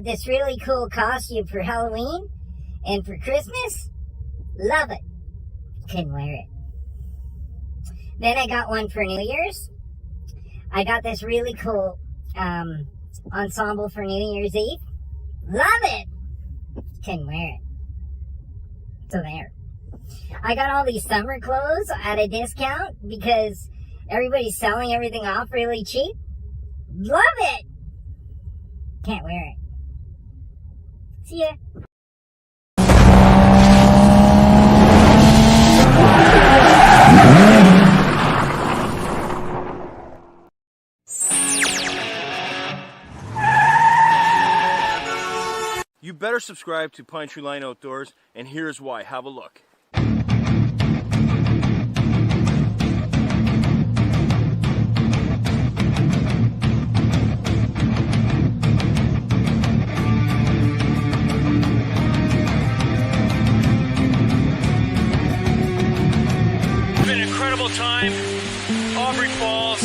got this really cool costume for Halloween and for Christmas. Love it. Couldn't wear it. Then I got one for New Year's. I got this really cool ensemble for New Year's Eve. Love it. Couldn't wear it. So there. I got all these summer clothes at a discount because everybody's selling everything off really cheap. Love it. Can't wear it. See ya. You better subscribe to Pine Tree Line Outdoors, and here's why. Have a look. It's been an incredible time. Aubrey Falls.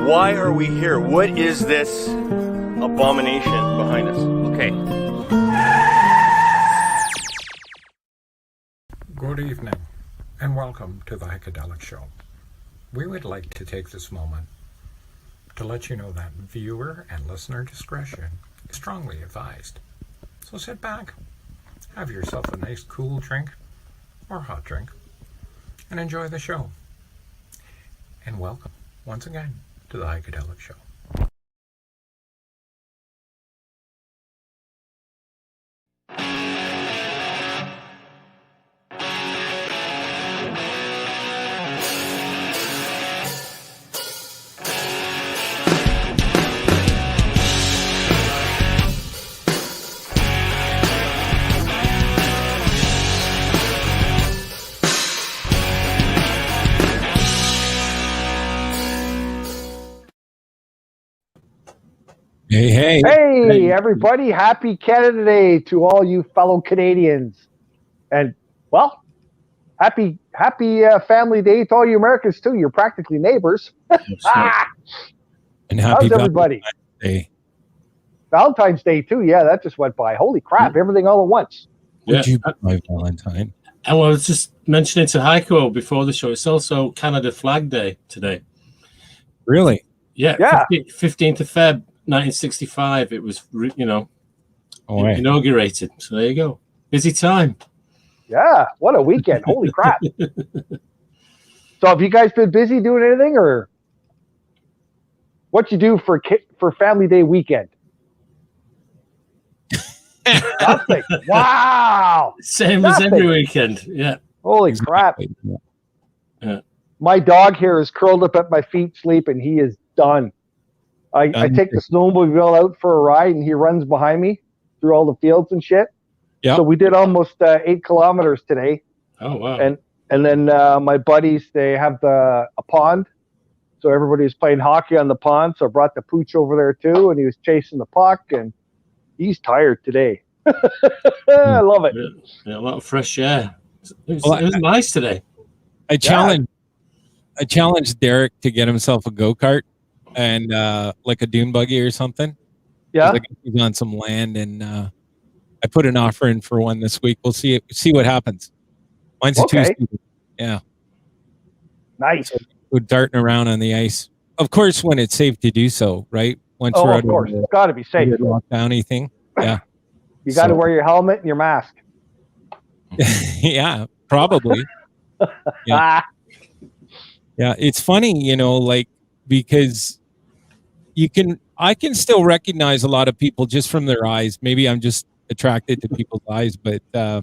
Why are we here? What is this abomination behind us? Okay. Good evening, and welcome to the Heikadelic Show. We would like to take this moment to let you know that viewer and listener discretion is strongly advised. So sit back, have yourself a nice cool drink or hot drink, and enjoy the show. And welcome once again to the Heikadelic Show. Hey, everybody. Happy Canada Day to all you fellow Canadians. And, well, happy Family Day to all you Americans, too. You're practically neighbors. And happy How's everybody? Valentine's Day. Valentine's Day, too. Yeah, that just went by. Holy crap, everything all at once. Would you be my Valentine? And I was just mentioning to Heiko before the show, it's also Canada Flag Day today. Really? Yeah. 15th of Feb. 1965, it was, inaugurated. So there you go. Busy time. Yeah, what a weekend. Holy crap. So have you guys been busy doing anything, or what you do for Family Day weekend? Nothing. Wow. Same as every weekend. Yeah. Holy crap. Yeah. My dog here is curled up at my feet sleeping. He is done. I take the snowmobile out for a ride, and he runs behind me through all the fields and shit. Yeah. So we did almost 8 kilometers today. Oh, wow. And then my buddies, they have a pond. So everybody was playing hockey on the pond. So I brought the pooch over there too, and he was chasing the puck, and he's tired today. I love it. Yeah, a lot of fresh air. It was nice today. I challenged Derek to get himself a go-kart and like a dune buggy or something. Yeah. Like he's on some land, and I put an offer in for one this week. We'll see what happens. Mine's a Tuesday. Yeah. Nice. So we're darting around on the ice. Of course, when it's safe to do so, right? Once we're out of course. It's got to be safe. Lockdowny thing. Yeah. You got to wear your helmet and your mask. Yeah, probably. Yeah. Yeah, it's funny, because I can still recognize a lot of people just from their eyes. Maybe I'm just attracted to people's eyes, but yeah,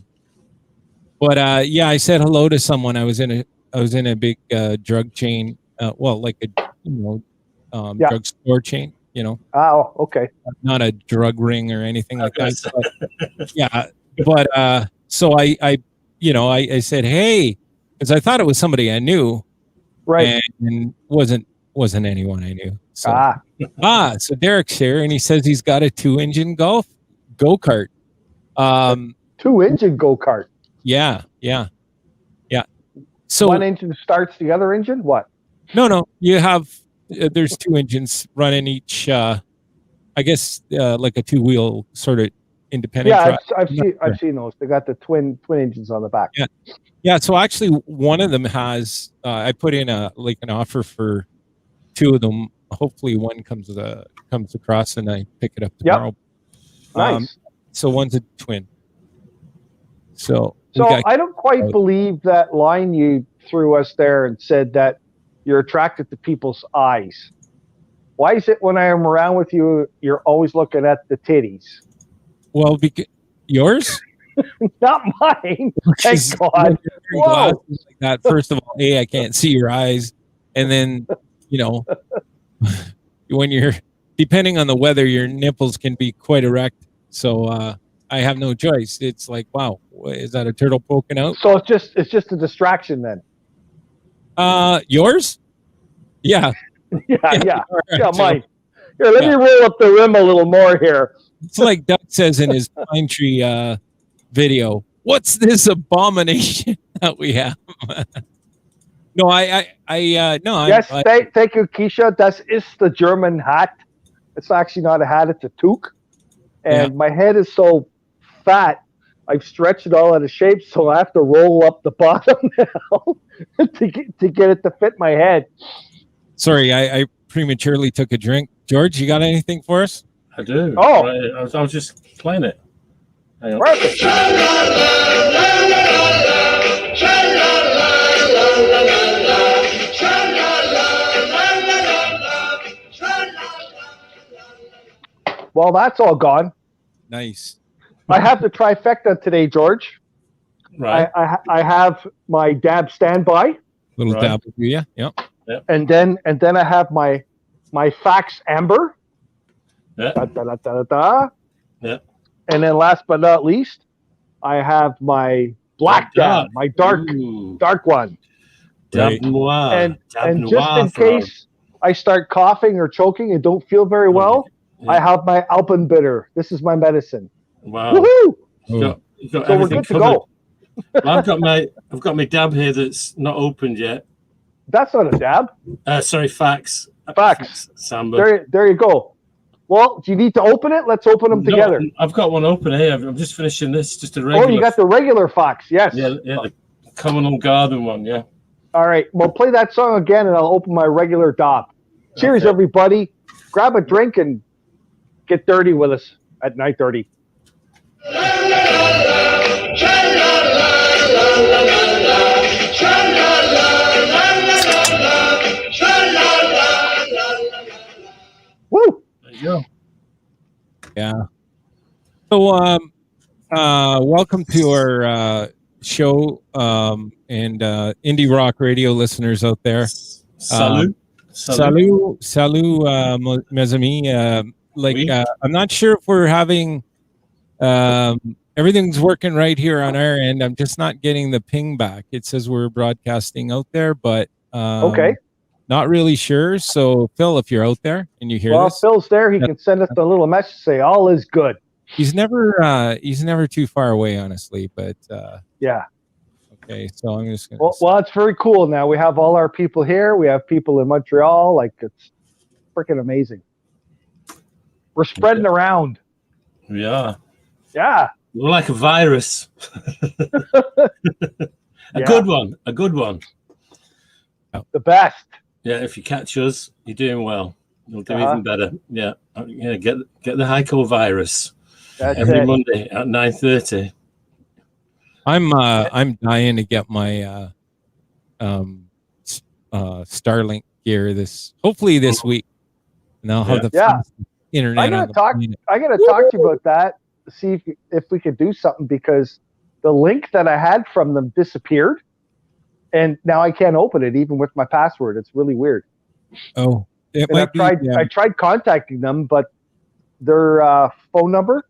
I said hello to someone. I was in a big drug chain, like a drugstore chain. Oh, okay. Not a drug ring or anything like that. But, yeah, but so I said hey, because I thought it was somebody I knew, right? And wasn't anyone I knew. So so Derek's here, and he says he's got a 2-engine go-kart. 2-engine go-kart. Yeah. So one engine starts the other engine. What? No. You have there's 2 engines running each. I guess like a 2-wheel sort of independent. Yeah, truck. I've seen those. They got the twin engines on the back. Yeah. So actually, one of them has. I put in an offer for 2 of them. Hopefully, one comes across, and I pick it up tomorrow. Nice. So one's a twin. So I don't quite believe that line you threw us there and said that you're attracted to people's eyes. Why is it when I am around with you, you're always looking at the titties? Well, because yours? Not mine. Thank God. Whoa. Like that. First of all, I can't see your eyes. And then, when you're, depending on the weather, your nipples can be quite erect. So I have no choice. It's like, wow, is that a turtle poking out? So it's just a distraction then. Yours? Yeah. Yeah, Right, mine. Here, let me roll up the rim a little more here. It's like Doug says in his pine tree video. What's this abomination that we have? No, Yes, thank you, Keisha. Das ist the German hat. It's actually not a hat; it's a toque. And my head is so fat, I've stretched it all out of shape, so I have to roll up the bottom now to get it to fit my head. Sorry, I prematurely took a drink. George, you got anything for us? I do. Oh, right. I was just playing it. Hang on. Perfect. Well, that's all gone. Nice. I have the trifecta today, George. Right. I have my dab standby. Little dab of you, yeah. And then I have my fax amber. Yeah. Yeah. And then last but not least, I have my black dab, my dark one. Dab noir. And just in case I start coughing or choking and don't feel very well, I have my Alpenbitter. This is my medicine. Wow. Woohoo! You've got So we're good to go. Well, I've got my dab here that's not opened yet. That's not a dab. Sorry, fax. Fax. Samba. There you go. Well, do you need to open it? Let's open them together. I've got one open here. I'm just finishing this. Just a regular. Oh, you got the regular fax. Yes. Yeah, the common garden one. Yeah. All right. Well, play that song again, and I'll open my regular dab. Cheers, everybody. Grab a drink and get dirty with us at 9:30. Woo! There you go. Yeah. So, welcome to our show, and indie rock radio listeners out there. Salut, mes amis. I'm not sure if we're having everything's working right here on our end. I'm just not getting the ping back. It says we're broadcasting out there, but Okay. not really sure. So, Phil, if you're out there and you hear this, Phil's there. He can send us a little message, say all is good. he's never too far away, honestly. But Yeah. okay, so I'm just gonna. Well, it's very cool. Now we have all our people here. We have people in Montreal. Like, it's freaking amazing. We're spreading around. Yeah. Yeah. We're like a virus. A good one. The best. Yeah, if you catch us, you're doing well. You'll do even better. Yeah. Get the Heiko virus. That's every it. Monday at 9:30. I'm dying to get my Starlink gear hopefully this week, and I'll have the internet. I gotta talk to you about that. See if we could do something, because the link that I had from them disappeared, and now I can't open it even with my password. It's really weird. Oh, I tried contacting them, but their phone number.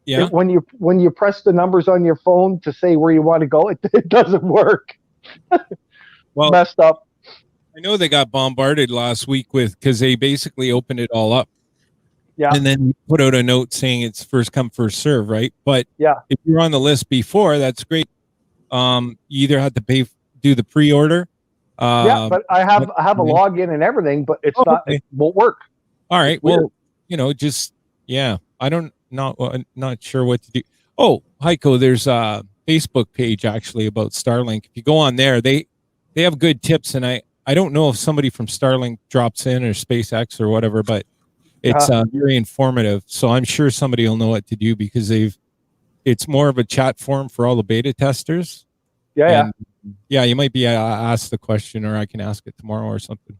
Yeah. When you press the numbers on your phone to say where you want to go, it doesn't work. Well, messed up. I know they got bombarded last week because they basically opened it all up. Yeah. And then put out a note saying it's first come, first serve, right? But Yeah. if you're on the list before, that's great. You either have to do the pre-order. Yeah, but I have a login and everything, but it's not. Okay. It won't work. All right. Well, just I don't not sure what to do. Oh, Heiko, there's a Facebook page actually about Starlink. If you go on there, they have good tips, and I don't know if somebody from Starlink drops in or SpaceX or whatever, but it's very informative. So I'm sure somebody will know what to do because it's more of a chat forum for all the beta testers. Yeah, yeah. You might be asked the question, or I can ask it tomorrow or something.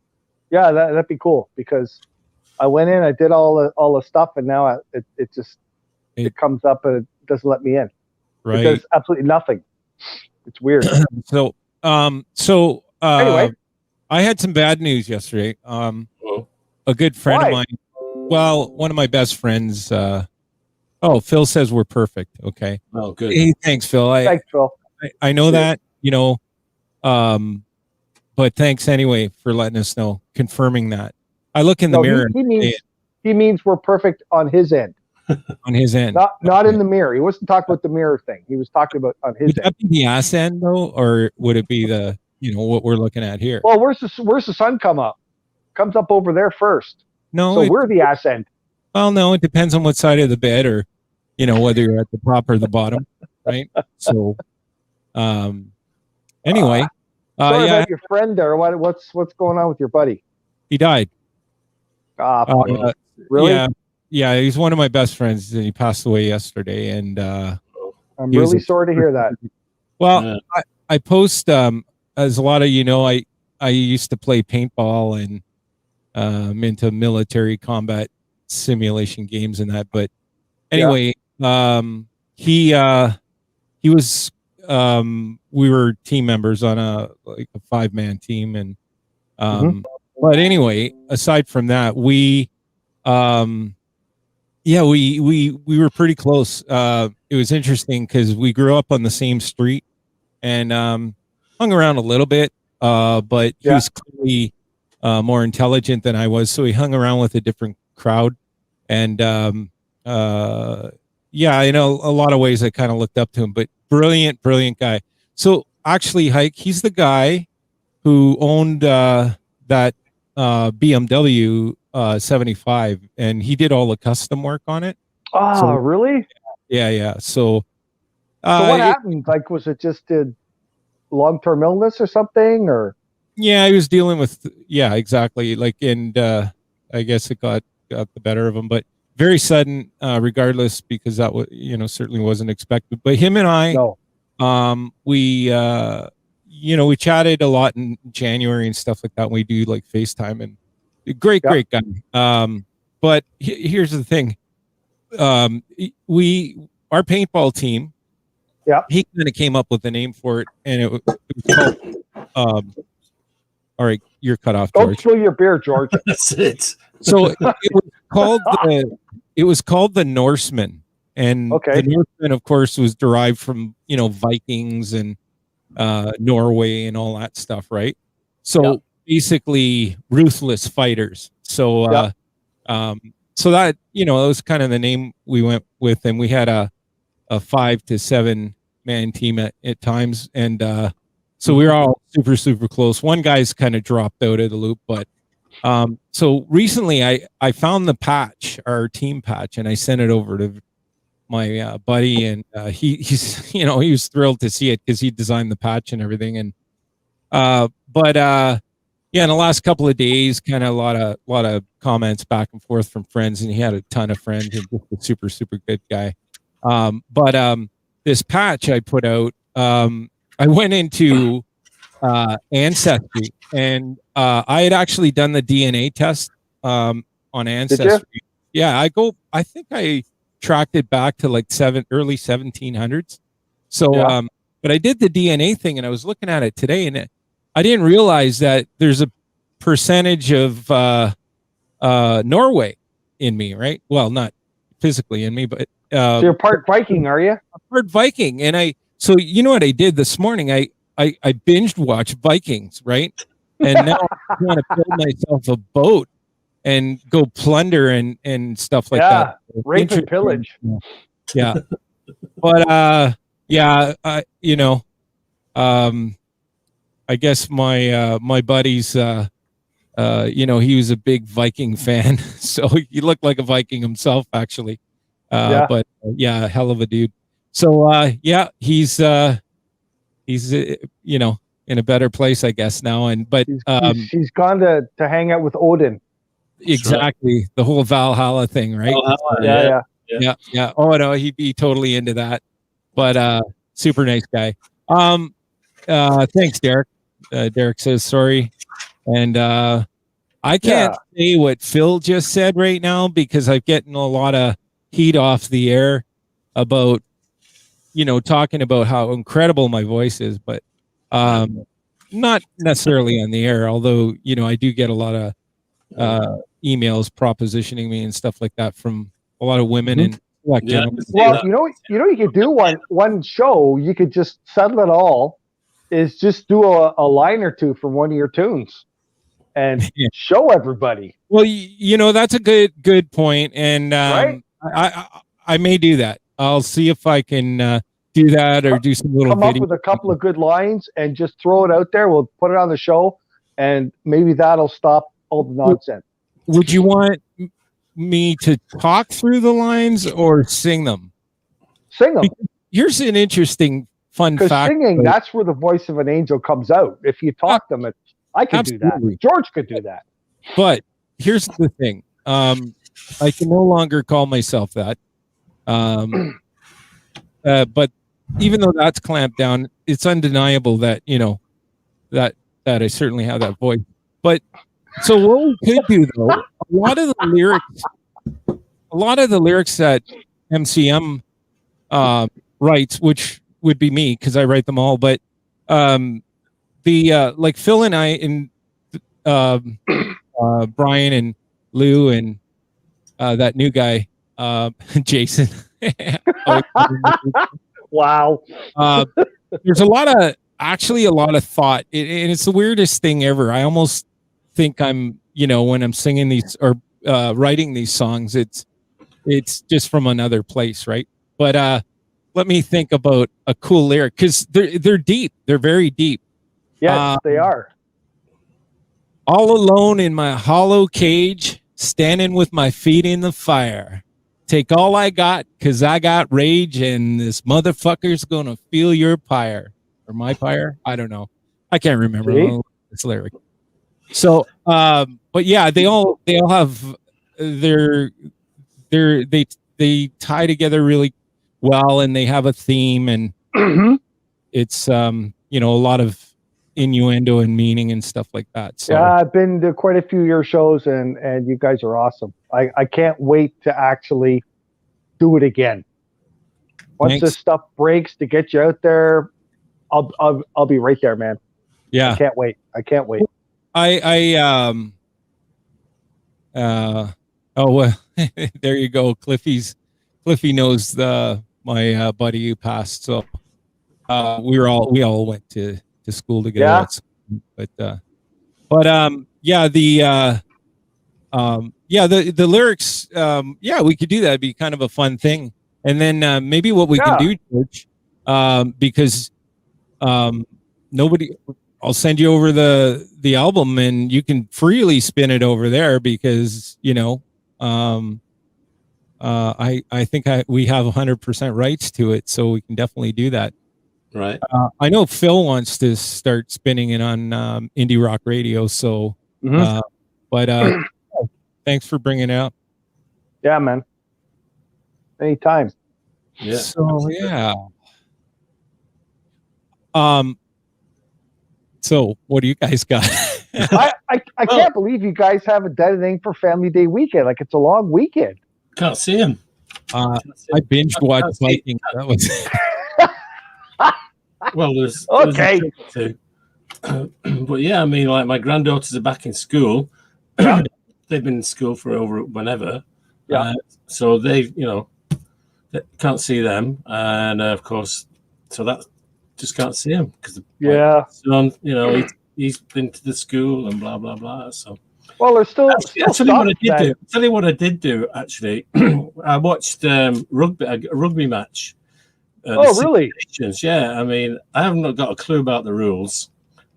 Yeah, that'd be cool because I went in, I did all the stuff, and now it comes up and it doesn't let me in. Right. It does absolutely nothing. It's weird. So anyway, I had some bad news yesterday. A good friend of mine. Well, one of my best friends. Phil says we're perfect. Okay. Oh, good. Hey, thanks, Phil. Thanks, Phil. I know that, but thanks anyway for letting us know, confirming that. I look in the mirror. He means we're perfect on his end. On his end. Not in the mirror. He wasn't talking about the mirror thing. He was talking about on his end. Would that be the ass end though, or would it be the what we're looking at here? Well, where's the sun come up? Comes up over there first. No. So we're the ass end. Well, no, it depends on what side of the bed, or whether you're at the top or the bottom, right? So, anyway, sorry about your friend there. What's going on with your buddy? He died. Really? Yeah. He's one of my best friends, and he passed away yesterday. And I'm really sorry to hear that. Well, I post as a lot of I used to play paintball and into military combat simulation games and that. But anyway, he was we were team members on a 5-man team, and but anyway, aside from that, we were pretty close. It was interesting because we grew up on the same street and hung around a little bit, but he was clearly more intelligent than I was, so he hung around with a different crowd. And in a lot of ways I kind of looked up to him, but brilliant guy. So actually, Hike, he's the guy who owned that BMW 75, and he did all the custom work on it. Really? Yeah. So what happened? Like, was it just a long-term illness or something, or? Yeah, he was dealing with exactly. And I guess it got the better of him, but very sudden, regardless, because that was certainly wasn't expected. But him and I, we chatted a lot in January and stuff like that. We do like FaceTime, and great guy. But here's the thing, our paintball team, he kind of came up with a name for it, and it was called all right, you're cut off, George. Don't spill your beer, George. That's it. So it was called the Norseman, and the Norseman, of course, was derived from Vikings and Norway and all that stuff, right? So basically, ruthless fighters. So so that it was kind of the name we went with, and we had a 5 to 7 man team at times, and so we were all super close. One guy's kind of dropped out of the loop, but so recently I found the patch, our team patch, and I sent it over to my buddy, and he's he was thrilled to see it because he designed the patch and everything. And in the last couple of days, kind of a lot of comments back and forth from friends, and he had a ton of friends, and just a super good guy. This patch I put out, I went into Ancestry, and I had actually done the DNA test on Ancestry. Yeah, I think I tracked it back to like early 1700s. So, but I did the DNA thing, and I was looking at it today, and I didn't realize that there's a percentage of Norway in me, right? Well, not physically in me, but so you're part Viking, are you? I'm part Viking, and so you know what I did this morning? I binged watched Vikings, right? and now I want to build myself a boat and go plunder and stuff like that. Rape and pillage. Yeah, but I guess my buddy's he was a big Viking fan, so he looked like a Viking himself, actually. But hell of a dude. So he's in a better place, I guess, now. But he's gone to hang out with Odin. Exactly, right. The whole Valhalla thing, right? Yeah. Oh no, he'd be totally into that. But super nice guy. Thanks, Derek. Derek says sorry, and I can't say what Phil just said right now because I'm getting a lot of heat off the air about talking about how incredible my voice is, but not necessarily on the air. Although I do get a lot of emails propositioning me and stuff like that from a lot of women and gentlemen. Well, you could do one show. You could just settle it all. Is just do a line or two from one of your tunes and show everybody. Well, that's a good point, and right? I may do that. I'll see if I can do that or do some little. Come up with a couple of good lines and just throw it out there. We'll put it on the show, and maybe that'll stop all the nonsense. Would you want me to talk through the lines or sing them? Sing them. Because here's an interesting fun fact. Because singing, that's where the voice of an angel comes out. If you talk them, I could do that. George could do that. But here's the thing. I can no longer call myself that. But even though that's clamped down, it's undeniable that, that I certainly have that voice. But so what we could do though, a lot of the lyrics that MCM writes, which would be me because I write them all, but like Phil and I and Brian and Lou and that new guy Jason. Wow. There's a lot of thought, and it's the weirdest thing ever. I almost think I'm, when I'm singing these or writing these songs, it's just from another place, right? But let me think about a cool lyric because they're deep. They're very deep. Yes, they are. All alone in my hollow cage, standing with my feet in the fire. Take all I got, cause I got rage, and this motherfucker's gonna feel your pyre. Or my pyre? I don't know. I can't remember this lyric. So but yeah, they all have they tie together really well, and they have a theme, and it's a lot of innuendo and meaning and stuff like that. So yeah, I've been to quite a few of your shows, and you guys are awesome. I can't wait to actually do it again. Once this stuff breaks to get you out there, I'll be right there, man. Yeah, I can't wait. Oh well, there you go. Cliffy knows my buddy who passed. So we all went to school together. Yeah. The lyrics. We could do that. It'd be kind of a fun thing. And then maybe what we can do, George, because I'll send you over the album, and you can freely spin it over there because I think we have 100% rights to it, so we can definitely do that. Right. I know Phil wants to start spinning it on Indie Rock Radio, so thanks for bringing it up. Yeah, man. Anytime. Yeah. So yeah. So what do you guys got? I can't believe you guys haven't done anything for Family Day weekend. Like, it's a long weekend. Can't see him. I binge watched Vikings. That was well, there's okay. But yeah, I mean, like my granddaughters are back in school. They've been in school for over whenever. Yeah. So they can't see them, and of course, so that just can't see him because yeah. Son, he's been to the school and blah blah blah. So, well, there's still I'll tell you what I did that- do. I'll tell you what I did do. Actually, I watched a rugby match. Oh, really? Nations. Yeah, I mean, I haven't got a clue about the rules,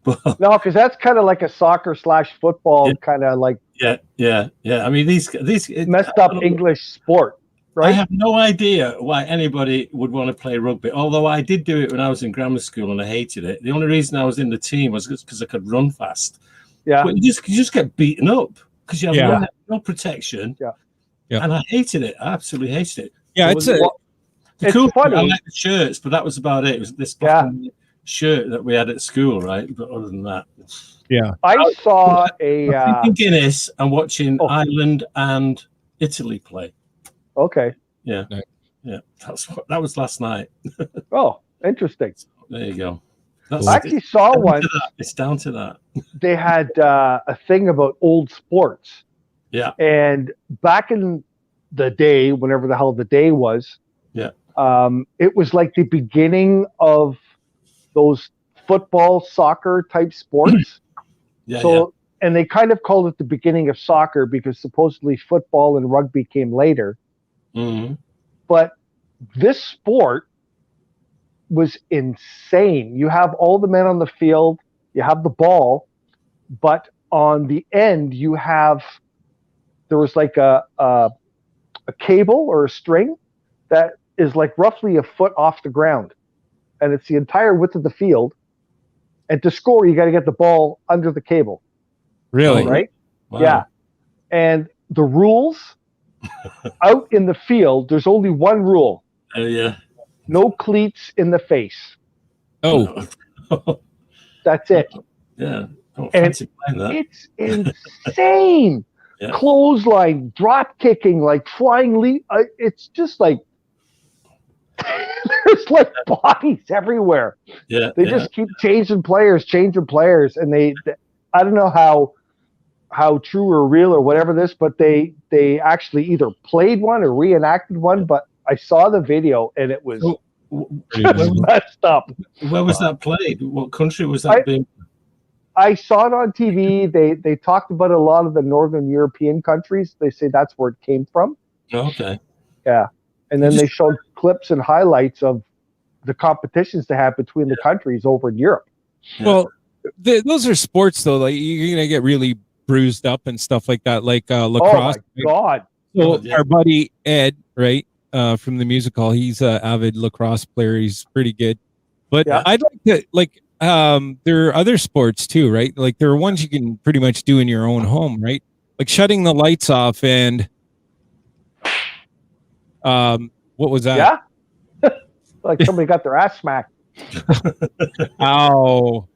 but No, because that's kind of like a soccer/football kind of like yeah. I mean, these messed up English sport, I right? have no idea why anybody would want to play rugby. Although I did do it when I was in grammar school and I hated it. The only reason I was in the team was because I could run fast. Yeah. But you just get beaten up because you have Yeah. no protection. Yeah. Yeah. And I hated it. I absolutely hated it. Yeah, But it's the it's cool thing, funny. I like the shirts, but that was about it. It was this black and white shirt that we had at school, right? But other than that, I saw a drinking Guinness and watching Oh. Ireland and Italy play. okay. Yeah, Nice. yeah. That was last night. Oh, interesting. There you go. I actually saw one. It's down to that. They had a thing about old sports. Yeah. And back in the day, whenever the hell the day was, Yeah. it was like the beginning of those football, soccer type sports. Yeah, So, and they kind of called it the beginning of soccer because supposedly football and rugby came later. Mm-hmm. But this sport was insane. You have all the men on the field, you have the ball, but on the end there was like a cable or a string that is like roughly a foot off the ground, and it's the entire width of the field. And to score, you got to get the ball under the cable, really right? Wow. Yeah. And the rules out in the field, there's only one rule: Yeah. no cleats in the face. Oh, That's it. Yeah. Don't And fancy playing that. It's insane. Yeah. Clothesline, drop kicking, like flying leap. It's just like there's like bodies everywhere. Yeah. They just keep changing players, and they I don't know how true or real or whatever this, but they actually either played one or reenacted one. But I saw the video and it was just messed up. Where was that played? What country was that being? I saw it on TV. They talked about a lot of the Northern European countries. They say that's where it came from. Okay. Yeah. And then they showed clips and highlights of the competitions they have between the countries over in Europe. well, those are sports though. Like you're gonna get really bruised up and stuff like that, like lacrosse. Oh my God. So Yeah. our buddy Ed, right, from the music hall, he's an avid lacrosse player. He's pretty good. But Yeah. I'd like to there are other sports too, right? Like there are ones you can pretty much do in your own home, right? Like shutting the lights off and what was that? Yeah. Like somebody got their ass smacked. Ow.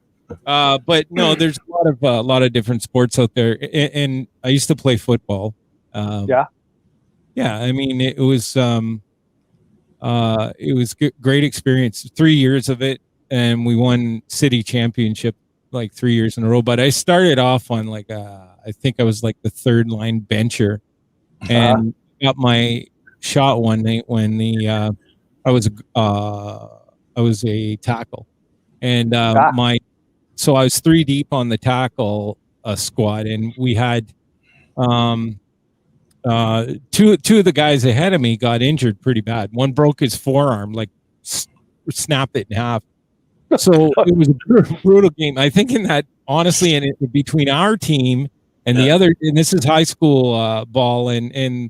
But no, there's a lot of different sports out there, and I used to play football. Yeah. I mean, it was great experience. 3 years of it, and we won city championship like 3 years in a row. But I started off on like I think I was like the third line bencher, and got my shot one night when I was a tackle, and so I was 3 deep on the tackle squad, and we had two of the guys ahead of me got injured pretty bad. One broke his forearm, like snapped it in half. So it was a brutal game. I think in that, honestly, and between our team and the other, and this is high school ball, and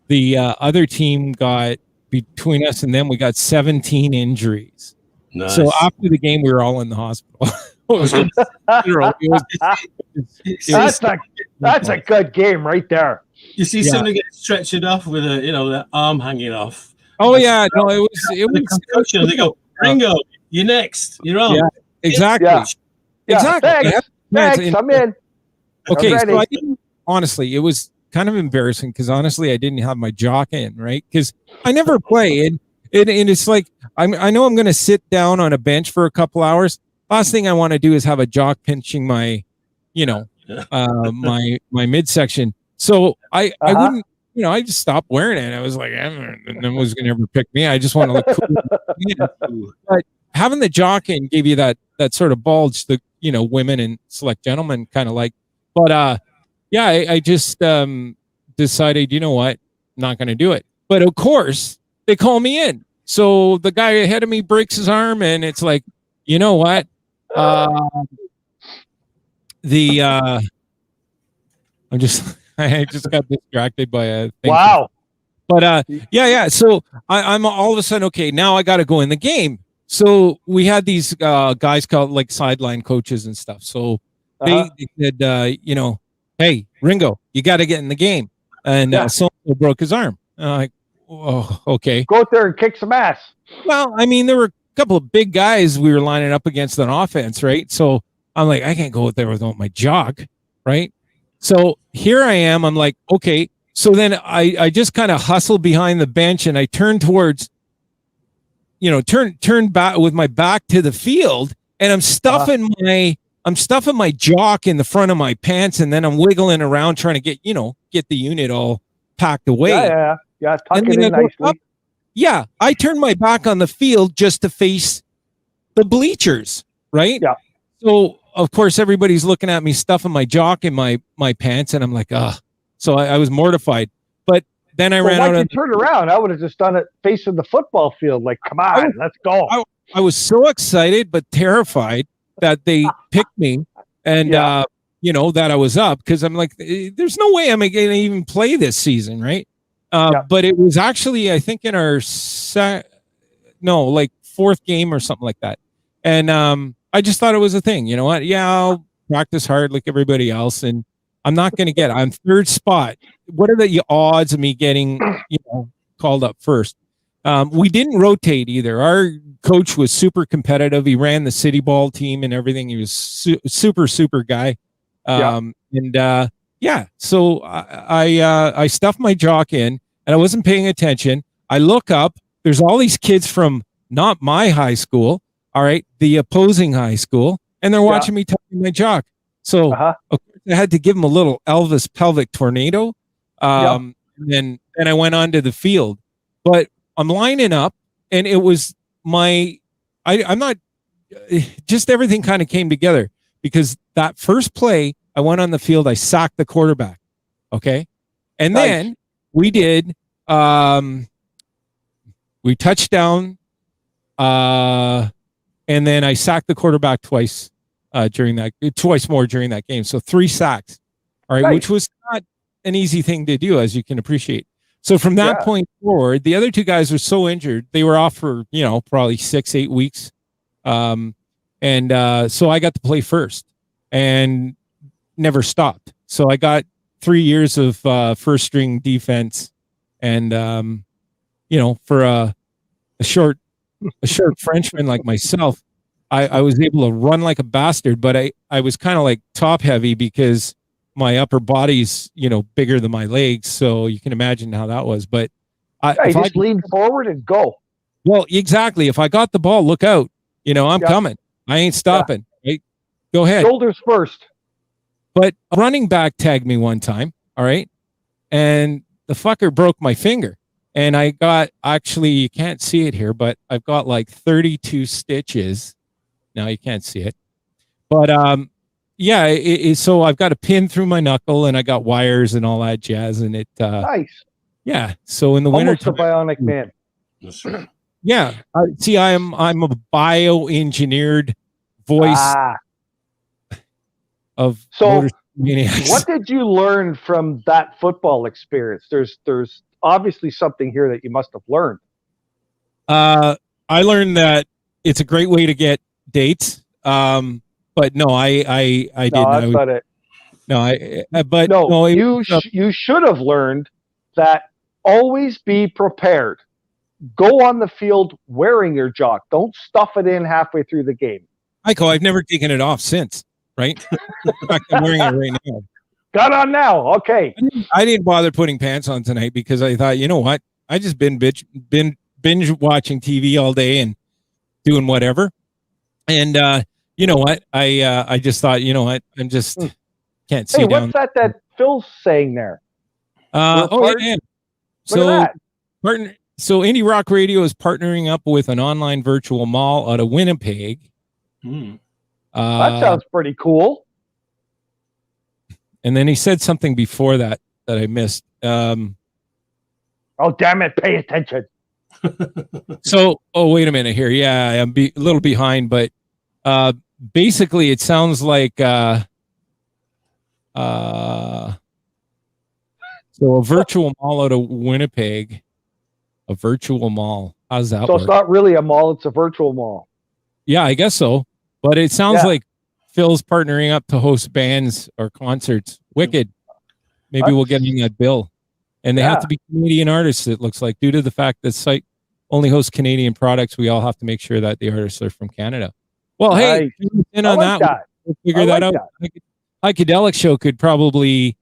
the other team got, between us and them, we got 17 injuries. Nice. So after the game, we were all in the hospital. That's a good game right there. You see somebody get stretched off with the arm hanging off. Oh yeah, no, it was concussion. They go, Ringo, you're next. You're on. Yeah, exactly. Yeah. Exactly. Thanks. I'm in. Okay, I'm so honestly, it was kind of embarrassing because honestly, I didn't have my jock in, right? Because I never play, and it's like I know I'm going to sit down on a bench for a couple hours. Last thing I want to do is have a jock pinching my, my midsection. So I wouldn't, I just stopped wearing it. I was like, no one's going to ever pick me. I just want to look cool. But having the jock in gave you that that sort of bulge that, you know, women and select gentlemen kind of like. But yeah, I just decided, you know what, I'm not going to do it. But of course, they call me in. So the guy ahead of me breaks his arm, and it's like, you know what? I'm just I just got distracted by a thing. Wow. But yeah. So I'm all of a sudden, okay, now I got to go in the game. So we had these guys called like sideline coaches and stuff. So they said, you know, hey, Ringo, you got to get in the game. And so broke his arm. Like, oh, okay. Go out there and kick some ass. Well, I mean, there were a couple of big guys we were lining up against on offense, right? So I'm like, I can't go out there without my jock, right? So here I am. I'm like, okay. So then I just kind of hustled behind the bench, and I turned towards, you know, turn back with my back to the field, and I'm stuffing my jock in the front of my pants, and then I'm wiggling around trying to get the unit all packed away. Yeah. Tuck it in nicely. Yeah, I turned my back on the field just to face the bleachers, right? Yeah. So of course everybody's looking at me stuffing my jock in my pants, and I'm like, So I was mortified. But then I ran out. Why'd you turn around? I would have just done it facing the football field. Like, come on, let's go. I was so excited but terrified that they picked me, and you know, that I was up, because I'm like, there's no way I'm going to even play this season, right? But it was actually, I think, in our fourth game or something like that. And I just thought it was a thing. You know what? Yeah, I'll practice hard like everybody else, and I'm not going to get it. I'm third spot. What are the odds of me getting, you know, called up first? We didn't rotate either. Our coach was super competitive. He ran the city ball team and everything. He was super guy. So I stuffed my jock in, and I wasn't paying attention. I look up. There's all these kids from not my high school, all right, the opposing high school, and they're watching me tucking my jock. So of course, I had to give them a little Elvis pelvic tornado. And then I went onto the field. But I'm lining up, and it was I'm not, just everything kind of came together, because that first play, I went on the field, I sacked the quarterback. Okay. And then we did, we touched down, and then I sacked the quarterback twice more during that game. So 3 sacks. All right. Which was not an easy thing to do, as you can appreciate. So from that point forward, the other 2 guys were so injured, they were off for, you know, probably 6-8 weeks. So I got to play first and never stopped. So I got 3 years of first string defense, and you know, for a short Frenchman like myself, I was able to run like a bastard, but I was kind of like top heavy, because my upper body's, you know, bigger than my legs, so you can imagine how that was. But I just lean forward and go. Well, exactly. If I got the ball, look out. You know, I'm coming. I ain't stopping. Right? Go ahead. Shoulders first. But a running back tagged me one time, all right? And the fucker broke my finger. And I got, actually, you can't see it here, but I've got like 32 stitches. Now you can't see it. But so I've got a pin through my knuckle, and I got wires and all that jazz. And it, nice. Yeah. So in the winter, almost a bionic man. Yeah. See, I'm a bioengineered voice of so. Maniacs. What did you learn from that football experience? There's obviously something here that you must have learned. I learned that it's a great way to get dates. But no, I didn't. No, that's not it. No, you should have learned that always be prepared. Go on the field wearing your jock. Don't stuff it in halfway through the game. I've never taken it off since, right? In fact, I'm wearing it right now. Got on now. Okay. I didn't bother putting pants on tonight, because I thought, you know what? I just been binge watching TV all day and doing whatever. And you know what? I just thought, you know what? I'm just can't see. Hey, what's that Phil's saying there? Yeah. Look at that. So Indie Rock Radio is partnering up with an online virtual mall out of Winnipeg. That sounds pretty cool. And then he said something before that I missed. Oh, damn it. Pay attention. So, wait a minute here. Yeah, I'm a little behind, but basically it sounds like so a virtual mall out of Winnipeg, a virtual mall. How's that So work? it's not really a mall, it's a virtual mall. Yeah, I guess so. But it sounds Yeah. like Phil's partnering up to host bands or concerts. Wicked. Maybe we'll get in that bill. And they have Yeah. to be Canadian artists, it looks like. Due to the fact that site only hosts Canadian products, we all have to make sure that the artists are from Canada. Well, hey, Nice. in I on like that. that. We'll figure I that like out. Heikadelic show could probably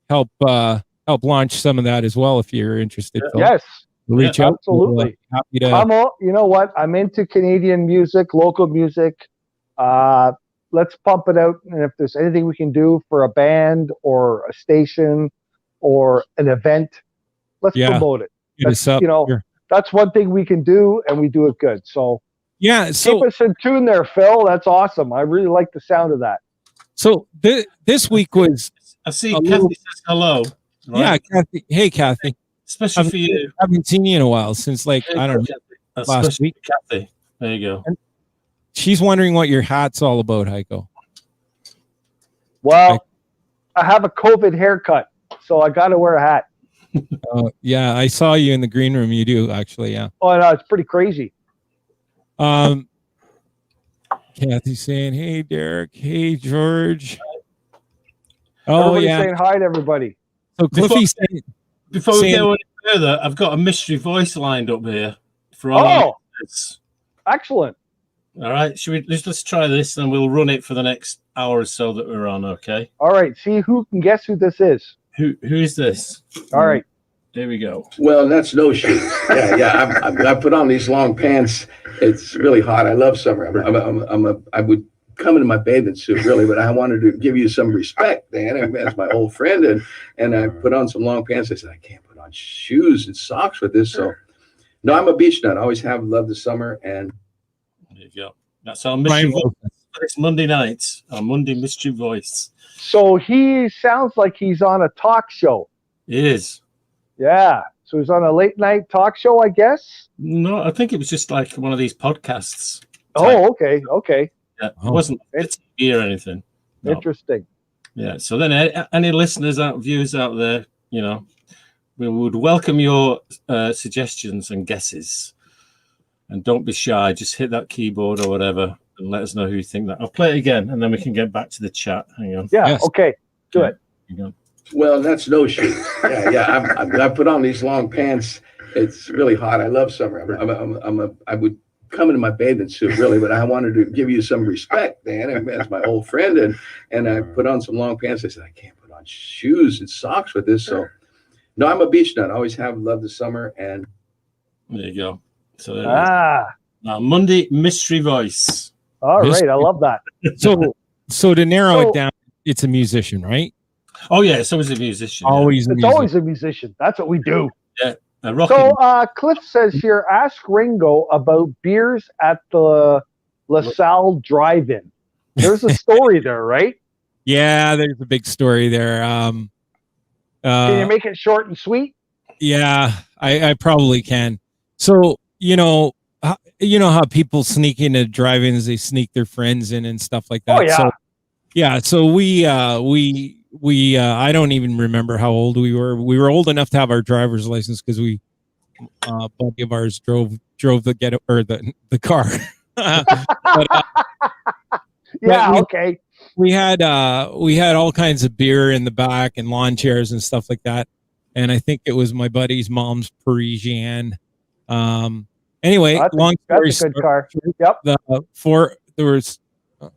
help launch some of that as well if you're interested, Phil. Yes, Reach out. absolutely. Happy to. You know what? I'm into Canadian music, local music. Let's pump it out. And if there's anything we can do for a band or a station or an event, let's promote it. Hit us up. Sure. That's one thing we can do, and we do it good. So yeah, keep us in tune there, Phil. That's awesome. I really like the sound of that. So this week was. I see Kathy says hello. Right? Yeah, Kathy. Hey, Kathy. Especially for you. I haven't seen you in a while since I don't know, last week. Kathy. There you go. And she's wondering what your hat's all about, Heiko. Well, I have a COVID haircut, so I got to wear a hat. Yeah, I saw you in the green room. You do actually, yeah. Oh no, it's pretty crazy. Kathy's saying, "Hey, Derek. Hey, George." Everybody's saying hi to everybody. So Cliffy saying, before we go any further, I've got a mystery voice lined up here for all our listeners. Excellent. All right, let's try this, and we'll run it for the next hour or so that we're on. Okay. All right. See who can guess who this is. Who is this? All right. There we go. Well, that's no shoes. Yeah. I put on these long pants. It's really hot. I love summer. I would come in my bathing suit really, but I wanted to give you some respect, Dan, as my old friend, and I put on some long pants. I said I can't put on shoes and socks with this. So, no, I'm a beach nut. I always have loved the summer, and there you go. That's our mystery voice for this Monday night. Our Monday mystery voice. So he sounds like he's on a talk show. It is. Yeah. So he's on a late night talk show, I guess. No, I think it was just like one of these podcasts. Oh, okay. Okay. Yeah, it wasn't TV or anything. No. Interesting. Yeah. So then, any listeners viewers out there, we would welcome your suggestions and guesses. And don't be shy. Just hit that keyboard or whatever, and let us know who you think that. I'll play it again, and then we can get back to the chat. Hang on. Yeah. Yes. Okay. Do it. Well, that's no shoes. Yeah. I put on these long pants. It's really hot. I love summer. I would come in my bathing suit really, but I wanted to give you some respect, Dan, as my old friend, and I put on some long pants. I said I can't put on shoes and socks with this. So, no, I'm a beach nut. I always have loved the summer, and there you go. So there it is. Now, Monday mystery voice. All right, I love that. So to narrow it down, it's a musician, right? Oh yeah, it's always a musician. Always, it's always a musician. That's what we do. Yeah. So Cliff says here, ask Ringo about beers at the LaSalle Drive-In. There's a story there, right? Yeah, there's a big story there. Can you make it short and sweet? Yeah, I probably can. So you know how people sneak into drive-ins, they sneak their friends in and stuff like that. Oh yeah. So we I don't even remember how old we were. We were old enough to have our driver's license because a buddy of ours drove the car. Okay. We had all kinds of beer in the back and lawn chairs and stuff like that. And I think it was my buddy's mom's Parisienne. Anyway, long story short, good car. Yep. There was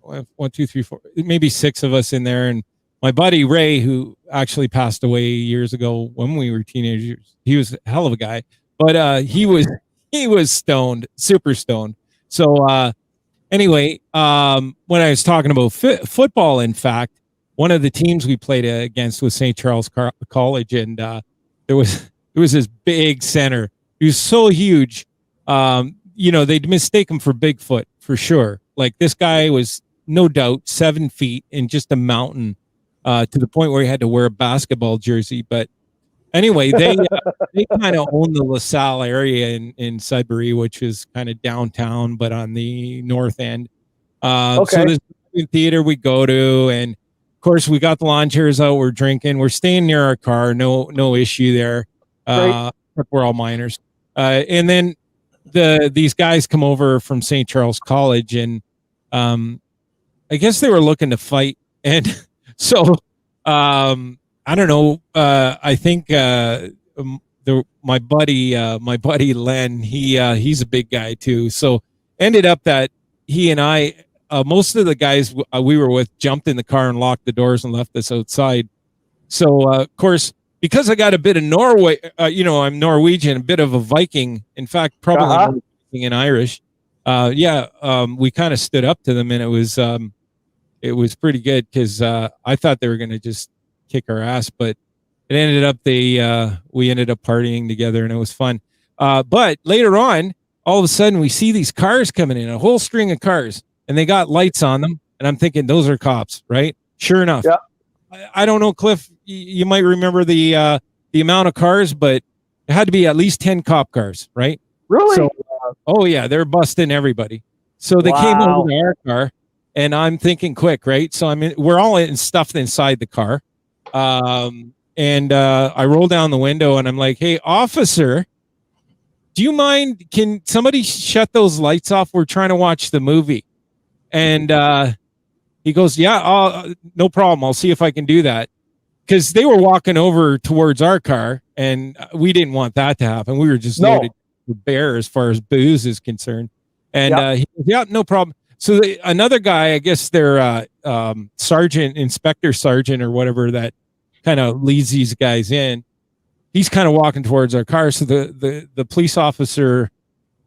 1, 2, 3, 4, maybe 6 of us in there, and my buddy Ray, who actually passed away years ago when we were teenagers, he was a hell of a guy, but he was stoned, super stoned. So anyway, when I was talking about football, in fact, one of the teams we played against was St. Charles College, and there was this big center. He was so huge, they'd mistake him for Bigfoot for sure. Like this guy was no doubt 7 feet in just a mountain, to the point where he had to wear a basketball jersey. But anyway, they kind of own the LaSalle area in Sudbury, which is kind of downtown, but on the north end. So there's a theater we go to, and of course we got the lawn chairs out. We're drinking. We're staying near our car. No issue there. We're all minors. And then these guys come over from St. Charles College, and I guess they were looking to fight. And so I don't know. I think my buddy Len, he's a big guy too. So ended up that he and I, most of the guys we were with, jumped in the car and locked the doors and left us outside. So of course, because I got a bit of Norway, I'm Norwegian, a bit of a Viking. In fact, probably more Viking and Irish. We kind of stood up to them, and it was pretty good because I thought they were going to just kick our ass, but it ended up we ended up partying together, and it was fun. But later on, all of a sudden, we see these cars coming in, a whole string of cars, and they got lights on them, and I'm thinking those are cops, right? Sure enough. Yeah. I don't know, Cliff, you might remember the amount of cars, but it had to be at least 10 cop cars, right? Really? So, oh yeah, they're busting everybody. So they came over to our car, and I'm thinking quick, right? So we're all stuffed inside the car. And I roll down the window, and I'm like, "Hey, officer, do you mind? Can somebody shut those lights off? We're trying to watch the movie." And he goes, "Yeah, no problem. I'll see if I can do that." Because they were walking over towards our car, and we didn't want that to happen. We were just loaded with bear as far as booze is concerned. And he goes, "Yeah, no problem." So another guy, I guess their inspector sergeant or whatever, that kind of leads these guys in. He's kind of walking towards our car. So the police officer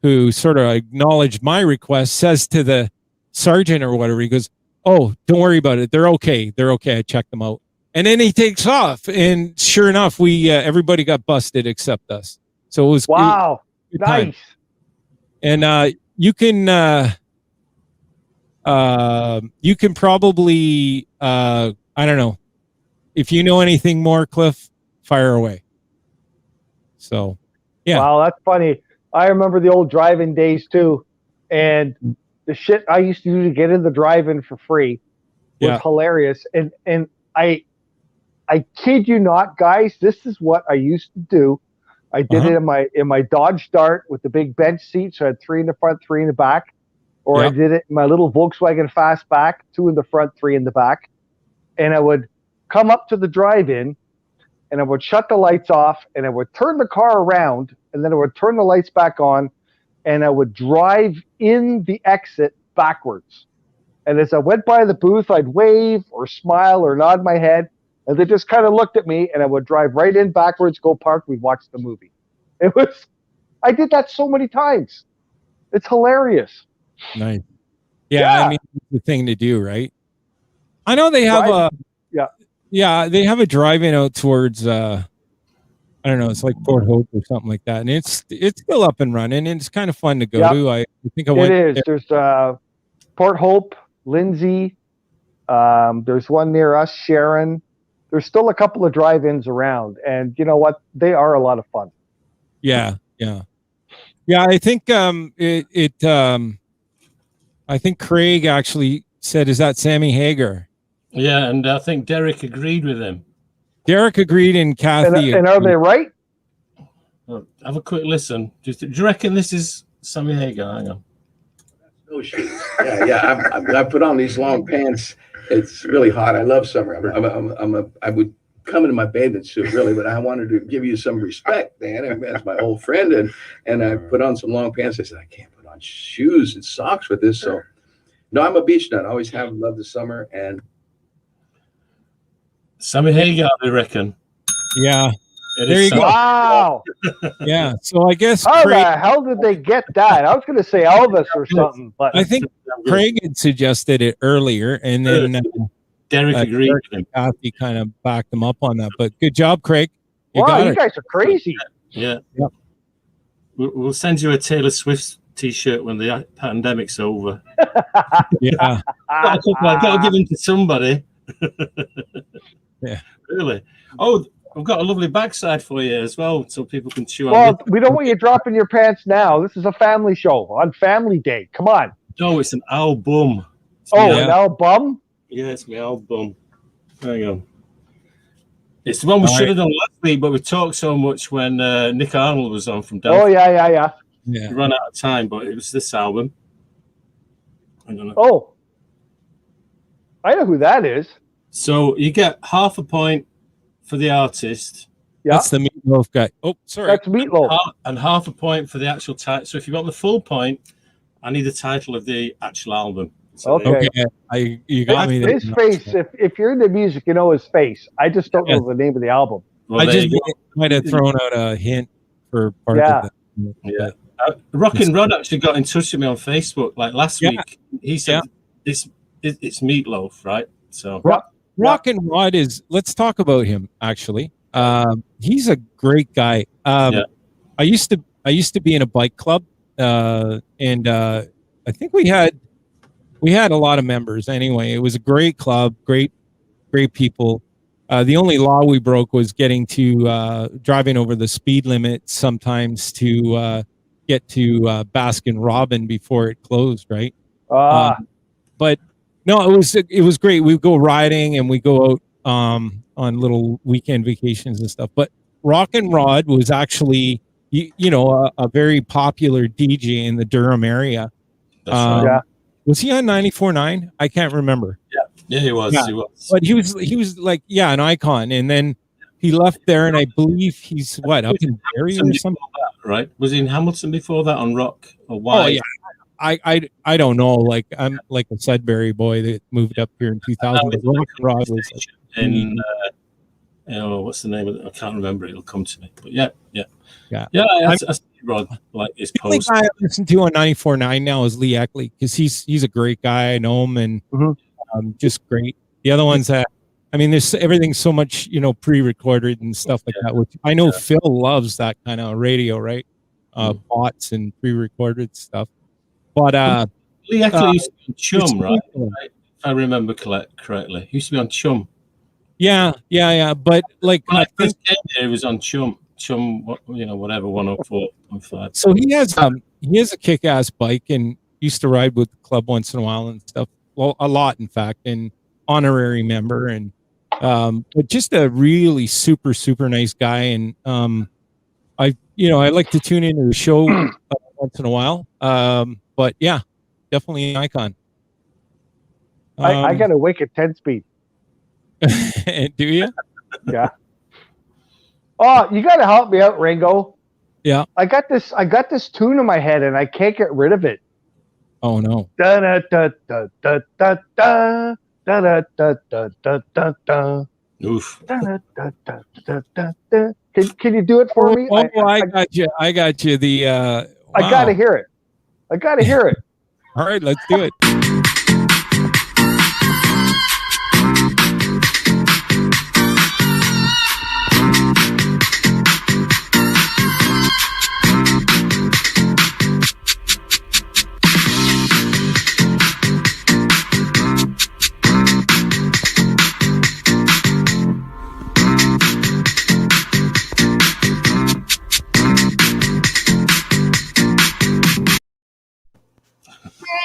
who sort of acknowledged my request says to the sergeant or whatever, he goes, "Oh, don't worry about it. They're okay. They're okay. I checked them out." And then he takes off. And sure enough, we everybody got busted except us. So it was nice. And you can probably I don't know. If you know anything more, Cliff, fire away. So, yeah. Wow, that's funny. I remember the old drive-in days too, and the shit I used to do to get in the drive-in for free was hilarious. And I kid you not, guys, this is what I used to do. I did it in my Dodge Dart with the big bench seat, so I had 3 in the front, 3 in the back. Or I did it in my little Volkswagen Fastback, 2 in the front, 3 in the back. And I would come up to the drive-in, and I would shut the lights off, and I would turn the car around, and then I would turn the lights back on, and I would drive in the exit backwards. And as I went by the booth, I'd wave or smile or nod my head, and they just kind of looked at me, and I would drive right in backwards, go park, we'd watch the movie. I did that so many times. It's hilarious. Nice. Yeah. I mean, it's the thing to do, right? I know they have they have a drive-in out towards I don't know, it's like Port Hope or something like that, and it's still up and running, and it's kind of fun to go to. I think I went. It is. There's Port Hope, Lindsay. There's one near us, Sharon. There's still a couple of drive-ins around, and you know what? They are a lot of fun. Yeah. I think I think Craig actually said, "Is that Sammy Hagar?" Yeah, and I think Derek agreed with him. Derek agreed, and Kathy. And are they right? Well, have a quick listen. Do you reckon this is Sammy Hagar? Hang on. No shit. Yeah. I put on these long pants. It's really hot. I love summer. I would come into my bathing suit really, but I wanted to give you some respect, Dan, as my old friend, and I put on some long pants. I said I can't put on shoes and socks with this. So, no, I'm a beach nut. I always have loved the summer. And Sammy Hagar, I reckon. Yeah. There you go. Wow. Yeah. So I guess how the hell did they get that? I was going to say Elvis or something, but I think Craig had suggested it earlier, and then Derek agreed with him. Kathy kind of backed him up on that. But good job, Craig. You guys are crazy. Yeah. We'll send you a Taylor Swift T-shirt when the pandemic's over. Yeah. I've got to give them to somebody. Yeah. Really? Oh, I've got a lovely backside for you as well, so people can chew on. Well, we don't want you dropping your pants now. This is a family show on Family Day. Come on. No, it's an album. It's Oh, my an album. album? Yeah, it's my album. Hang on. It's the one we All should have done last week, but we talked so much when Nick Arnold was on from Delphi. Oh, yeah. Yeah. We ran out of time, but it was this album. I don't know. Oh, I know who that is. So you get half a point for the artist. Yeah, That's the Meatloaf guy. Oh, sorry. that's Meatloaf. And half a point for the actual title. So if you want the full point, I need the title of the actual album. So Okay. You got me. His face, if you're into music, you know his face. I just don't know the name of the album. well, I there just you go. might have thrown out a hint for part Yeah. of that. Yeah. Rockin' Rod actually got in touch with me on Facebook like last week. He said it's Meatloaf, right? So Rock and Rod is. Let's talk about him. Actually, he's a great guy. I used to be in a bike club, and I think we had a lot of members. Anyway, it was a great club, great people. The only law we broke was getting to driving over the speed limit sometimes to get to Baskin Robin before it closed, right? But no, it was great. We go riding and we go out on little weekend vacations and stuff. But Rock and Rod was actually a very popular DJ in the Durham area. that's right. Yeah. Was he on 94.9? I can't remember. Yeah, he was. Yeah. He was. But he was like, an icon. And then he left there, and I believe he's up in Barrie or something. Right? Was he in Hamilton before that on Rock or why? Oh yeah. I don't know. Like I'm like a Sudbury boy that moved up here in 2000. But Rock and Rod was In what's the name of it? I can't remember. It'll come to me. But yeah. I see Rod like his the only post. guy I listen to on 94.9 now is Lee Eckley, because he's a great guy. I know him, and just great. The other ones that there's everything's so much pre-recorded and stuff like that. Which I know Phil loves that kind of radio, right? Bots and pre-recorded stuff. But Lee Eckley used to be on Chum, right? If I remember correctly, he used to be on Chum. Yeah. But like When I first came here, he was on Chum, whatever 104.5. So he has a kick-ass bike and used to ride with the club once in a while and stuff. Well, a lot, in fact, and honorary member, and but just a really super, super nice guy. And I like to tune into the show once in a while. But yeah, definitely an icon. I got a Wicked 10-speed. Do you? Yeah. Oh, you got to help me out, Ringo. Yeah. I got this tune in my head and I can't get rid of it. Oh no. Da da da da da da da da da da da da da. Oof. Da, da, da, da, da, da, da. Can you do it for me? Oh, I got you. I got you. The I gotta hear it. I gotta hear it. All right, let's do it.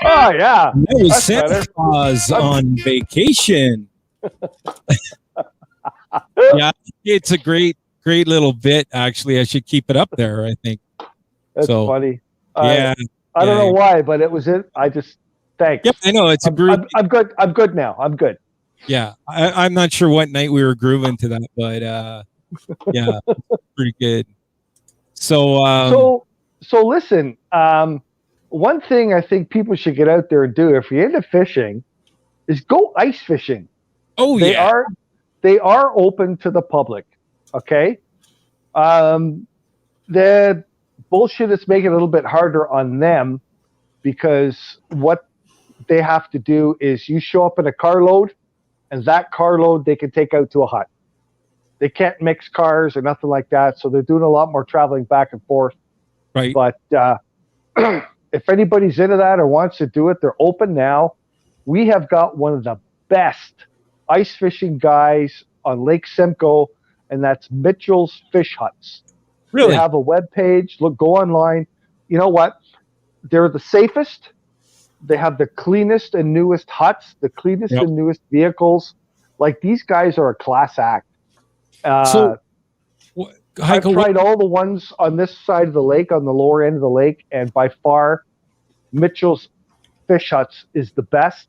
Oh yeah. That was That's Santa better. Claus on vacation. Yeah, it's a great little bit. Actually, I should keep it up there. I think. That's So, funny. Yeah, I don't know why, but it was it. I just thanks. Yep, I know it's a group. I'm good. I'm good now. I'm good. Yeah, I'm not sure what night we were grooving to that, but yeah, pretty good. So, So listen. One thing I think people should get out there and do if you're into fishing is go ice fishing. oh They yeah, they are open to the public. Okay. The bullshit is making it a little bit harder on them because what they have to do is you show up in a carload, and that carload they can take out to a hut. They can't mix cars or nothing like that, so they're doing a lot more traveling back and forth. right. But if anybody's into that or wants to do it, they're open now. we have got one of the best ice fishing guys on Lake Simcoe, and that's Mitchell's Fish Huts. Really? They have a web page. Look, go online. You know what? They're the safest. They have the cleanest and newest huts, the cleanest Yep. and newest vehicles. Like, these guys are a class act. So, I've tried all the ones on this side of the lake, on the lower end of the lake, and by far, Mitchell's Fish Huts is the best.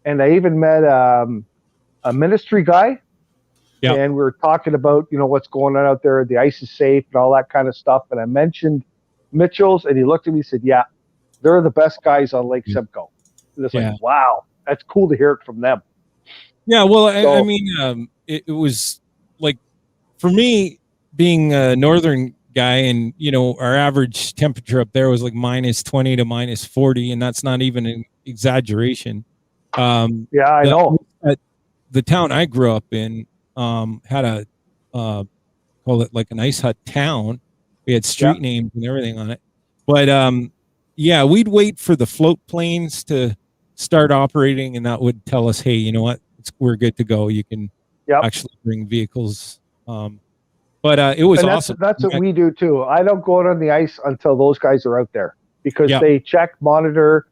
And I even met a ministry guy, Yep. and we were talking about, you know, what's going on out there. The ice is safe and all that kind of stuff. And I mentioned Mitchell's, and he looked at me and said, "Yeah, they're the best guys on Lake Simcoe." And it's Yeah. like, wow, that's cool to hear it from them. Yeah, well, I So- mean, it was like, for me, being a northern guy, and you know, our average temperature up there was like -20 to -40, and that's not even an exaggeration. Yeah, I know. The town I grew up in had a call it like an ice hut town. We had street names and everything on it, but yeah, we'd wait for the float planes to start operating, and that would tell us, hey, you know what, we're good to go. You can actually bring vehicles. But it was And awesome. that's what we do too. I don't go out on the ice until those guys are out there, because Yeah. they check, monitor.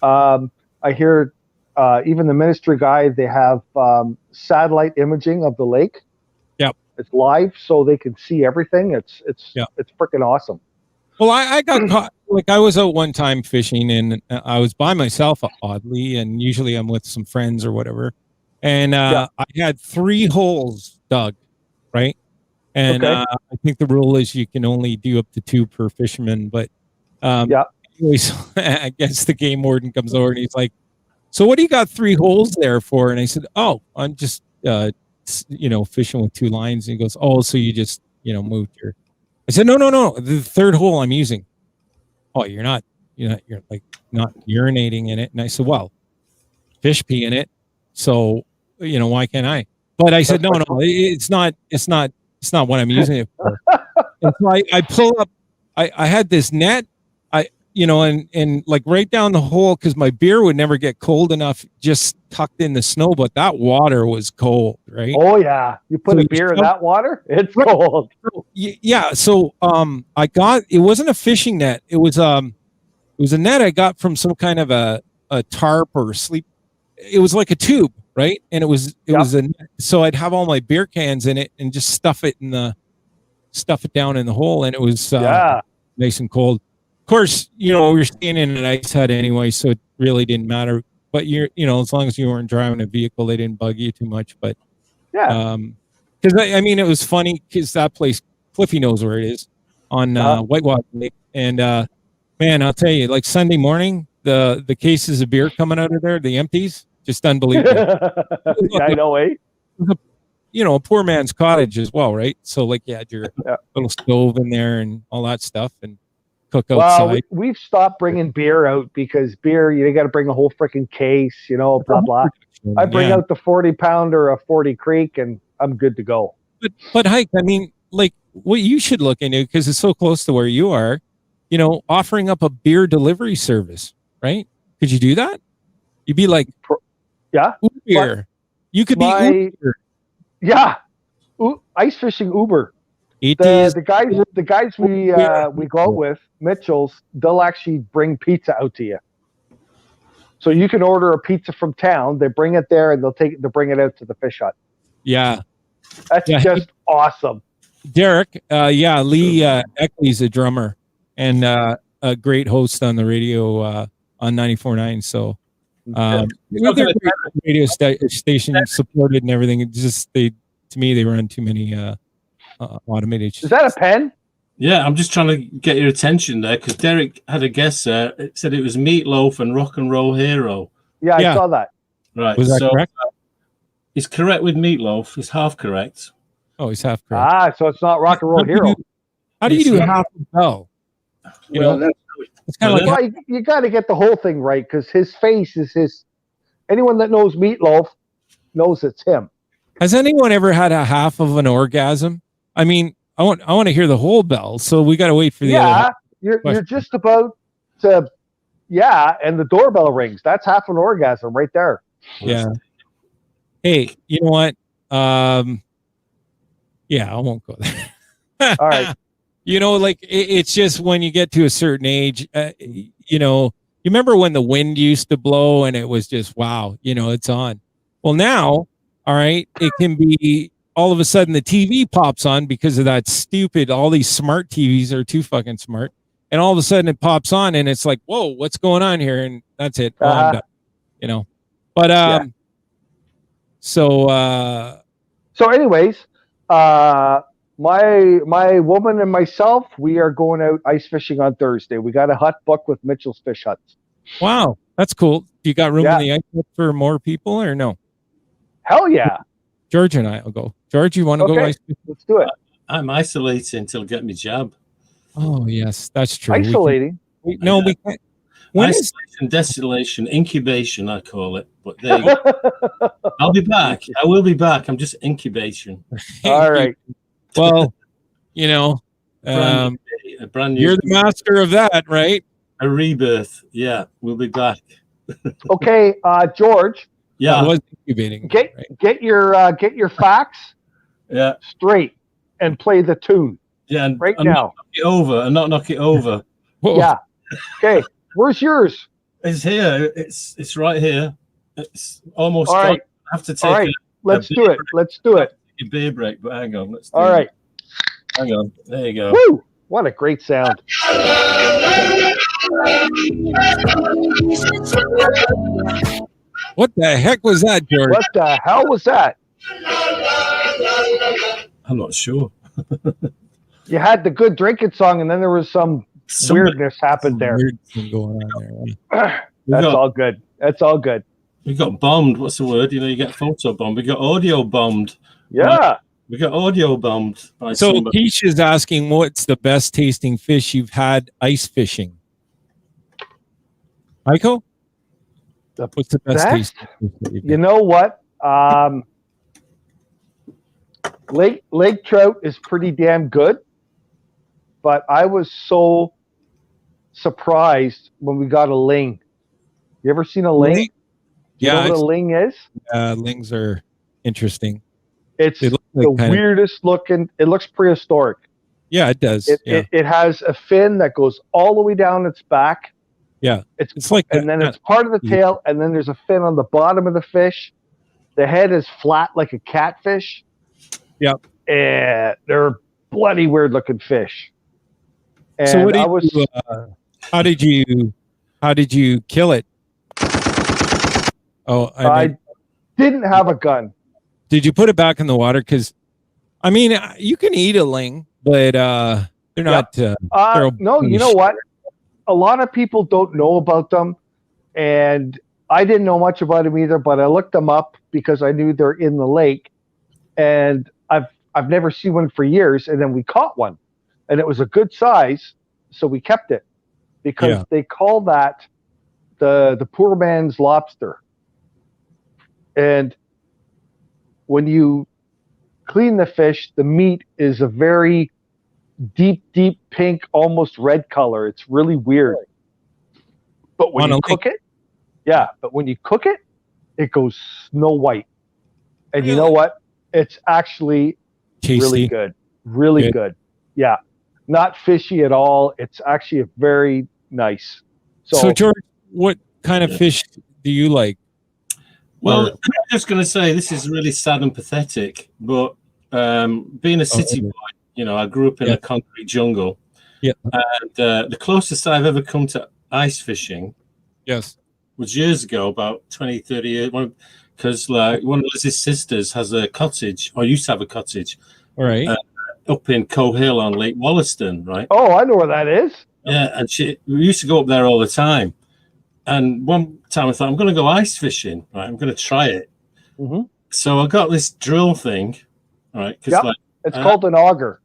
I hear even the ministry guy, they have satellite imaging of the lake. Yep. It's live, so they can see everything. It's freaking awesome. Well, I got caught. Like, I was out one time fishing, and I was by myself, oddly, and usually I'm with some friends or whatever. And I had 3 holes dug, right? And Okay. I think the rule is you can only do up to 2 per fisherman. But anyways, I guess the game warden comes over and he's like, "So what do you got 3 holes there for?" And I said, "Oh, I'm just fishing with 2 lines." And he goes, "Oh, so you just moved your." I said, no. The 3rd hole I'm using. "Oh, you're not like not urinating in it." And I said, "Well, fish pee in it, so why can't I?" But I said, no, it's not what I'm using it for. And so I pull up. I had this net. And like right down the hole, because my beer would never get cold enough, just tucked in the snow. But that water was cold, right? Oh yeah, you put a beer in that water, it's cold. Yeah. So I got, it wasn't a fishing net. It was a net I got from some kind of a tarp or sleep. It was like a tube, right? And it was a net. So I'd have all my beer cans in it and just stuff it down in the hole, and it was nice and cold. Of course, we were staying in an ice hut anyway, so it really didn't matter. But as long as you weren't driving a vehicle, they didn't bug you too much. But because I mean, it was funny because that place, Cliffy knows where it is, on Whitewater Lake, and man, I'll tell you, like Sunday morning, the cases of beer coming out of there, the empties, just unbelievable. Yeah, I know, eh? A poor man's cottage as well, right? So like you had your little stove in there and all that stuff, and cook outside. Well, we've stopped bringing beer out because beer, you got to bring a whole freaking case, blah blah. I bring out the 40-pounder of 40 Creek, and I'm good to go. But Hike, I mean, like what you should look into, because it's so close to where you are, offering up a beer delivery service, right? Could you do that? You'd be like, Uber. You could be Uber. Yeah, ice fishing Uber. The guys we go out with, Mitchell's, they'll actually bring pizza out to you. So you can order a pizza from town. They bring it there, and they'll bring it out to the fish hut. Yeah, that's just awesome. Derek, Lee Eckley's a drummer and a great host on the radio on 94.9. So radio station supported and everything. It's just to me they run too many automated. Is that a pen? Yeah, I'm just trying to get your attention there because Derek had a guess there. It said it was Meatloaf and Rock and Roll Hero. Yeah, I saw that. Right. Was that correct? He's correct with Meatloaf. He's half correct. Oh, he's half correct. So it's not Rock and Roll Hero. How do you do half a bell? It's kind of like you got to get the whole thing right, because his face is his. Anyone that knows Meatloaf knows it's him. Has anyone ever had a half of an orgasm? I mean, I want to hear the whole bell, so we got to wait for the other. You're just about to Yeah, and the doorbell rings. That's half an orgasm right there. Yeah. Hey, you know what? Yeah, I won't go there. All right. You know, like it's just when you get to a certain age, you know, you remember when the wind used to blow and it was just, wow, you know, it's on. Well, now, all right, it can be all of a sudden the TV pops on because of that stupid, all these smart TVs are too fucking smart. And all of a sudden it pops on and it's like, whoa, what's going on here? And that's it. Oh, I'm done. You know, but, so anyways, my woman and myself, we are going out ice fishing on Thursday. We got a hut booked with Mitchell's Fish Huts. wow, that's cool. You got room in the ice hut for more people or no? Hell yeah. George and I will go. George, you want to go ice fishing? Let's do it. I'm isolating until I get my jab. Oh, yes, that's true. Isolating? We can't. Isolation, desolation, incubation, I call it. But there you go. I'll be back. I will be back. I'm just incubation. All right. Well, you know, a brand new you're the master of that, right? A rebirth. Yeah, we'll be back. Okay, George. Yeah, I was incubating. Get your facts straight and play the tune. Yeah, and right now. Knock it over. Whoa. Yeah. Okay. Where's yours? It's here. It's right here. It's almost. All right. I have to take. All right. Let's do it. Let's do it. A beer break, but hang on. Let's do All right. Hang on. There you go. Woo! What a great sound. What the heck was that, George? What the hell was that? I'm not sure. You had the good drinking song, and then there was some weirdness happened there. Weird thing going on there. That's all good. That's all good. We got bombed. What's the word? You know, you get photo bombed. We got audio bombed. Yeah. Right? We got audio bombed. By So somebody. Keish is asking, what's the best tasting fish you've had ice fishing? Michael? What's the best tasting fish that you've You know what? Lake trout is pretty damn good, but I was so surprised when we got a ling. You ever seen a ling? You know what a ling is? Lings are interesting. It's like the weirdest looking. It looks prehistoric. Yeah, it does. It has a fin that goes all the way down its back. Yeah, it's like, and then it's part of the tail, and then there's a fin on the bottom of the fish. The head is flat like a catfish. Yep. And they're bloody weird looking fish. And so what how did you kill it? Oh, I didn't have a gun. Did you put it back in the water? Because, I mean, you can eat a ling, but they're not. No, you know what? A lot of people don't know about them, and I didn't know much about them either. But I looked them up because I knew they're in the lake, and I've never seen one for years. And then we caught one, and it was a good size, so we kept it because they call that the poor man's lobster. And when you clean the fish, the meat is a very deep pink, almost red color. It's really weird. But when you cook it, it goes snow white. And you know what? It's actually tasty. Really good. Really good. Yeah. Not fishy at all. It's actually very nice. So George, what kind of fish do you like? Well, I'm just going to say this is really sad and pathetic, but being a city boy, you know, I grew up in a concrete jungle. Yeah. And the closest I've ever come to ice fishing was years ago, about 20, 30 years, because like one of Liz's sisters has a cottage, or used to have a cottage. All right. Up in Coe Hill on Lake Wollaston, right? Oh, I know where that is. Yeah, and we used to go up there all the time. And one time I thought, I'm going to go ice fishing, right? I'm going to try it. Mm-hmm. So I got this drill thing, right? Because it's called an auger.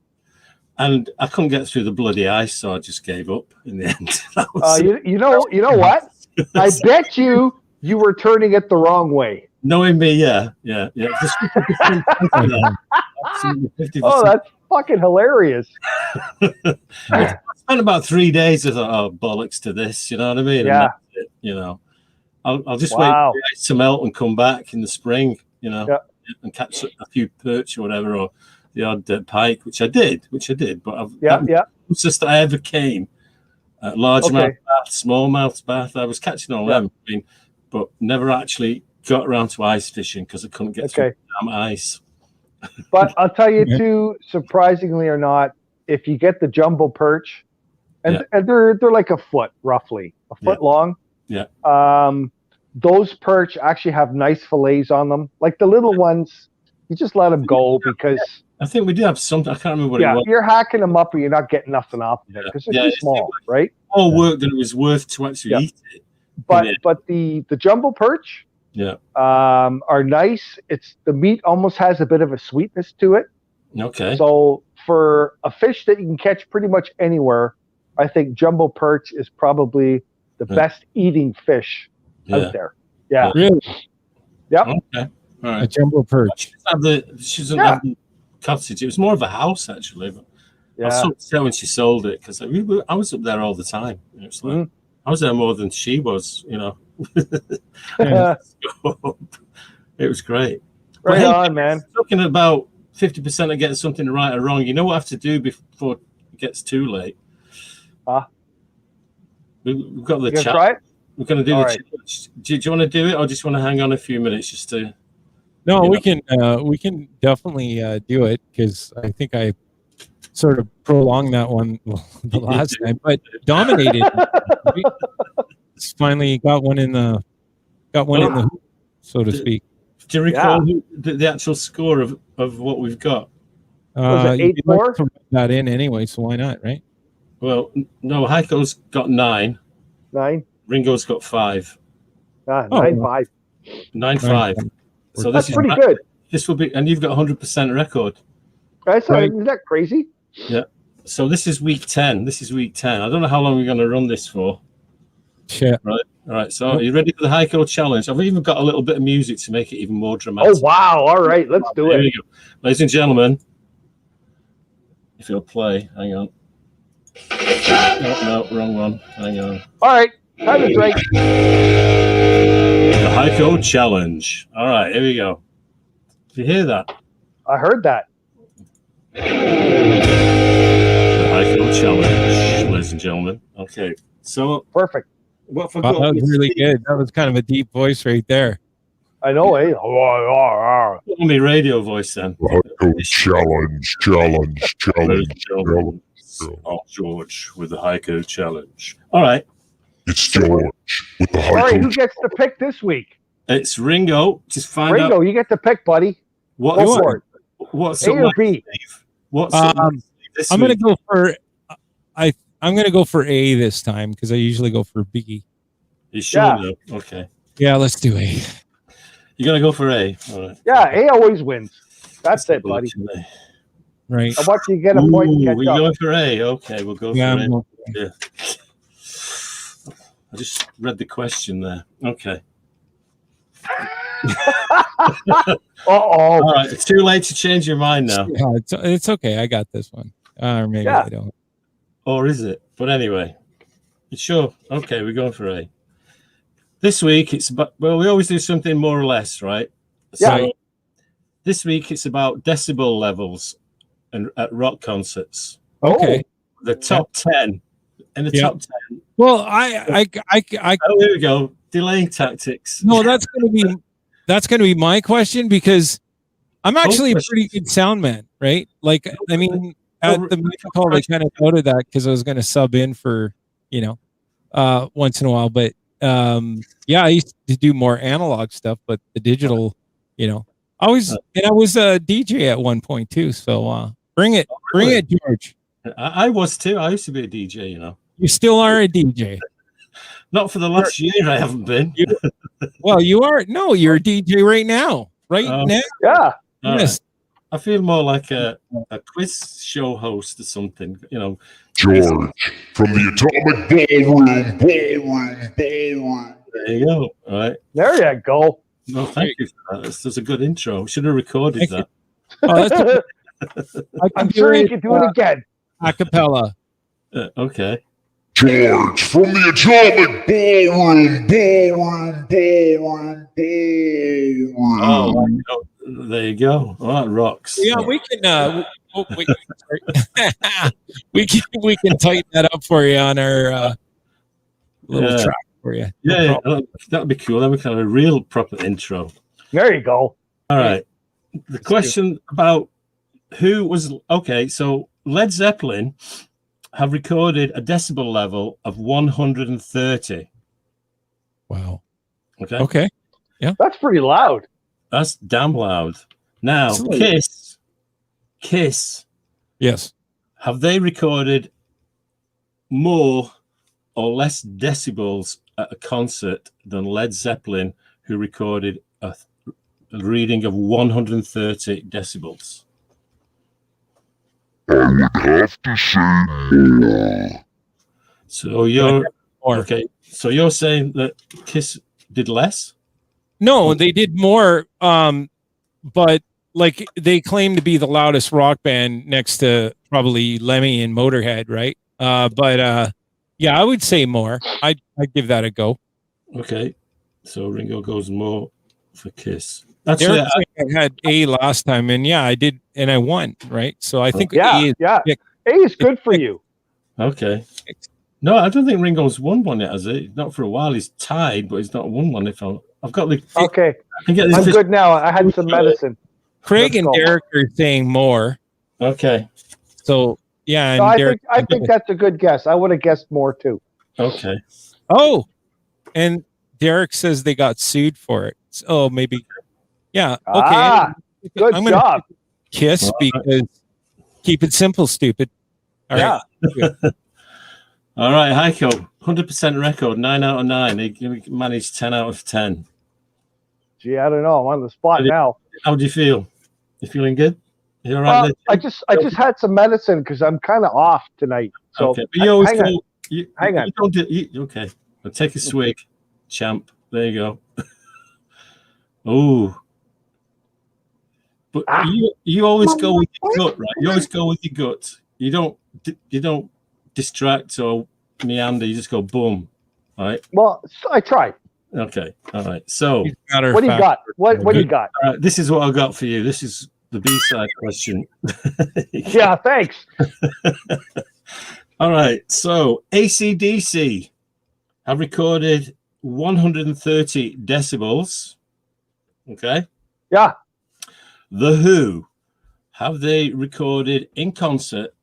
And I couldn't get through the bloody ice, so I just gave up in the end. You know what? I bet you were turning it the wrong way. Knowing me, yeah. Oh, that's fucking hilarious. spent about 3 days. I thought, oh, bollocks to this. You know what I mean? Yeah. And that's it, you know, I'll just wait Wow. for the ice to melt and come back in the spring, you know, Yeah. and catch a few perch or whatever, or the odd pike, which I did. But Yeah, that yeah. was just that I ever came. Largemouth Okay. bath, smallmouth bath. I was catching all them, I mean, but never actually got around to ice fishing because I couldn't get through the damn ice. But I'll tell you too, surprisingly or not, if you get the jumbo perch, and they're like a foot roughly, a foot long. Yeah. Those perch actually have nice fillets on them. Like the little ones, you just let them go because I think we did have something. I can't remember what it was. you're hacking them up, or you're not getting nothing off of it because they're too small, right? All work that it was worth to actually eat it. But the jumbo perch, are nice. It's the meat almost has a bit of a sweetness to it. Okay. So for a fish that you can catch pretty much anywhere, I think jumbo perch is probably the best eating fish out there. Yeah. Really? Yep. Okay. All right. A jumbo perch. She doesn't have the cottage. It was more of a house actually. But I was so upset when she sold it because I was up there all the time. It was like, I was there more than she was, you know. It was great. Right on, man. Talking about 50% of getting something right or wrong, you know what I have to do before it gets too late? We've got the chat. Try it? We're going to do the challenge. Do you want to do it, or just want to hang on a few minutes just to? No, we can definitely do it because I think I sort of prolonged that one the last time, but dominated. Finally got one in the hoop, so to speak. Do you recall the actual score of what we've got? Was it 8-4? That in anyway, so why not, right? Well, no, Heiko's got 9. 9. Ringo's got 5. 9-5. 9-5. So that's pretty good. This will be, and you've got 100% record. Isn't that crazy? Yeah. So this is week 10. I don't know how long we're going to run this for. Yeah. Right. All right. So are you ready for the Heiko challenge? I've even got a little bit of music to make it even more dramatic. Oh wow! All right, let's do it. Here we go, ladies and gentlemen. If you'll play, hang on. No, wrong one. Hang on. All right, time to break. The Heiko challenge. All right, here we go. Did you hear that? I heard that. The Heiko challenge, ladies and gentlemen. Okay, so perfect. What that was really good. That was kind of a deep voice right there. I know, eh? Call me radio voice then. Challenge. Oh, George with the Heiko challenge. All right. It's George with the Heiko. All right, who gets to pick this week? It's Ringo. Just find out. Ringo, you get to pick, buddy. What's A or B? I'm going to go for I'm going to go for A this time because I usually go for B. You sure? Yeah. Okay. Yeah, let's do A. You're going to go for A. All right. Yeah, A always wins. That's it, buddy. Right. How about you get a point and catch we're up? going for A. Okay, we'll go for A. Yeah. I just read the question there. Okay. All right. It's too late to change your mind now. Yeah, it's okay. I got this one. Or maybe I don't. Or is it? But anyway, sure. Okay, we're going for A. This week it's about, well, we always do something more or less, right? Yeah. So this week it's about decibel levels and at rock concerts. Okay. The top 10. In the top 10. Well, oh, here we go. Delaying tactics. No, that's going to be my question because I'm actually a pretty good sound man, right? Like, I mean, at the music hall, they kind of noted that because I was going to sub in for, once in a while. But I used to do more analog stuff, but the digital, I was a DJ at one point too. So bring it, George. I was too. I used to be a DJ. You still are a DJ. Not for the last year. I haven't been. Well, you are. No, you're a DJ right now. Now. Yeah. Yes. Right. I feel more like a quiz show host or something. George from the Atomic Ballroom. There you go. All right. There you go. No, thank you for that. That's a good intro. We should have recorded that. I'm sure you can do it again. A cappella. Okay. George from the Atomic Ballroom. Oh, there you go. All right, rocks. Yeah, we can. Wait, sorry. we can tighten that up for you on our little track for you. No Yeah, problem. that'd be cool. Then we can have a real proper intro. There you go. All right. The question about who was okay. So Led Zeppelin have recorded a decibel level of 130. Wow. Okay. Okay. That's pretty loud. That's damn loud. Now, Absolutely. Kiss, Yes. have they recorded more or less decibels at a concert than Led Zeppelin, who recorded a reading of 130 decibels? I would have to say more. So you're More. okay. So you're saying that Kiss did less? No, they did more. But like they claim to be the loudest rock band next to probably Lemmy and Motorhead, right? Yeah, I would say more. I'd give that a go. Okay. So Ringo goes more for Kiss. Actually, Derek said I had A last time, and yeah, I did, and I won, right? So I think Yeah, A is yeah. pick. A is good for you. okay. No, I don't think Ringo's won one yet, has he? Not for a while. He's tied, but he's not won one. I've got the. Okay, I can get this I'm good now. I had some medicine. Craig Let's and go. Derek are saying more. Okay. So yeah, and No, Derek. I think that's a good guess. I would have guessed more too. Okay. Oh, and Derek says they got sued for it. So maybe, yeah. Okay. Ah, good I'm gonna job. Kiss because keep it simple, stupid. All right. Yeah. All right, Heiko, 100% record, 9 out of 9. He managed 10 out of 10. Gee, I don't know. I'm on the spot now. How do you feel? You feeling good? You all right? I just had some medicine because I'm kind of off tonight. So okay, but you always hang go. on. Hang on. Okay, I'll take a swig, champ. There you go. Oh, but you always go with your gut, right? You always go with your gut. You don't distract or meander. You just go boom. All right. Well, I tried. Okay. All right. So what do you got? What do you got? this is what I got for you. This is the B-side question. Yeah, thanks. All right. So AC/DC have recorded 130 decibels. Okay. Yeah. The Who, have they recorded in concert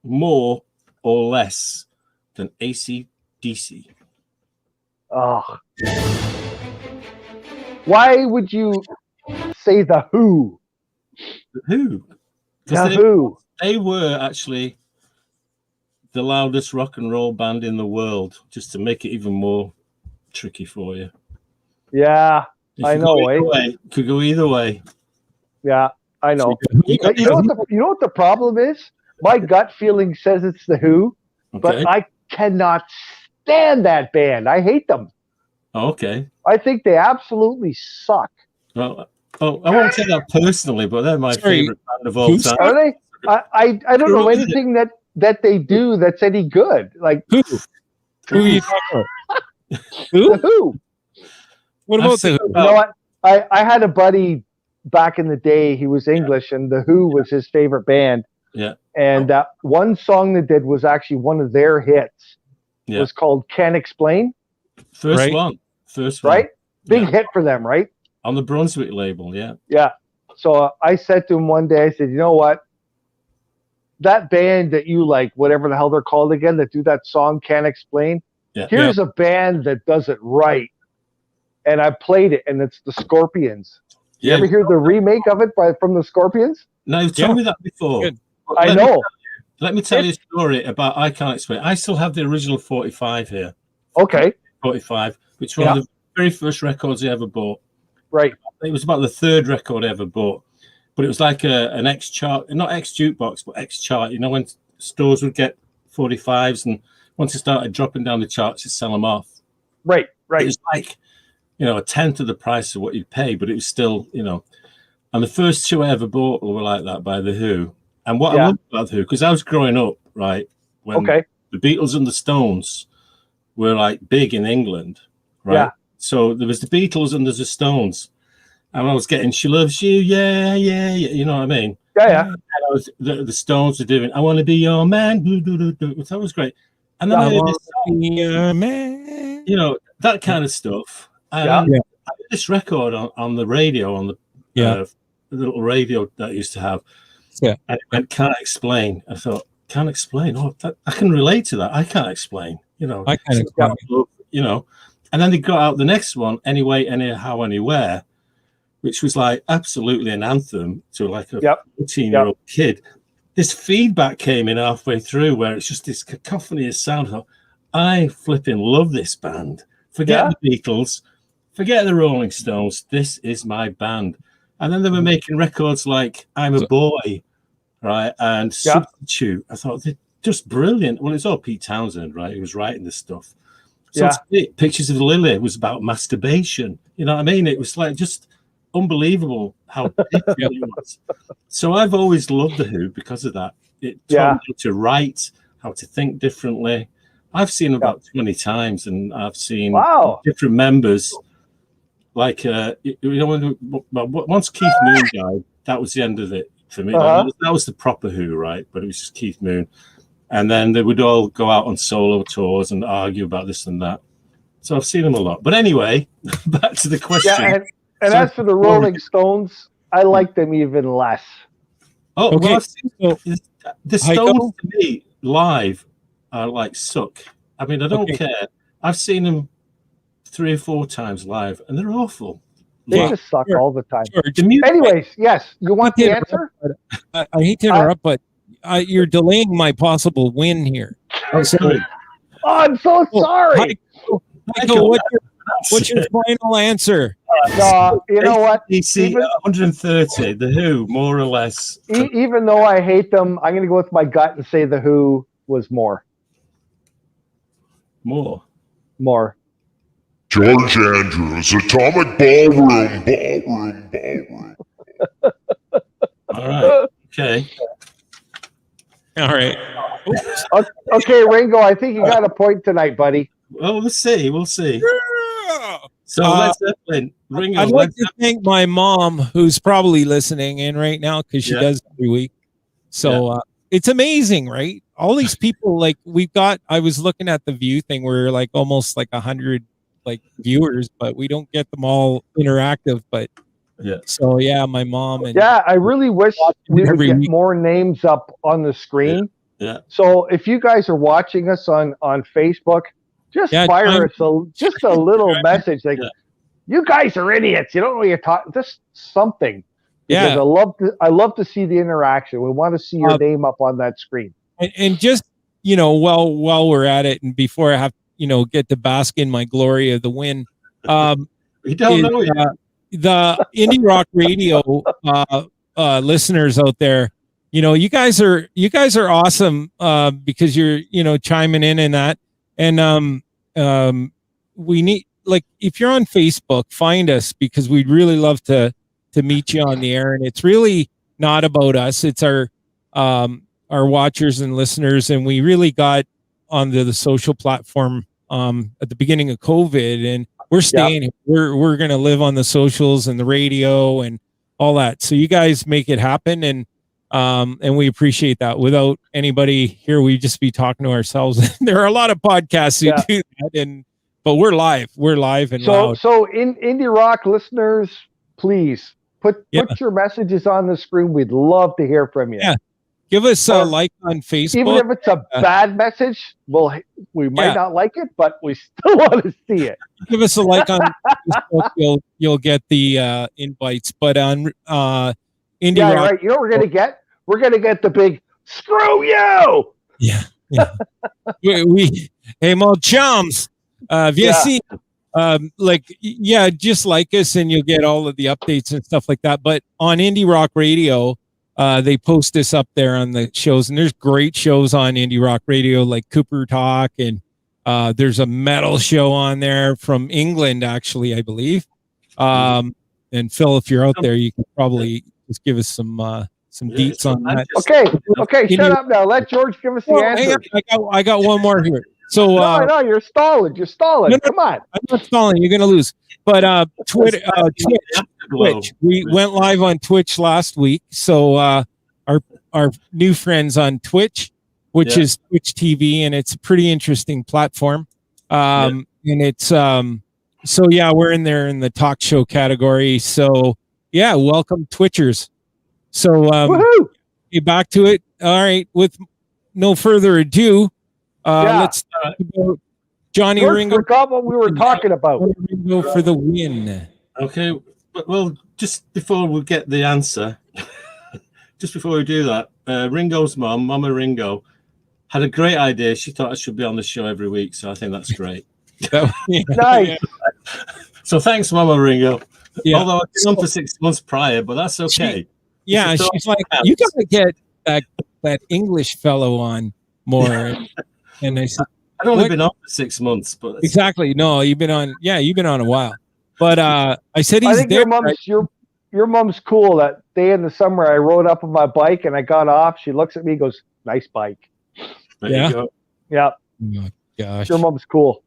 more or less than AC/DC? Oh. Why would you say the Who? The Who? The Who. They were actually the loudest rock and roll band in the world, just to make it even more tricky for you. Yeah, I know. Could go either way. Yeah, I know. You know what the problem is? My gut feeling says it's the Who, but I cannot stand that band. I hate them. Okay. I think they absolutely suck. Well, I won't take that personally, but they're my favorite band of all time. Are they? I don't know anything that they do that's any good. Like Who are you talking about? Who? The Who. What about the Who? You know what? I had a buddy back in the day. He was English, and the Who was his favorite band. Yeah. And one song they did was actually one of their hits. Yeah. It was called "Can't Explain." First one. Right? Big hit for them, right? On the Brunswick label, yeah. Yeah. So I said to him one day, I said, you know what? That band that you like, whatever the hell they're called again, that do that song "Can't Explain." Yeah. Here's a band that does it right. And I played it, and it's the Scorpions. You ever hear the remake of it from the Scorpions? No, you've told me that before. I know. Let me tell you a story about I Can't Explain. I still have the original 45 here. Okay. 45, which was one of the very first records I ever bought. Right. It was about the third record I ever bought. But it was like an X chart, not X jukebox, but X chart. You know, when stores would get 45s, and once it started dropping down the charts, you sell them off. Right. It was like, a tenth of the price of what you'd pay, but it was still, And the first two I ever bought were like that by The Who. And what I loved about The Who, because I was growing up, right, when Okay. the Beatles and the Stones were like big in England, right? Yeah. So there was the Beatles and there's the Stones, and I was getting "She Loves You," yeah, yeah, yeah. You know what I mean? Yeah. And I was, the Stones were doing "I Want to Be Your Man," that was great. And then I I heard want this, to be a man. you know, that kind of stuff. And Yeah. then I heard this record on the radio, on the little radio that I used to have. Yeah. And it went, "Can't explain." I thought, "Can't explain." Oh, I can relate to that. I can't explain. You know, I kind of you know. And then they got out the next one, "Anyway, Anyhow, Anywhere," which was like absolutely an anthem to like a 14-year-old kid. This feedback came in halfway through where it's just this cacophony of sound. I flipping love this band. Forget the Beatles, forget the Rolling Stones. This is my band. And then they were making records like "I'm a Boy," right, and "Substitute." I thought, they're just brilliant. Well, it's all Pete Townsend, right? He was writing this stuff. So Pictures of Lily was about masturbation. You know what I mean? It was like just unbelievable how different it was. So I've always loved The Who because of that. It taught me how to write, how to think differently. I've seen them about 20 times, and I've seen different members. Like, you know, once Keith Moon died, that was the end of it for me. Like, that was the proper Who, right? But it was just Keith Moon. And then they would all go out on solo tours and argue about this and that. So I've seen them a lot. But anyway, back to the question. Yeah, and as for the Rolling Stones, I like them even less. Oh, Okay. well, I've seen, the Stones to me live are like suck. I mean, I don't care. I've seen them 3 or 4 times live, and they're awful. They just suck all the time. George, anyways, yes, you want the answer? I hate to interrupt, but you're delaying my possible win here. Oh, I'm so sorry. Michael, what's your final answer? You know what? DC 130, The Who, more or less. Even though I hate them, I'm going to go with my gut and say The Who was more. More. George Andrews, Atomic Ballroom. All right. Okay. All right. Okay, Ringo, I think you got a point tonight, buddy. Well, we'll see. So let's definitely Ringo. I'd like to thank my mom, who's probably listening in right now because she does every week. So it's amazing, right? All these people, like I was looking at the view thing, we're like almost like 100 like viewers, but we don't get them all interactive. But so my mom and I really wish we would get more names up on the screen. Yeah. So if you guys are watching us on Facebook, just fire us just a little message like, "You guys are idiots. You don't know what you're talking." Just something. Because I love to see the interaction. We want to see your name up on that screen. And just while we're at it, and before I have get to bask in my glory of the win, we don't know yet. The Indie Rock Radio listeners out there, you guys are awesome because you're chiming in that, and we need, like, if you're on Facebook, find us, because we'd really love to meet you on the air. And it's really not about us; it's our watchers and listeners. And we really got onto the social platform at the beginning of COVID, and we're staying. We're going to live on the socials and the radio and all that. So you guys make it happen, and we appreciate that. Without anybody here, we'd just be talking to ourselves. There are a lot of podcasts who do that, but we're live. We're live and loud. So in Indie Rock listeners, please put your messages on the screen. We'd love to hear from you. Yeah. Give us a like on Facebook. Even if it's a bad message, we might not like it, but we still want to see it. Give us a like on Facebook. You'll get the invites. But on Indie Rock, right. You know what we're gonna get? We're gonna get the big "screw you." Yeah. Hey, mon chums. VSC. Just like us, and you'll get all of the updates and stuff like that. But on Indie Rock Radio, they post this up there on the shows, and there's great shows on Indie Rock Radio, like Cooper Talk, and there's a metal show on there from England, actually, I believe. And Phil, if you're out there, you can probably just give us some some deets on that. Okay, shut up now. Let George give us the Hang answer. on, I got one more here. So No, you're stalling. You're stalling. No, Come on. I'm not stalling. You're gonna lose. But Twitch. We went live on Twitch last week. So our new friends on Twitch, which is Twitch TV, and it's a pretty interesting platform. And it's so yeah, we're in there in the talk show category. So yeah, welcome Twitchers. So get back to it. All right, with no further ado, let's talk about Johnny George Ringo. forgot what we were talking about. Ringo for the win. Okay, well, just before we get the answer, just before we do that, Ringo's mom, Mama Ringo, had a great idea. She thought I should be on the show every week, so I think that's great. Nice. So thanks, Mama Ringo. Yeah. Although I've been on for 6 months prior, but that's okay. She's like, you gotta get that English fellow on more. And I said, I've only been on for 6 months, but exactly. No, you've been on. Yeah, you've been on a while. But I said I he's think there. your mom's cool. That day in the summer, I rode up on my bike and I got off. She looks at me, and goes, "Nice bike." There you go. Yeah. Oh, gosh. Your mom's cool.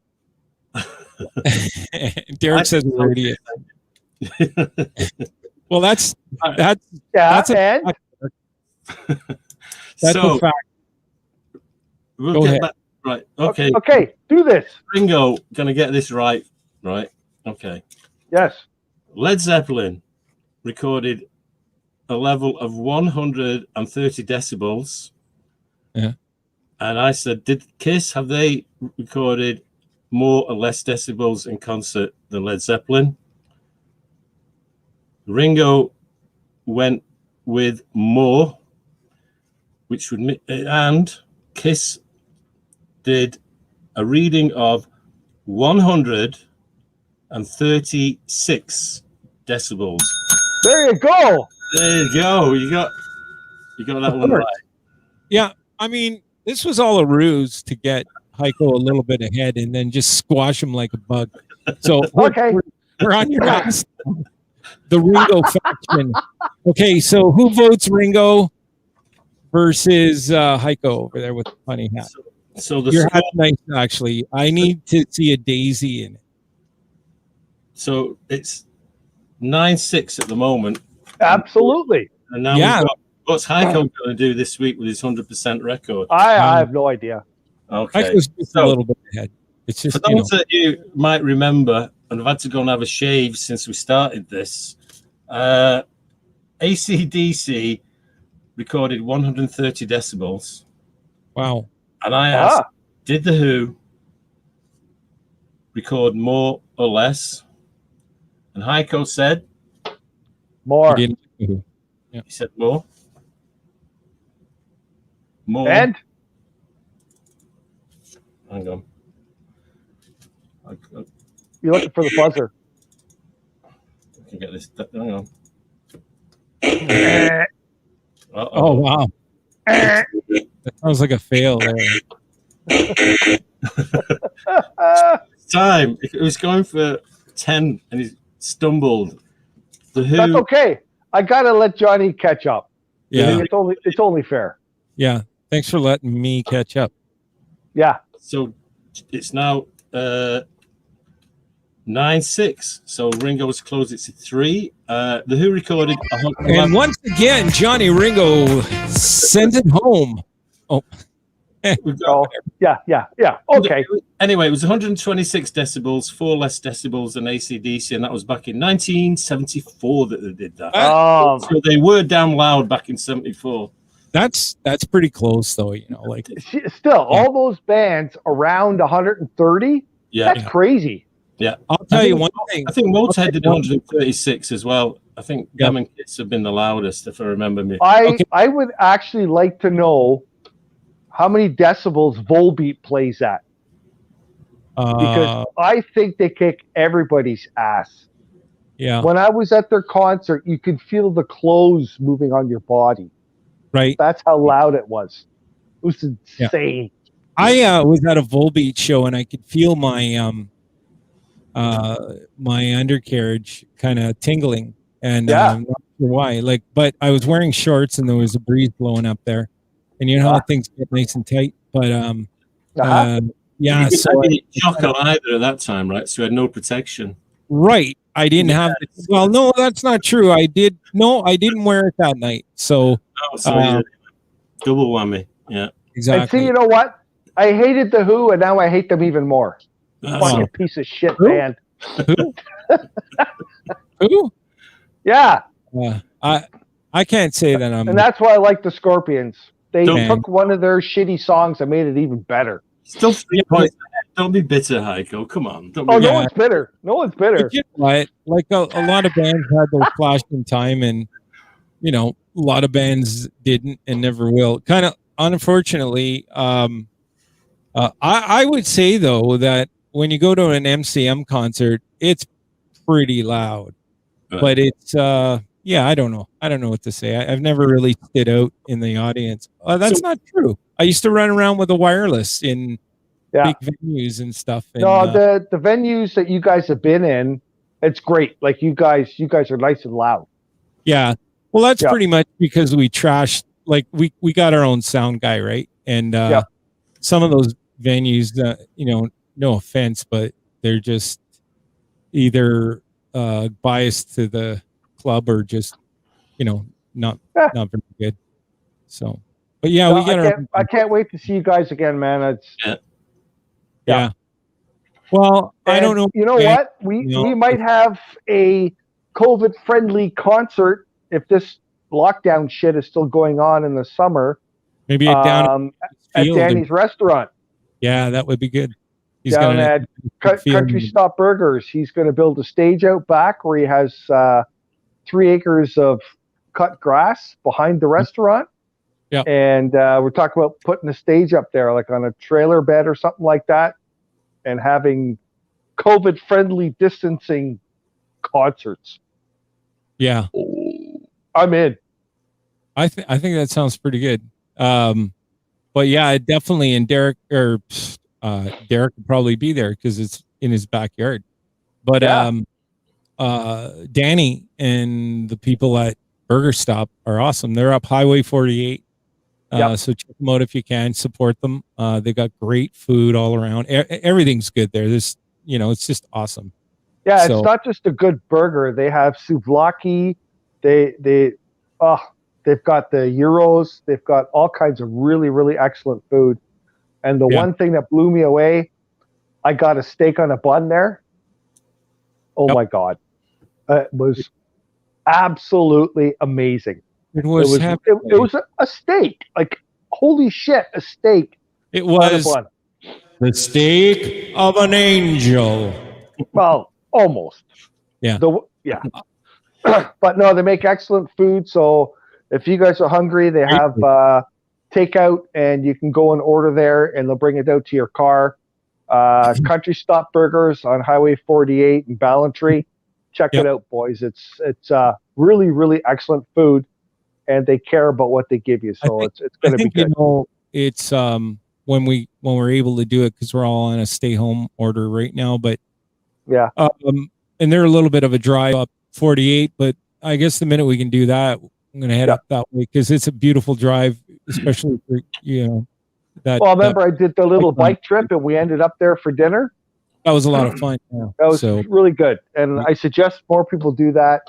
Derek says we're idiots. Well, that's and so a fact. We'll Go get ahead. back. Right. Okay. Okay, do this. Ringo, gonna get this right. Right. Okay. Yes. Led Zeppelin recorded a level of 130 decibels. Yeah. And I said, did Kiss, have they recorded more or less decibels in concert than Led Zeppelin? Ringo went with more, which would, and Kiss did a reading of 136 decibels. There you go. There you go. You got that one right. Yeah, I mean, this was all a ruse to get Heiko a little bit ahead and then just squash him like a bug. So we're on your ass. The Ringo faction. Okay, so who votes Ringo versus Heiko over there with the funny hat? So the your hat's nice, actually. I need to see a daisy in it. So it's 9-6 at the moment. Absolutely. And now we've got, what's Heiko going to do this week with his 100% record? I have no idea. Okay. Heiko's just a little bit ahead. It's just, for those that you might remember, and I've had to go and have a shave since we started this, AC/DC recorded 130 decibels. Wow. And I asked, did The Who record more or less? And Heiko said, more. He didn't. He said more. More. And? Hang on. You're looking for the buzzer. I can get this. Hang on. Oh, wow. That sounds like a fail there. Time. It was going for 10 and he stumbled. The Who. That's okay. I gotta let Johnny catch up. Yeah. It's only fair. Yeah. Thanks for letting me catch up. Yeah. So it's now 9-6. So Ringo's closed it to 3. The Who recorded. And once again, Johnny Ringo sent it home. Oh. Yeah. Okay. Anyway, it was 126 decibels, 4 less decibels than AC/DC, and that was back in 1974 that they did that. So they were damn loud back in 74. That's pretty close, though. You know, like still all those bands around 130. Yeah, that's crazy. Yeah, I'll tell you one thing. I think Motorhead did 136 as well. I think Gammon Kids have been the loudest, if I remember me. I would actually like to know how many decibels Volbeat plays at. Because I think they kick everybody's ass. Yeah. When I was at their concert, you could feel the clothes moving on your body. Right. That's how loud it was. It was insane. I was at a Volbeat show and I could feel my my undercarriage kind of tingling. And I'm not sure why. Like, but I was wearing shorts and there was a breeze blowing up there, and you know how things get nice and tight. But yeah. So I didn't chocolate either at that time, right? So I had no protection. Right. I didn't have. Well, no, that's not true. I did. No, I didn't wear it that night. So, double whammy. Yeah. Exactly. And see, you know what? I hated the Who, and now I hate them even more. Fucking piece of shit band. Who? Who? Yeah. I can't say that I'm. And that's why I like the Scorpions. They took one of their shitty songs and made it even better. Still, don't be bitter, Heiko. Come on. No one's bitter. No one's bitter. You know what? Like a lot of bands had their flash in time, and you know, a lot of bands didn't and never will. Kind of unfortunately, I would say though that when you go to an MCM concert, it's pretty loud, but it's yeah, I don't know what to say. I've never really stood out in the audience. That's not true. I used to run around with a wireless in big venues and stuff. And, no, the venues that you guys have been in, it's great. Like you guys are nice and loud. Yeah. Well, that's pretty much because we trashed. Like we got our own sound guy, right? And some of those venues, you know, no offense, but they're just either biased to the club or just, you know, not very good. So, but yeah, I can't wait to see you guys again, man. It's yeah. Well, and I don't know. You know what? We might have a COVID-friendly concert if this lockdown shit is still going on in the summer. Maybe down at Danny's restaurant. Yeah, that would be good. He's down at Country Stop Burgers. He's going to build a stage out back where he has 3 acres of cut grass behind the restaurant. Yeah. And we're talking about putting a stage up there, like on a trailer bed or something like that, and having COVID-friendly distancing concerts. Yeah. I'm in. I think that sounds pretty good. But yeah, definitely. And Derek would probably be there because it's in his backyard. But Danny and the people at Burger Stop are awesome. They're up Highway 48. So check them out if you can. Support them. They got great food all around. Everything's good there. This, you know, it's just awesome. Yeah, it's not just a good burger. They have souvlaki. They've got the gyros. They've got all kinds of really, really excellent food. And the one thing that blew me away, I got a steak on a bun there. Oh my God. It was absolutely amazing. It was a steak. Like, holy shit, a steak. It was on a bun. The steak of an angel. Well, almost. Yeah. But no, they make excellent food. So if you guys are hungry, they have takeout, and you can go and order there, and they'll bring it out to your car. Country Stop Burgers on Highway 48 in Ballantree. Check it out, boys. It's really, really excellent food, and they care about what they give you. So it's going to be good. You know, it's when we're able to do it, because we're all on a stay home order right now. But and they're a little bit of a drive up 48, but I guess the minute we can do that, I'm going to head up that way because it's a beautiful drive, especially for, you know, that. Well, I remember I did the little bike trip and we ended up there for dinner. That was a lot of fun. Yeah. That was really good. And I suggest more people do that.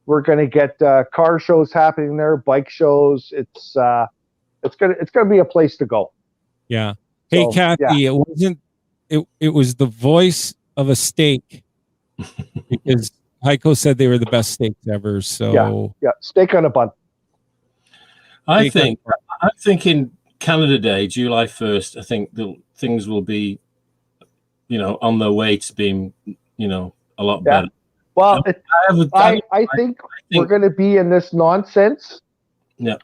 We're going to get car shows happening there, bike shows. It's going to be a place to go. Yeah. Hey, so, Kathy, it was the voice of a steak because Heiko said they were the best steaks ever. So steak on a bun. I think in Canada Day, July 1st, I think things will be, you know, on their way to being, you know, a lot better. Well, I think we're going to be in this nonsense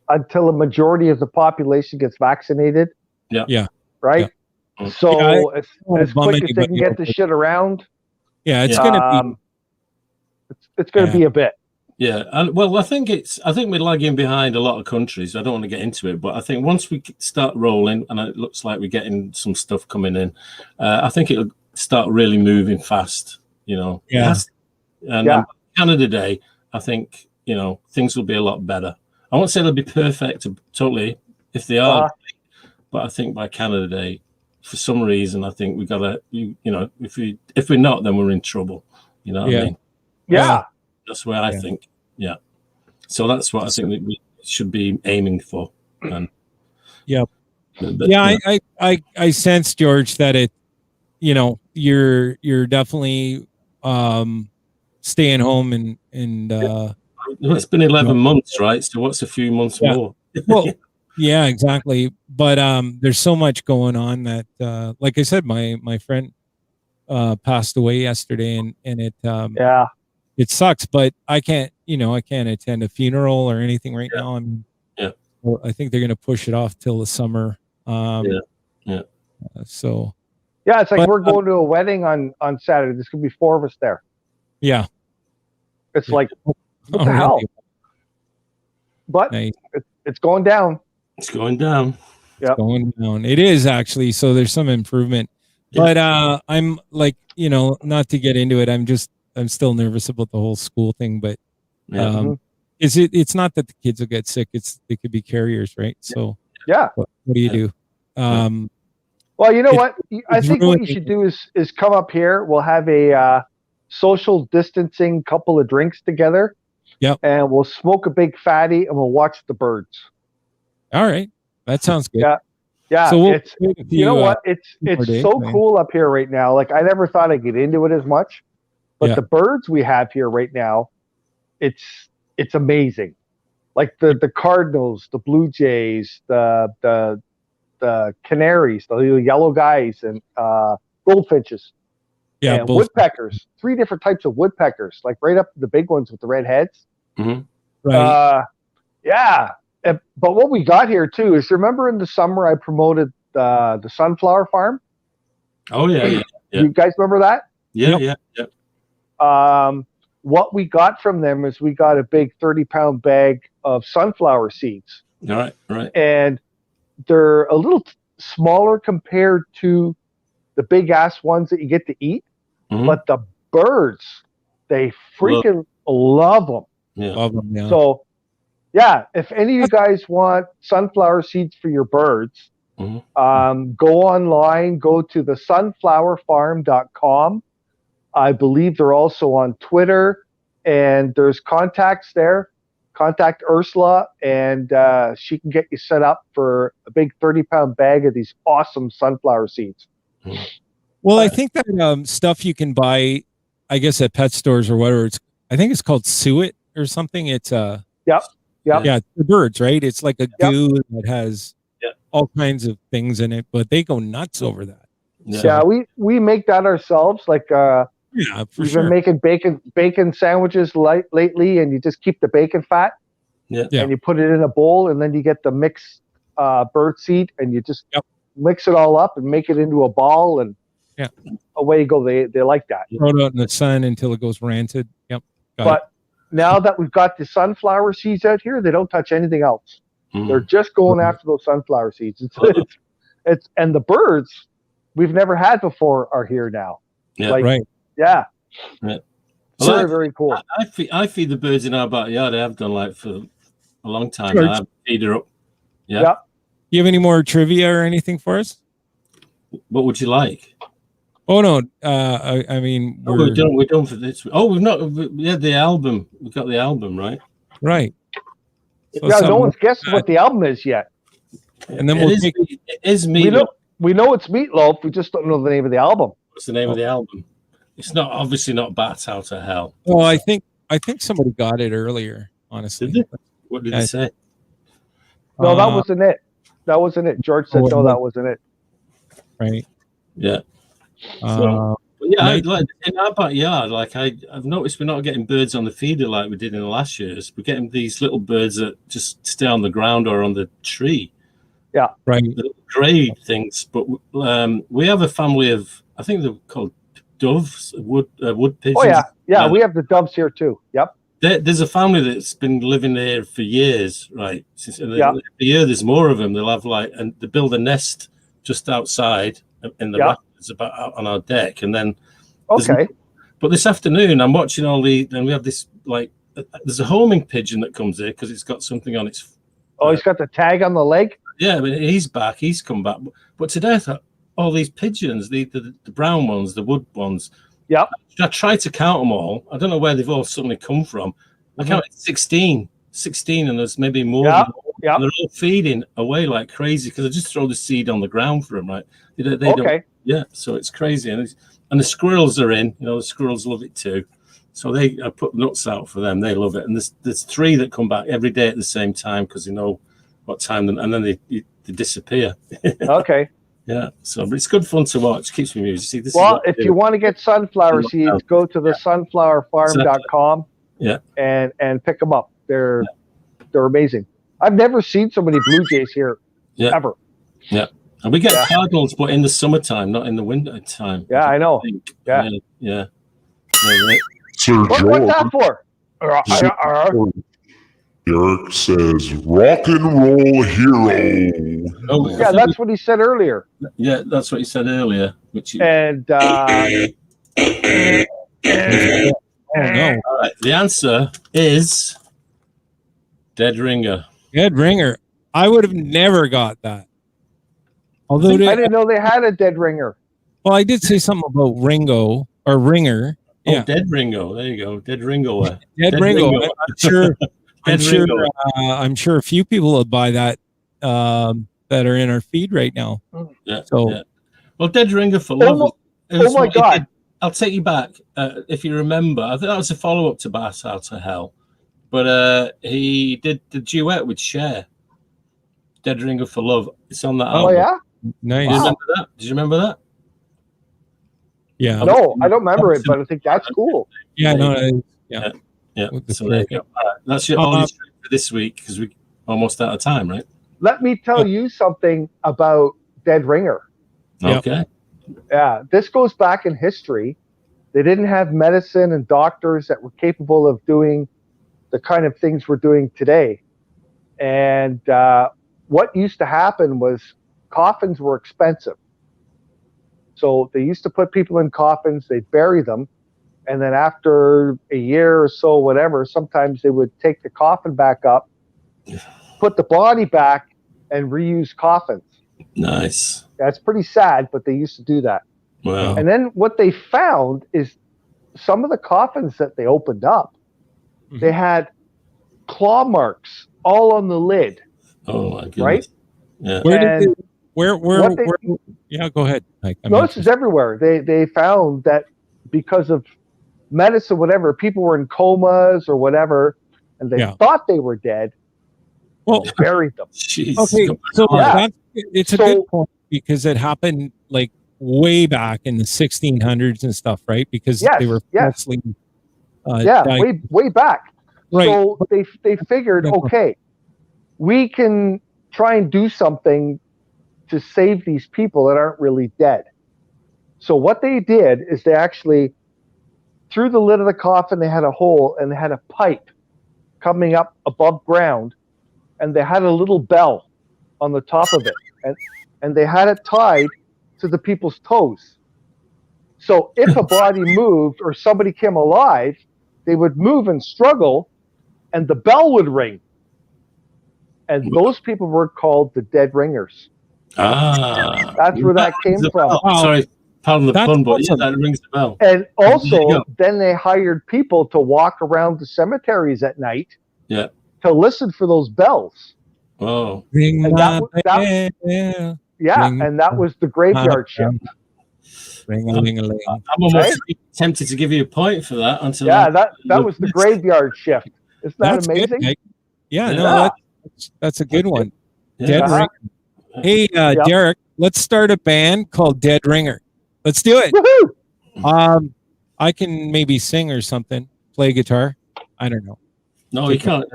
until a majority of the population gets vaccinated. Yeah. Right? Yeah. So as quick as they can get the shit around. Yeah, it's going to be. It's going to be a bit. Yeah, and well, I think we're lagging behind a lot of countries. I don't want to get into it, but I think once we start rolling, and it looks like we're getting some stuff coming in, I think it'll start really moving fast. You know, and Canada Day, I think you know, things will be a lot better. I won't say they'll be perfect totally if they are, but I think by Canada Day, for some reason, I think we gotta, you know, if we're not, then we're in trouble. You know what I mean? Yeah. That's where I think. Yeah. So that's what I think that we should be aiming for. And I sense, George, that it, you know, you're definitely staying home and it's been 11 months, right? So what's a few months more? Well, yeah, exactly. But there's so much going on that, like I said, my friend passed away yesterday, and it it sucks. But I can't attend a funeral or anything right now. I mean, I think they're going to push it off till the summer. So. Yeah, it's like we're going to a wedding on Saturday. There's gonna be 4 of us there. Yeah. It's like, what the hell? But it's going down. It's going down. Yeah, going down. It is actually. So there's some improvement. But I'm like, you know, not to get into it. I'm still nervous about the whole school thing. But it's not that the kids will get sick. They could be carriers, right? So what do you do? Well, you know what? I think what you should do is come up here. We'll have a social distancing couple of drinks together. Yep. And we'll smoke a big fatty and we'll watch the birds. All right. That sounds good. Yeah. So it's you know what? It's so cool up here right now. Like I never thought I'd get into it as much. But the birds we have here right now, it's amazing. Like the cardinals, the blue jays, the canaries, the yellow guys, and goldfinches, and woodpeckers. 3 different types of woodpeckers, like right up to the big ones with the red heads. Right. But what we got here too is, remember in the summer I promoted the sunflower farm? Oh yeah. You guys remember that? Yeah. What we got from them is we got a big 30-pound bag of sunflower seeds. Right. And they're a little smaller compared to the big ass ones that you get to eat, but the birds, they freaking love them. Love them, yeah. So, if any of you guys want sunflower seeds for your birds, go online, go to the sunflowerfarm.com. I believe they're also on Twitter, and there's contacts there. Contact Ursula, and she can get you set up for a big 30-pound bag of these awesome sunflower seeds. Well, I think that stuff you can buy, I guess, at pet stores or whatever. I think it's called suet or something. It's Yep. the birds, right? It's like a goo that has all kinds of things in it, but they go nuts over that. Yeah, we make that ourselves. Like we've been making bacon sandwiches lately, and you just keep the bacon fat, and you put it in a bowl, and then you get the mixed bird seed, and you just mix it all up and make it into a ball, and away you go. They like that. Throw it out in the sun until it goes rancid. But now that we've got the sunflower seeds out here, they don't touch anything else. They're just going after those sunflower seeds. It's and the birds we've never had before are here now. Yeah. Very, very cool. I feed the birds in our backyard. I have done like for a long time now. I feed her up. Yeah. You have any more trivia or anything for us? What would you like? Oh no, I mean we're done for this. Oh, we had the album. We got the album, right? Right. So no one's guessed what the album is yet. And then it is Meatloaf. We know it's Meatloaf. We just don't know the name of the album. What's the name of the album? It's not obviously not Bats Out of Hell. Well, I think somebody got it earlier. Honestly, did they? What did they say? No, that wasn't it. That wasn't it. George said no, that wasn't it. Right. Yeah. Like in our backyard, like I've noticed we're not getting birds on the feeder like we did in the last years. We're getting these little birds that just stay on the ground or on the tree. Yeah, right. The little gray things. But we have a family of, I think they're called doves, wood pigeons. Oh yeah. We have the doves here too. Yep. There's a family that's been living there for years, right? Every year there's more of them. They'll have and they build a nest just outside in the rafters about out on our deck, and then but this afternoon I'm watching and we have this there's a homing pigeon that comes here because it's got something on its. Oh, he's got the tag on the leg. Yeah, but he's back. He's come back. But today I thought all these pigeons, the brown ones, the wood ones. Yep. I tried to count them all. I don't know where they've all suddenly come from. I counted 16, and there's maybe more. Yeah. They're all feeding away like crazy because I just throw the seed on the ground for them, right? They don't. Yeah, so it's crazy, and the squirrels are in. The squirrels love it too. So I put nuts out for them. They love it, and there's 3 that come back every day at the same time because they know what time, and then they disappear. Okay. Yeah, but it's good fun to watch. Keeps me amused. See, if you want to get sunflower seeds, go to the sunflowerfarm.com. Yeah. And pick them up. They're amazing. I've never seen so many blue jays here ever. Yeah. And we get cardinals, but in the summertime, not in the winter time. Yeah, I know. Yeah. Sir What's George, that for? Derek says, rock and roll hero. Oh, yeah, that's what he said earlier. Yeah, that's what he said earlier. And oh no. All right, the answer is Dead Ringer. Dead Ringer. I would have never got that. Although I didn't know they had a dead ringer. Well, I did say something about Ringo or Ringer. Oh, Yeah. Dead Ringo. There you go. Dead Ringo. Dead Ringo. I'm sure a few people will buy that that are in our feed right now. Yeah. So, yeah. Well, Dead Ringer for Love. Oh my God. I'll take you back. If you remember, I think that was a follow-up to Bat Out of Hell. But he did the duet with Cher. Dead Ringer for Love. It's on that album. Oh, yeah? Nice. Do you remember that? Did you remember that? Yeah. No, I don't remember it, but I think that's cool. Yeah, no, yeah. So there you go. All right. That's your only stream for this week because we're almost out of time, right? Let me tell you something about Dead Ringer. Okay. Yeah, this goes back in history. They didn't have medicine and doctors that were capable of doing the kind of things we're doing today. And what used to happen was coffins were expensive. So they used to put people in coffins, they'd bury them, and then after a year or so, whatever, sometimes they would take the coffin back up, put the body back, and reuse coffins. Nice. That's pretty sad, but they used to do that. Wow. And then what they found is some of the coffins that they opened up, they had claw marks all on the lid. Oh my goodness. Right? Yeah. Where yeah, go ahead. This is everywhere. They found that because of medicine, whatever, people were in comas or whatever, and they thought they were dead. Well, buried them. Jeez. Okay, so it's a good point because it happened like way back in the 1600s and stuff, right? Because they were falsely way back. Right. So they figured, okay, we can try and do something to save these people that aren't really dead. So what they did is they actually, through the lid of the coffin, they had a hole and they had a pipe coming up above ground, and they had a little bell on the top of it, and they had it tied to the people's toes. So if a body moved or somebody came alive, they would move and struggle, and the bell would ring. And those people were called the dead ringers. Ah. That's where that came from. Oh, sorry, pardon the pun, but yeah, that rings the bell. And also, then they hired people to walk around the cemeteries at night to listen for those bells. Oh. And that was the graveyard shift. I'm almost tempted to give you a point for that. Until that was the graveyard shift. Isn't that amazing? Good, no, that's a good one. Dead Ringer. Hey, Derek, let's start a band called Dead Ringer. Let's do it. Woohoo! I can maybe sing or something, play guitar. I don't know. No, you can't.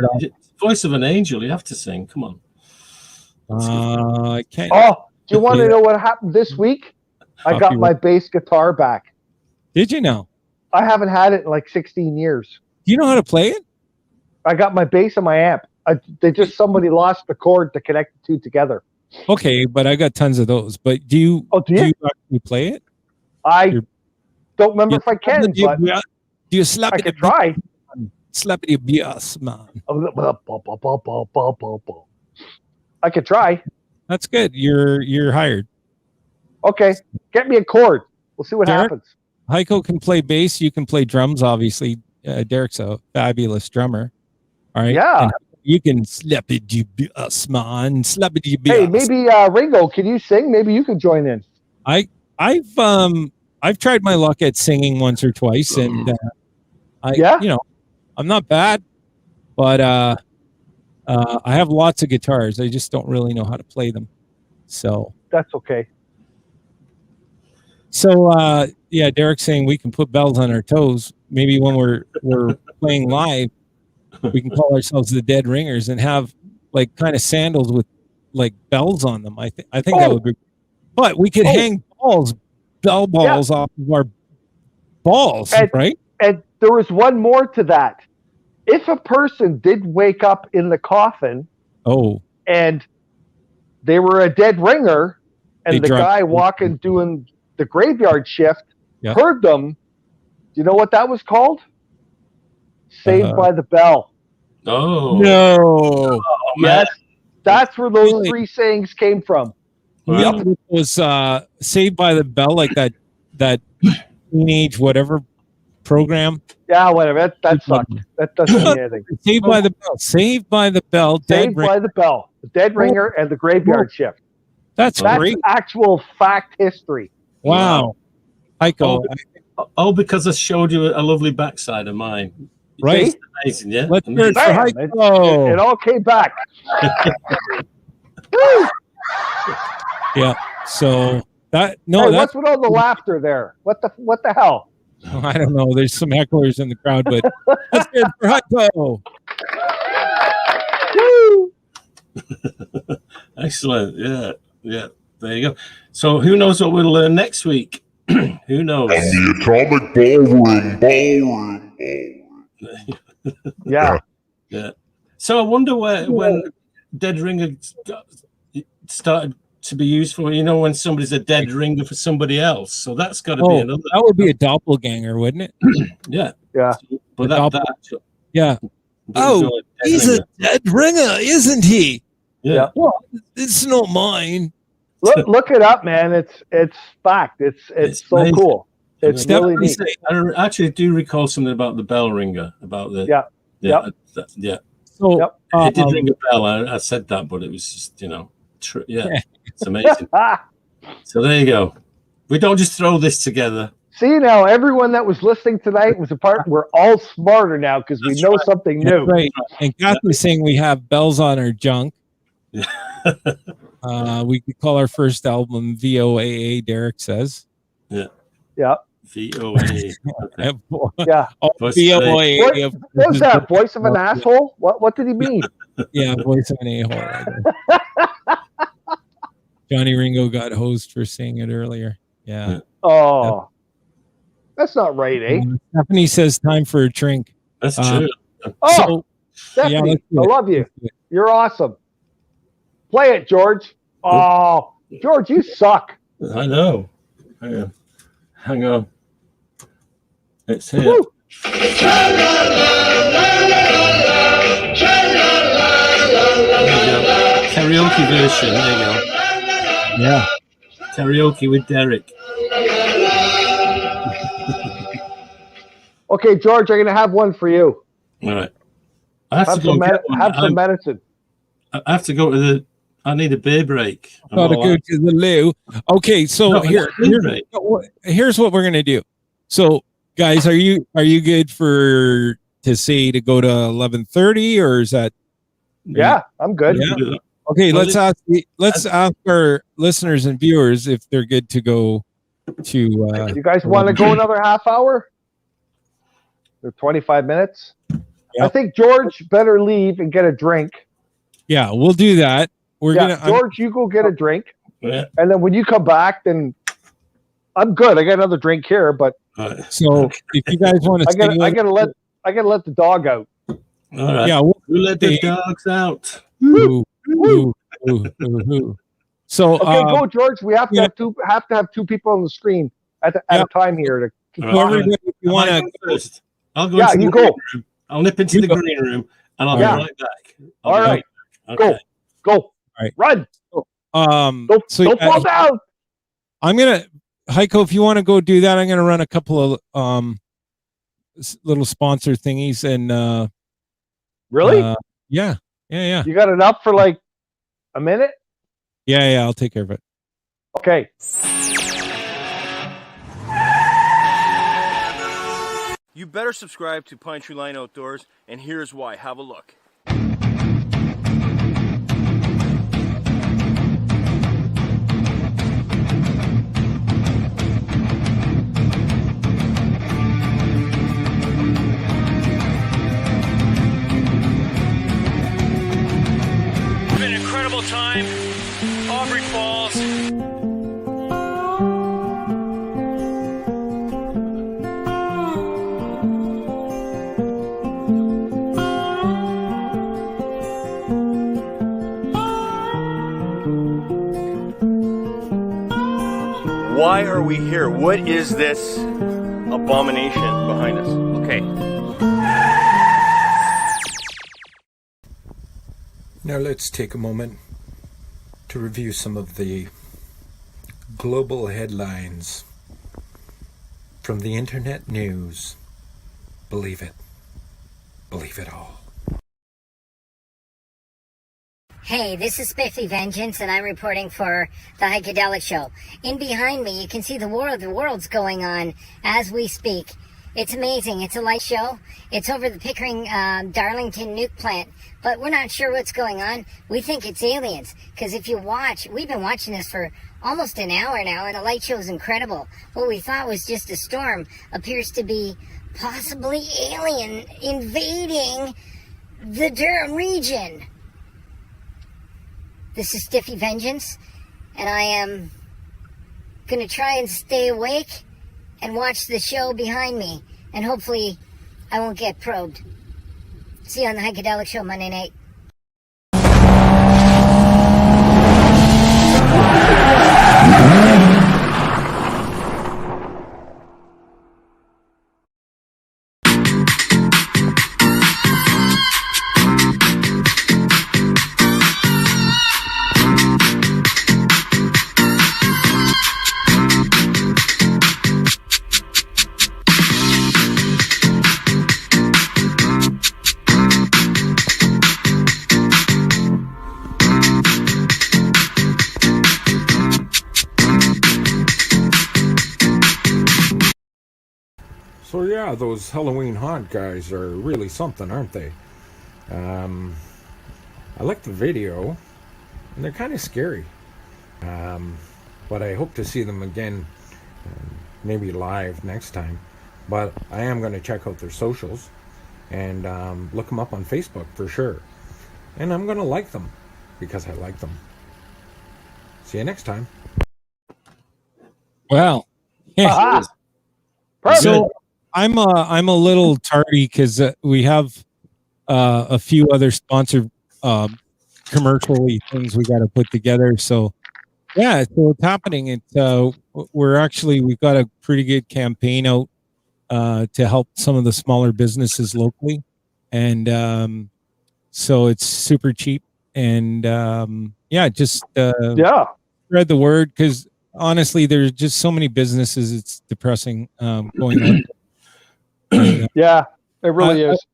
Voice of an angel. You have to sing. Come on. I can't. Oh, do you want to know what happened this week? I got my bass guitar back. Did you know? I haven't had it in like 16 years. Do you know how to play it? I got my bass and my amp. Somebody lost the cord to connect the two together. Okay, but I got tons of those. But do you actually play it? I don't remember if I can. Do you slap I it? could try. Slappity bias, man. I could try. That's good. You're hired. Okay, get me a chord. We'll see what Derek? happens. Heiko can play bass. You can play drums, obviously. Derek's a fabulous drummer. All right. Yeah. And you can slappity bias, man. Slappity bias. Hey, maybe Ringo, can you sing? Maybe you could join in. I've tried my luck at singing once or twice, and I'm not bad, but I have lots of guitars. I just don't really know how to play them. So that's okay. So Derek's saying we can put bells on our toes. Maybe when we're playing live, we can call ourselves the Dead Ringers and have like kind of sandals with like bells on them. I think that would be. But we could hang bell balls off of our balls, right? And there was one more to that. If a person did wake up in the coffin, and they were a dead ringer, and the guy walking doing the graveyard shift heard them, do you know what that was called? Saved by the Bell. Oh no! Yes, that's where those three sayings came from. Yep, it was Saved by the Bell, like that teenage whatever program. Yeah, whatever. That sucked. That doesn't mean anything. Saved by the Bell. Saved by the Bell. Saved by the Bell. The Dead Ringer and the Graveyard Shift. That's great. Actual fact history. Wow. Heiko. Because I showed you a lovely backside of mine. Right. It's amazing, yeah. Let's hear it for Heiko. It all came back. Yeah. So what's with all the laughter there? What the hell? I don't know. There's some hecklers in the crowd, but let's hear it for Heiko. Woo! Excellent. Yeah. There you go. So who knows what we'll learn next week? Who knows? And the atomic ballroom. Yeah. So I wonder when Dead Ringer started to be used for, when somebody's a dead ringer for somebody else. So that's got to be another. That would be a doppelganger, wouldn't it? Yeah. But he's a dead ringer, isn't he? Yeah. Well, it's not mine. Look it up, man. It's fact. It's so amazing. Cool. It's really neat. I actually do recall something about the bell ringer, about the yeah. So it did ring a bell. I said that, but it was just it's amazing. So there you go. We don't just throw this together. See, now everyone that was listening tonight was a part. We're all smarter now because we know something new. Right. And Kathy's saying we have bells on our junk. We could call our first album VOAA, Derek says. Yeah. VOA. Yeah. VOA. What was that? Voice of an asshole? What did he mean? Yeah, voice of an a-hole. Johnny Ringo got hosed for saying it earlier. Yeah. Oh. That's not right, eh? Stephanie says time for a drink. That's true. Stephanie, I love you. You're awesome. Play it, George. Oh, George, you suck. I know. Hang on. It's here. Woo. Karaoke version. There you go. Yeah. Karaoke with Derek. Okay, George, I'm going to have one for you. All right. I have to go have some medicine. I have to go to I need a beer break. Gotta go to the loo. Okay, so here's what we're gonna do. So, guys, are you good to go to 11:30, or is that? Yeah, I'm good. Yeah. Okay, let's ask our listeners and viewers if they're good to go to. You guys want to go another half hour? Or 25 minutes? Yep. I think George better leave and get a drink. Yeah, we'll do that. George, you go get a drink, and then when you come back, then I'm good. I got another drink here, but so if you guys want to, I gotta let the dog out. All right. Yeah, we'll let the dogs out. Ooh. So go, George. We have to have two people on the screen at a time here to keep everybody. If you want to first, I'll go. Yeah, you go. I'll nip into You the go. green room and I'll Yeah. be right back. All right. Okay. Go. right. Run. Don't fall down. I'm gonna, Heiko, if you want to go do that, I'm gonna run a couple of little sponsor thingies and Really? yeah. You got enough for like a minute? Yeah, I'll take care of it. Okay. You better subscribe to Pine Tree Line Outdoors, and here's why. Have a look. It's been an incredible time. Aubrey Falls. Why are we here? What is this abomination behind us? Okay. Now let's take a moment to review some of the global headlines from the internet news. Believe it. Believe it all. Hey, this is Spiffy Vengeance, and I'm reporting for the Heikadelic Show. In behind me, you can see the world's going on as we speak. It's amazing. It's a light show. It's over the Pickering Darlington nuke plant, but we're not sure what's going on. We think it's aliens, because if you watch, we've been watching this for almost an hour now, and the light show is incredible. What we thought was just a storm appears to be possibly alien invading the Durham region. This is Stiffy Vengeance, and I am going to try and stay awake and watch the show behind me, and hopefully I won't get probed. See you on the Heikadelic Show Monday night. So yeah, those Halloween haunt guys are really something, aren't they? I like the video, and they're kind of scary. But I hope to see them again, maybe live next time. But I am going to check out their socials and look them up on Facebook for sure. And I'm going to like them because I like them. See you next time. Well, Aha. Perfect. so I'm a little tardy because we have a few other sponsored commercially things we got to put together. So yeah, so it's happening. We've got a pretty good campaign out to help some of the smaller businesses locally, and so it's super cheap. And just Yeah. spread the word, because honestly, there's just so many businesses. It's depressing going on. And, Yeah. It really is.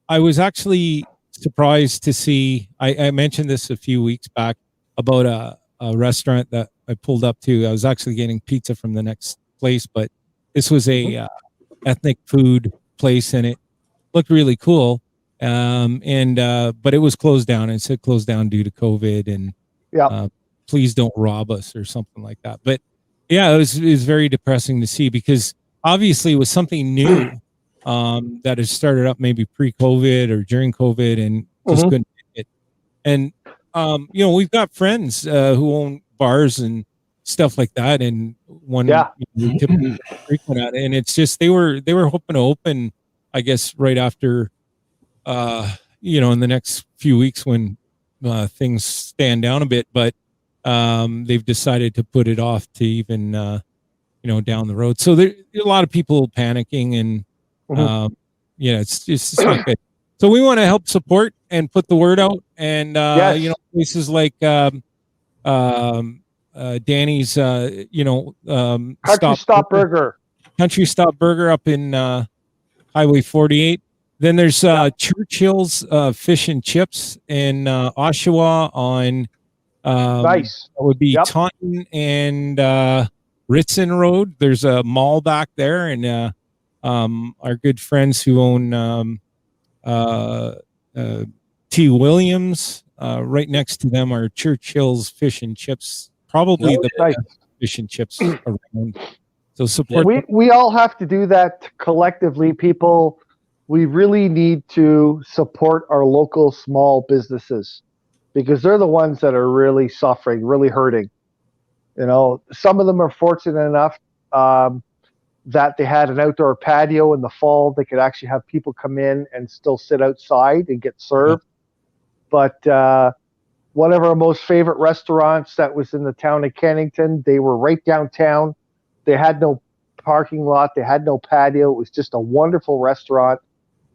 I was actually surprised to see. I mentioned this a few weeks back about a restaurant that I pulled up to. I was actually getting pizza from the next place, but this was a ethnic food place, and it looked really cool. But it was closed down. It said closed down due to COVID, and Yeah. please don't rob us or something like that. But yeah, it was very depressing to see, because obviously it was something new that had started up maybe pre-COVID or during COVID, and just couldn't make it. And we've got friends who own bars and stuff like that, and one we typically frequent at, and it's just they were hoping to open, I guess, right after in the next few weeks when things stand down a bit, but they've decided to put it off to even down the road. So there a lot of people panicking, and it's just not good. So we want to help support and put the word out, and Yes. you know, places like Danny's, you know, Country Stop Burger. Country Stop Burger up in Highway 48. Then there's Churchill's Fish and Chips in Oshawa on Nice. that would be Yep. Taunton and Ritson Road. There's a mall back there, and our good friends who own T. Williams, right next to them are Churchill's Fish and Chips, probably the Nice. best fish and chips around. So support. We all have to do that collectively, people. We really need to support our local small businesses because they're the ones that are really suffering, really hurting. You know, some of them are fortunate enough that they had an outdoor patio in the fall. They could actually have people come in and still sit outside and get served. But one of our most favorite restaurants that was in the town of Kennington, they were right downtown. They had no parking lot. They had no patio. It was just a wonderful restaurant.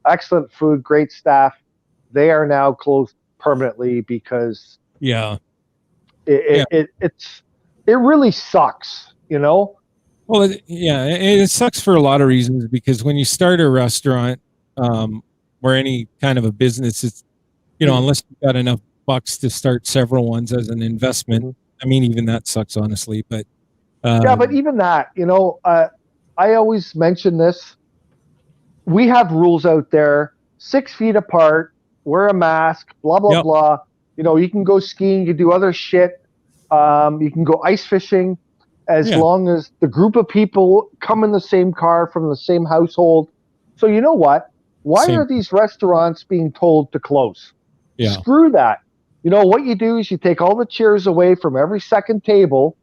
Excellent food, great staff. They are now closed permanently because it really sucks, you know? Well, it sucks for a lot of reasons because when you start a restaurant or any kind of a business, it's, you know, unless you've got enough bucks to start several ones as an investment. I mean, even that sucks, honestly. But but even that, you know, I always mention this. We have rules out there: 6 feet apart, wear a mask, blah blah blah. You know, you can go skiing, you can do other shit. You can go ice fishing, as long as the group of people come in the same car from the same household. So you know what? Why are these restaurants being told to close? Yeah. Screw that. You know, what you do is you take all the chairs away from every second table.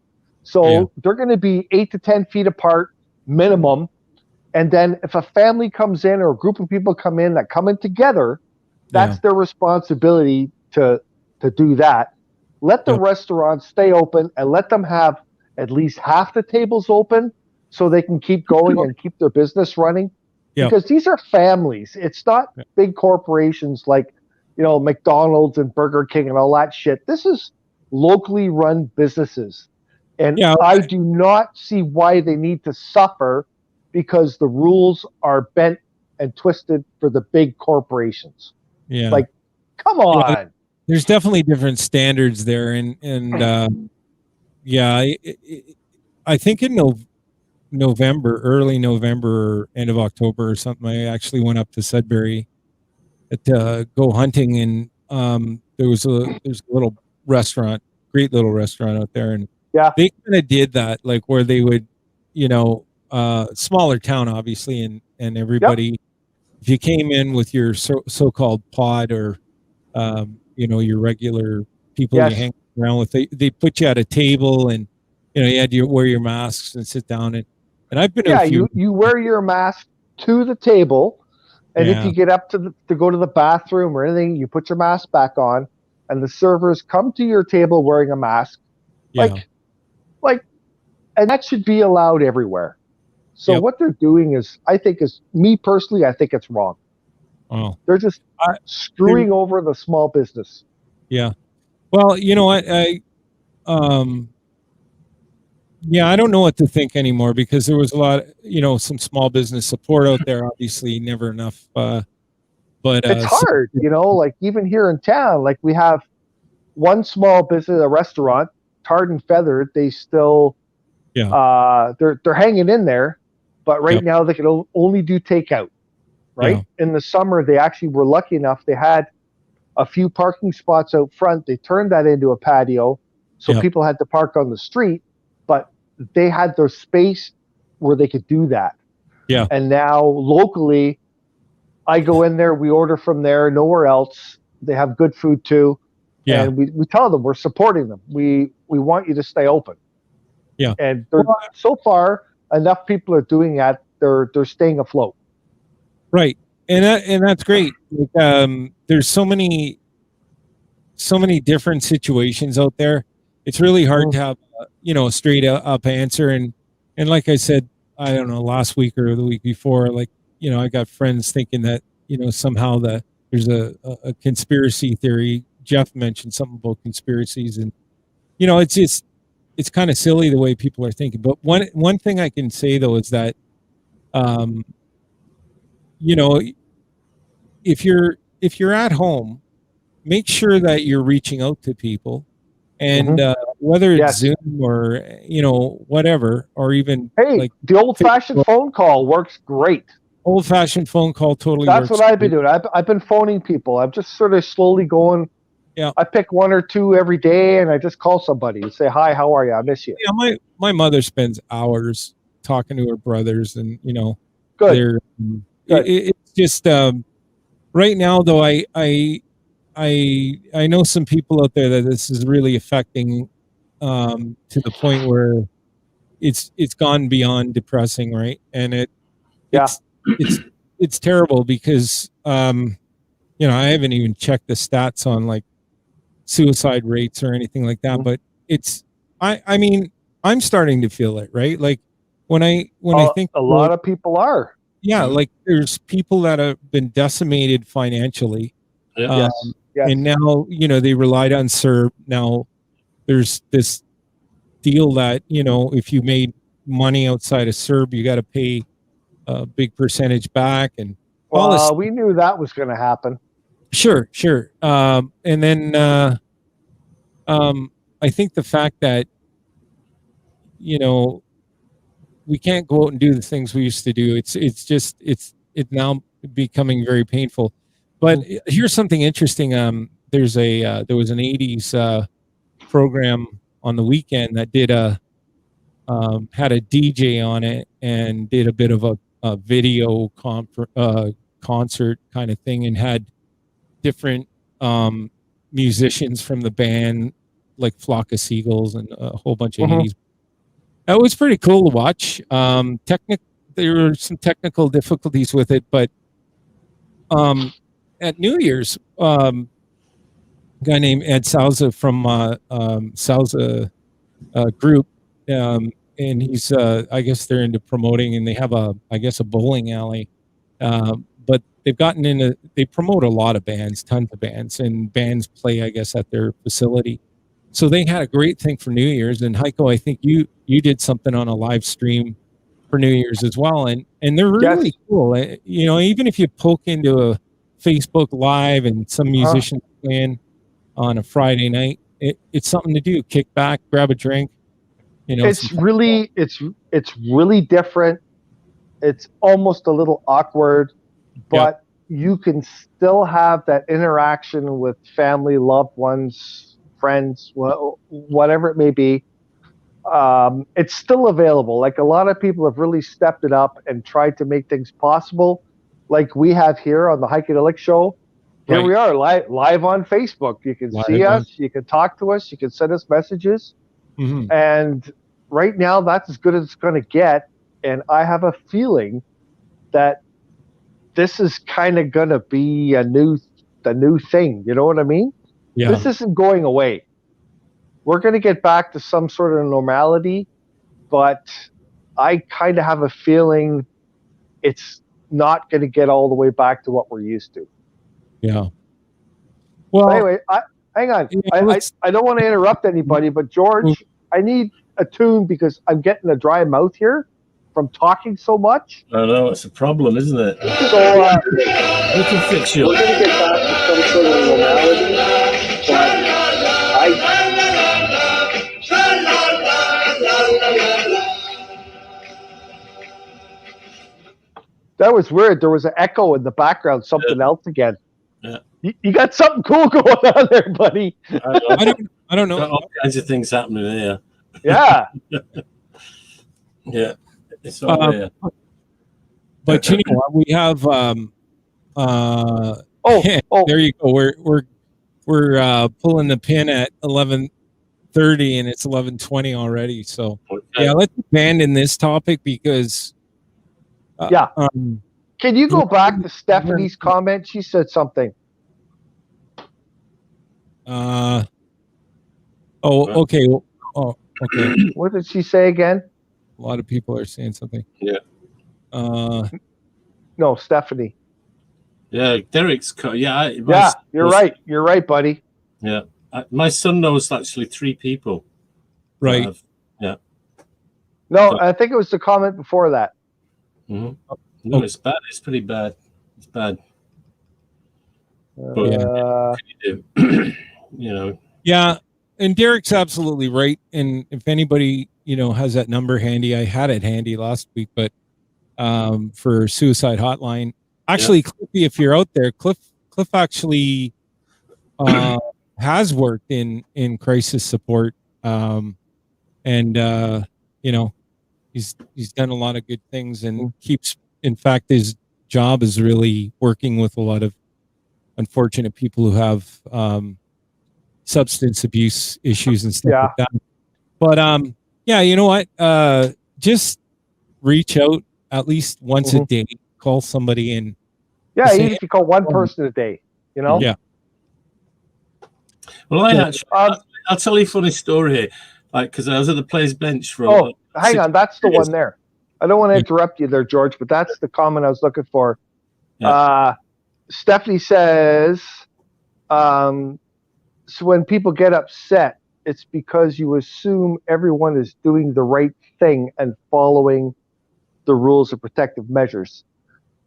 So they're going to be 8 to 10 feet apart minimum. And then if a family comes in or a group of people come in that come in together, that's their responsibility to do that. Let the restaurants stay open and let them have at least half the tables open so they can keep going and keep their business running. Because these are families. It's not big corporations like, you know, McDonald's and Burger King and all that shit. This is locally run businesses. And I do not see why they need to suffer because the rules are bent and twisted for the big corporations. Yeah. Like, come on. There's definitely different standards there. And I think in November, early November, end of October or something, I actually went up to Sudbury to go hunting, and there's a little restaurant, great little restaurant out there, and they kind of did that, like where they would, you know, smaller town obviously, and everybody, if you came in with your so-called pod or you know, your regular people you hang around with, they put you at a table, and you know, you had to wear your masks and sit down, and I've been to a few. you wear your mask to the table. And if you get up to go to the bathroom or anything, you put your mask back on, and the servers come to your table wearing a mask. Like, and that should be allowed everywhere. So what they're doing is, me personally, I think it's wrong. Oh. They're just screwing over the small business. Yeah. Well, you know what? I don't know what to think anymore because there was a lot, you know, some small business support out there. Obviously, never enough. But it's hard, you know. Like even here in town, like we have one small business, a restaurant, Tarred and Feathered. They still, they're hanging in there, but right now they can only do takeout. Right in the summer, they actually were lucky enough. They had a few parking spots out front. They turned that into a patio, so people had to park on the street. But they had their space where they could do that. Yeah. And now locally, I go in there, we order from there, nowhere else. They have good food too. Yeah. And we tell them we're supporting them. We want you to stay open. Yeah. And so far, enough people are doing that. They're staying afloat. Right. And that's great. Like, there's so many different situations out there. It's really hard to have, you know, a straight up answer. And like I said, I don't know, last week or the week before, like, you know, I got friends thinking that, you know, somehow the there's a conspiracy theory. Jeff mentioned something about conspiracies, and it's kind of silly the way people are thinking. But one thing I can say though is that, if you're at home, make sure that you're reaching out to people, and whether it's Yes. Zoom or whatever, or even Hey, like the old-fashioned phone call works great. old-fashioned phone call totally That's works. what I've been doing. I've been phoning people. I'm just sort of slowly going. Yeah. I pick one or two every day, and I just call somebody and say, "Hi, how are you? I miss you." Yeah, my mother spends hours talking to her brothers, and Good. they're Good. it's just right now though. I know some people out there that this is really affecting, to the point where it's gone beyond depressing, right? And it's terrible because I haven't even checked the stats on like suicide rates or anything like that, but I mean I'm starting to feel it, right? Like when I think a lot of people are. Yeah, like there's people that have been decimated financially. Yes. And now, they relied on CERB. Now there's this deal that, if you made money outside of CERB, you got to pay a big percentage back, and all this. We knew that was going to happen. Sure. And then I think the fact that, we can't go out and do the things we used to do. It's now becoming very painful. But here's something interesting. There was an 80s program on the weekend that did had a DJ on it and did a bit of a video concert kind of thing, and had different musicians from the band, like Flock of Seagulls and a whole bunch of 80s. That was pretty cool to watch. There were some technical difficulties with it, but at New Year's, a guy named Ed Souza from Souza Group, and he's I guess they're into promoting, and they have a bowling alley, but they promote a lot of bands, tons of bands, and bands play, I guess, at their facility. So they had a great thing for New Year's, and Heiko, I think you did something on a live stream for New Year's as well, and they're really cool. Even if you poke into a Facebook Live and some musicians playing on a Friday night, it's something to do. Kick back, grab a drink. It's really different. It's almost a little awkward, but you can still have that interaction with family, loved ones, friends, whatever it may be. It's still available. Like, a lot of people have really stepped it up and tried to make things possible, like we have here on the Heikadelic show. Here we are, live on Facebook. You can see us, you can talk to us, you can send us messages. And right now, that's as good as it's going to get. And I have a feeling that this is kind of going to be the new thing. You know what I mean? Yeah. This isn't going away. We're going to get back to some sort of normality, but I kind of have a feeling it's not going to get all the way back to what we're used to. Yeah. Well, but anyway, hang on. I don't want to interrupt anybody, but George, I need a tune because I'm getting a dry mouth here from talking so much. I know, it's a problem, isn't it? So we can fix you. We're going to get back to some sort of normality, but that was weird. There was an echo in the background, something else again. Yeah. You got something cool going on there, buddy. I don't know. Got all kinds of things happening here. Yeah. Yeah. It's all there. But you know what? We have there you go. We're pulling the pin at 11:30 and it's 11:20 already. So yeah, let's abandon this topic because can you go back to Stephanie's comment? She said something. Okay. Oh, okay. What did she say again? A lot of people are saying something. Yeah. No, Stephanie. Yeah, Derek's Yeah, you're right. You're right, buddy. Yeah, my son knows actually 3 people. Right. Yeah. No, I think it was the comment before that. No, it's bad. It's pretty bad. It's bad. But you know. Yeah, and Derek's absolutely right. And if anybody has that number handy, I had it handy last week, but for suicide hotline, actually, Cliffy, if you're out there, Cliff actually has worked in crisis support, and he's done a lot of good things and keeps. In fact, his job is really working with a lot of unfortunate people who have substance abuse issues and stuff like that. But you know what? Just reach out at least once a day. Call somebody and even if you call one person a day, Yeah. Well, I'll tell you a funny story here. Like, because I was at the players' bench for. Hang on, that's the one there. I don't want to interrupt you there, George, but that's the comment I was looking for. Yeah. Stephanie says, so when people get upset, it's because you assume everyone is doing the right thing and following the rules of protective measures.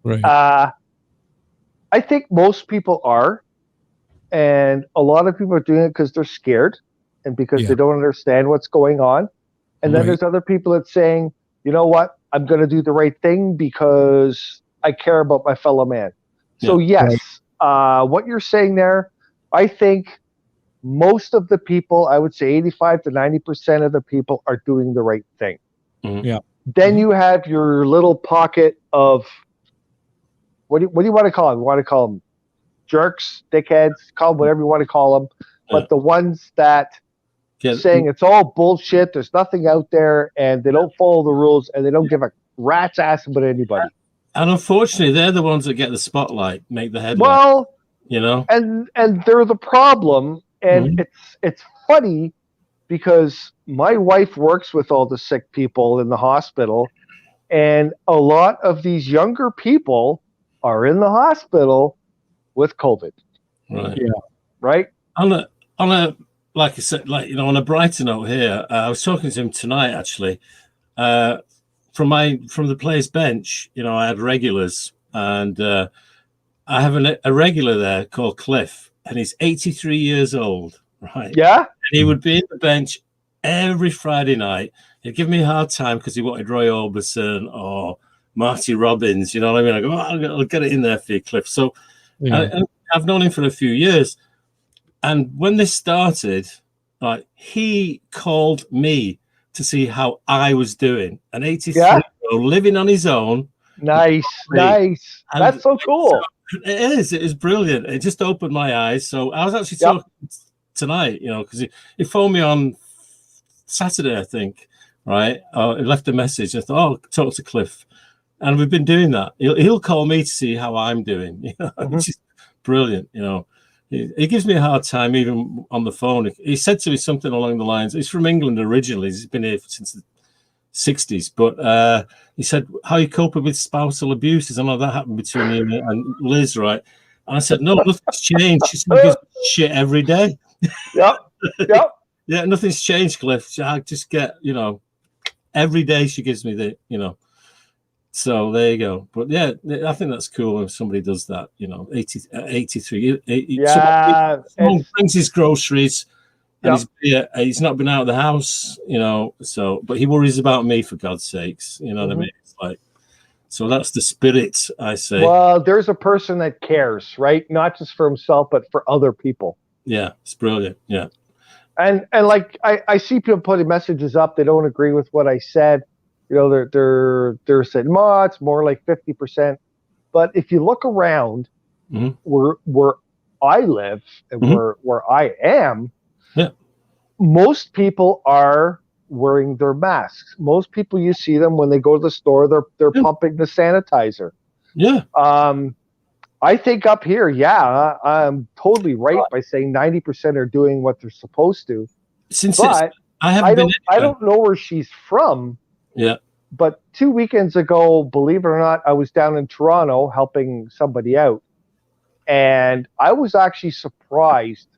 Right. I think most people are, and a lot of people are doing it because they're scared and because they don't understand what's going on. And then there's other people that's saying, you know what, I'm going to do the right thing because I care about my fellow man. So yes, what you're saying there, I think most of the people, I would say 85 to 90% of the people are doing the right thing. Yeah. Then you have your little pocket of, what do you want to call them? You want to call them jerks, dickheads, call them whatever you want to call them. But the ones that saying it's all bullshit, there's nothing out there, and they don't follow the rules, and they don't give a rat's ass about anybody. And unfortunately, they're the ones that get the spotlight, make the headline. Well, and they're the problem, and it's funny because my wife works with all the sick people in the hospital, and a lot of these younger people are in the hospital with COVID. Right. Yeah. Right. On a like I said, on a brighter note here, I was talking to him tonight actually. From the players' bench, I had regulars, and I have a regular there called Cliff, and he's 83 years old, right? Yeah. And he would be in the bench every Friday night. He'd give me a hard time because he wanted Roy Orbison or Marty Robbins. You know what I mean? I go, I'll get it in there for you, Cliff. So and I've known him for a few years. And when this started, he called me to see how I was doing. An 83-year-old living on his own. Nice. That's so cool. It is. It is brilliant. It just opened my eyes. So I was actually talking tonight, because he phoned me on Saturday, I think, right? He left a message. I thought, talk to Cliff. And we've been doing that. He'll call me to see how I'm doing, which is brilliant, He gives me a hard time even on the phone. He said to me something along the lines, he's from England originally. He's been here since the 60s. But he said, how are you coping with spousal abuse? I know that happened between you and Liz, right? And I said, no, nothing's changed. She said, gives me shit every day. Yep. Yeah, nothing's changed, Cliff. I just get, every day she gives me the, So there you go. But yeah, I think that's cool if somebody does that, 83. Someone brings his groceries and he's not been out of the house, but he worries about me, for God's sakes. You know what I mean? It's like, so that's the spirit, I say. Well, there's a person that cares, right? Not just for himself, but for other people. Yeah, it's brilliant. Yeah. And like I see people putting messages up, they don't agree with what I said. They're saying, it's more like 50%. But if you look around where I live and where I am, most people are wearing their masks. Most people, you see them when they go to the store, they're pumping the sanitizer. Yeah. I think up here, I'm totally right by saying 90% are doing what they're supposed to. I don't know where she's from. Yeah. But 2 weekends ago, believe it or not, I was down in Toronto helping somebody out. And I was actually surprised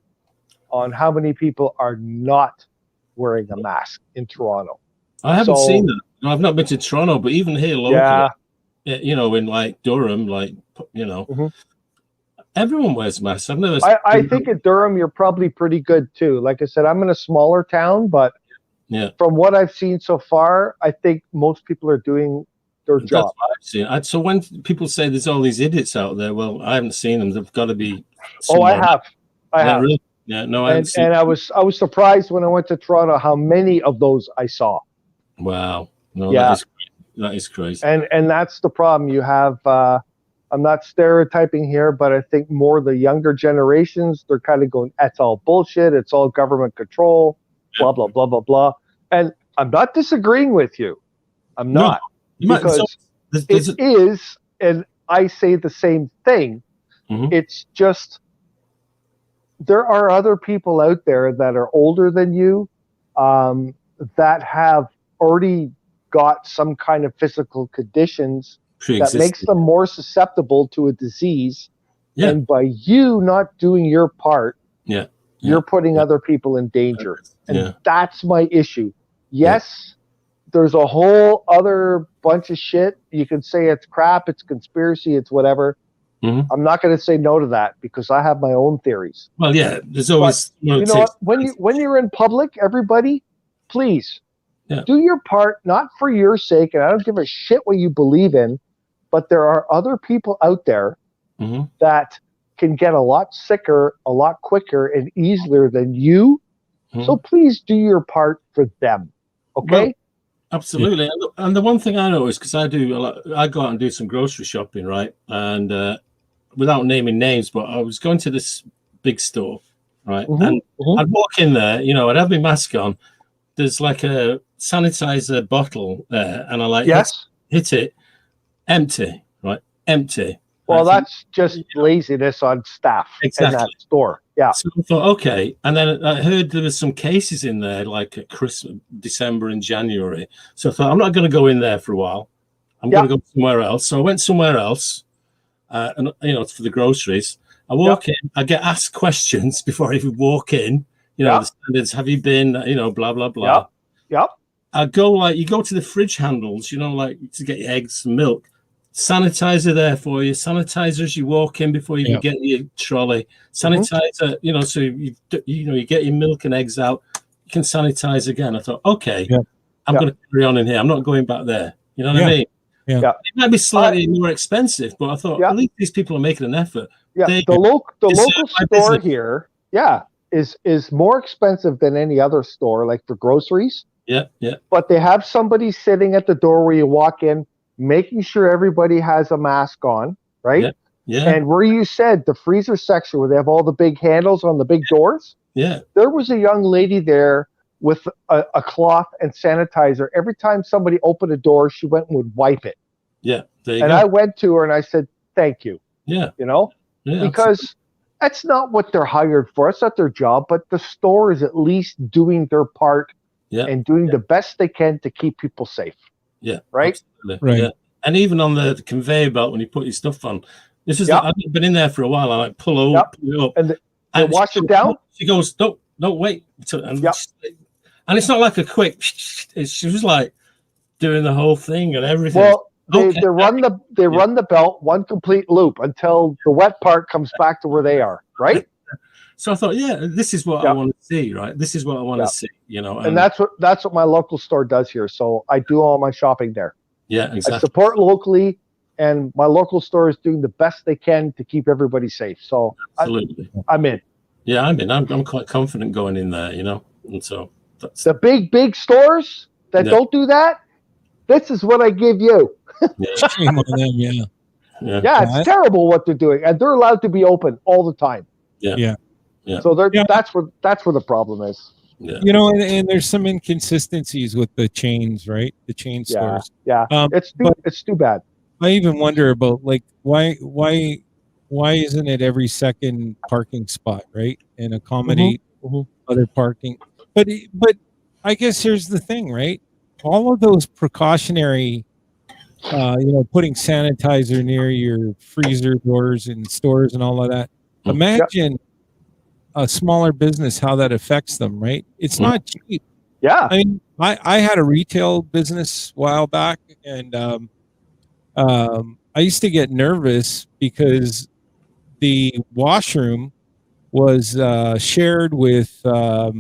on how many people are not wearing a mask in Toronto. I haven't So- seen that. No, I've not been to Toronto, but even here locally, you know, in like Durham, like, you know, Mhm. everyone wears masks. I've never. I think in Durham, you're probably pretty good too. Like I said, I'm in a smaller town, but Yeah. from what I've seen so far, I think most people are doing their That's job. what I've seen. So when people say there's all these idiots out there, well, I haven't seen them. They've got to be. Oh, I somewhere. have. I Yeah, have. really? Yeah, no, I haven't And seen. I was surprised when I went to Toronto how many of those I saw. Wow. No, Yeah. that is crazy. And that's the problem. You have I'm not stereotyping here, but I think more the younger generations, they're kind of going, it's all bullshit, it's all government control, blah, blah, blah, blah, blah. And I'm not disagreeing with you. I'm No, not. Because it is, and I say the same thing. Mhm. It's just there are other people out there that are older than you that have already got some kind of physical conditions that makes them more susceptible to a disease. Yeah. And by you not doing your part, Yeah. you're putting other people in danger. And that's my issue. Yes, there's a whole other bunch of shit. You can say it's crap, it's conspiracy, it's whatever. Mhm. I'm not going to say no to that because I have my own theories. Well, yeah, there's always. But, you know what? When you're in public, everybody, please do your part, not for your sake, and I don't give a shit what you believe in, but there are other people out there that can get a lot sicker, a lot quicker and easier than you. So please do your part for them. Okay? Well, absolutely. And the one thing I noticed, because I go out and do some grocery shopping, right? And without naming names, but I was going to this big store, right? And I'd walk in there, you know, I'd have my mask on. There's like a sanitizer bottle there, and I hit it, empty, right? Empty. Well, that's just laziness on staff in that store. Yeah. So I thought, okay. And then I heard there was some cases in there, like at Christmas, December and January. So I thought, I'm not going to go in there for a while. I'm going to go somewhere else. So I went somewhere else, and you know, for the groceries. I walk in, I get asked questions before I even walk in. You know, the standards, have you been, you know, blah, blah, blah. I go like, you go to the fridge handles, you know, like to get your eggs and milk. Sanitizer there for you. Sanitizer as you walk in before you can get your trolley. Sanitizer, you know, so you get your milk and eggs out. You can sanitize again. I thought, okay, I'm going to carry on in here. I'm not going back there. You know what I mean? Yeah. It might be slightly more expensive, but I thought at least these people are making an effort. Yeah. The local store here, is more expensive than any other store, like for groceries. Yeah. But they have somebody sitting at the door where you walk in, making sure everybody has a mask on, right? Yeah. And where you said the freezer section where they have all the big handles on the big doors, there was a young lady there with a cloth and sanitizer. Every time somebody opened a door, she went and would wipe it. Yeah, there you and go. I went to her and I said, thank you. Yeah. You know? Yeah, because that's not what they're hired for. It's not their job, but the store is at least doing their part and doing the best they can to keep people safe. Yeah. Right? Absolutely. Right. Yeah. And even on the conveyor belt when you put your stuff on, this is I've been in there for a while. I like pull it up, and wash it down. She goes, no, wait. And it's not like a quick. She was like doing the whole thing and everything. Well, they run the belt one complete loop until the wet part comes back to where they are. Right. So I thought, this is what I want to see, right? This is what I want to see, you know. And that's what my local store does here. So I do all my shopping there. Yeah, exactly. I support locally, and my local store is doing the best they can to keep everybody safe. So absolutely, I'm in. Yeah, I'm in. I'm quite confident going in there, you know. And so that's the big stores that don't do that. This is what I give you. Shame on them, it's terrible what they're doing, and they're allowed to be open all the time. Yeah. So that's where the problem is. Yeah. You know, and there's some inconsistencies with the chains, right? The chain stores. Yeah. It's too bad. I even wonder about like why isn't it every second parking spot, right? And accommodate other parking. But I guess here's the thing, right? All of those precautionary putting sanitizer near your freezer doors in stores and all of that. Mm. Imagine a smaller business, how that affects them, right? It's not cheap. Yeah. I mean, I had a retail business a while back, and I used to get nervous because the washroom was shared with a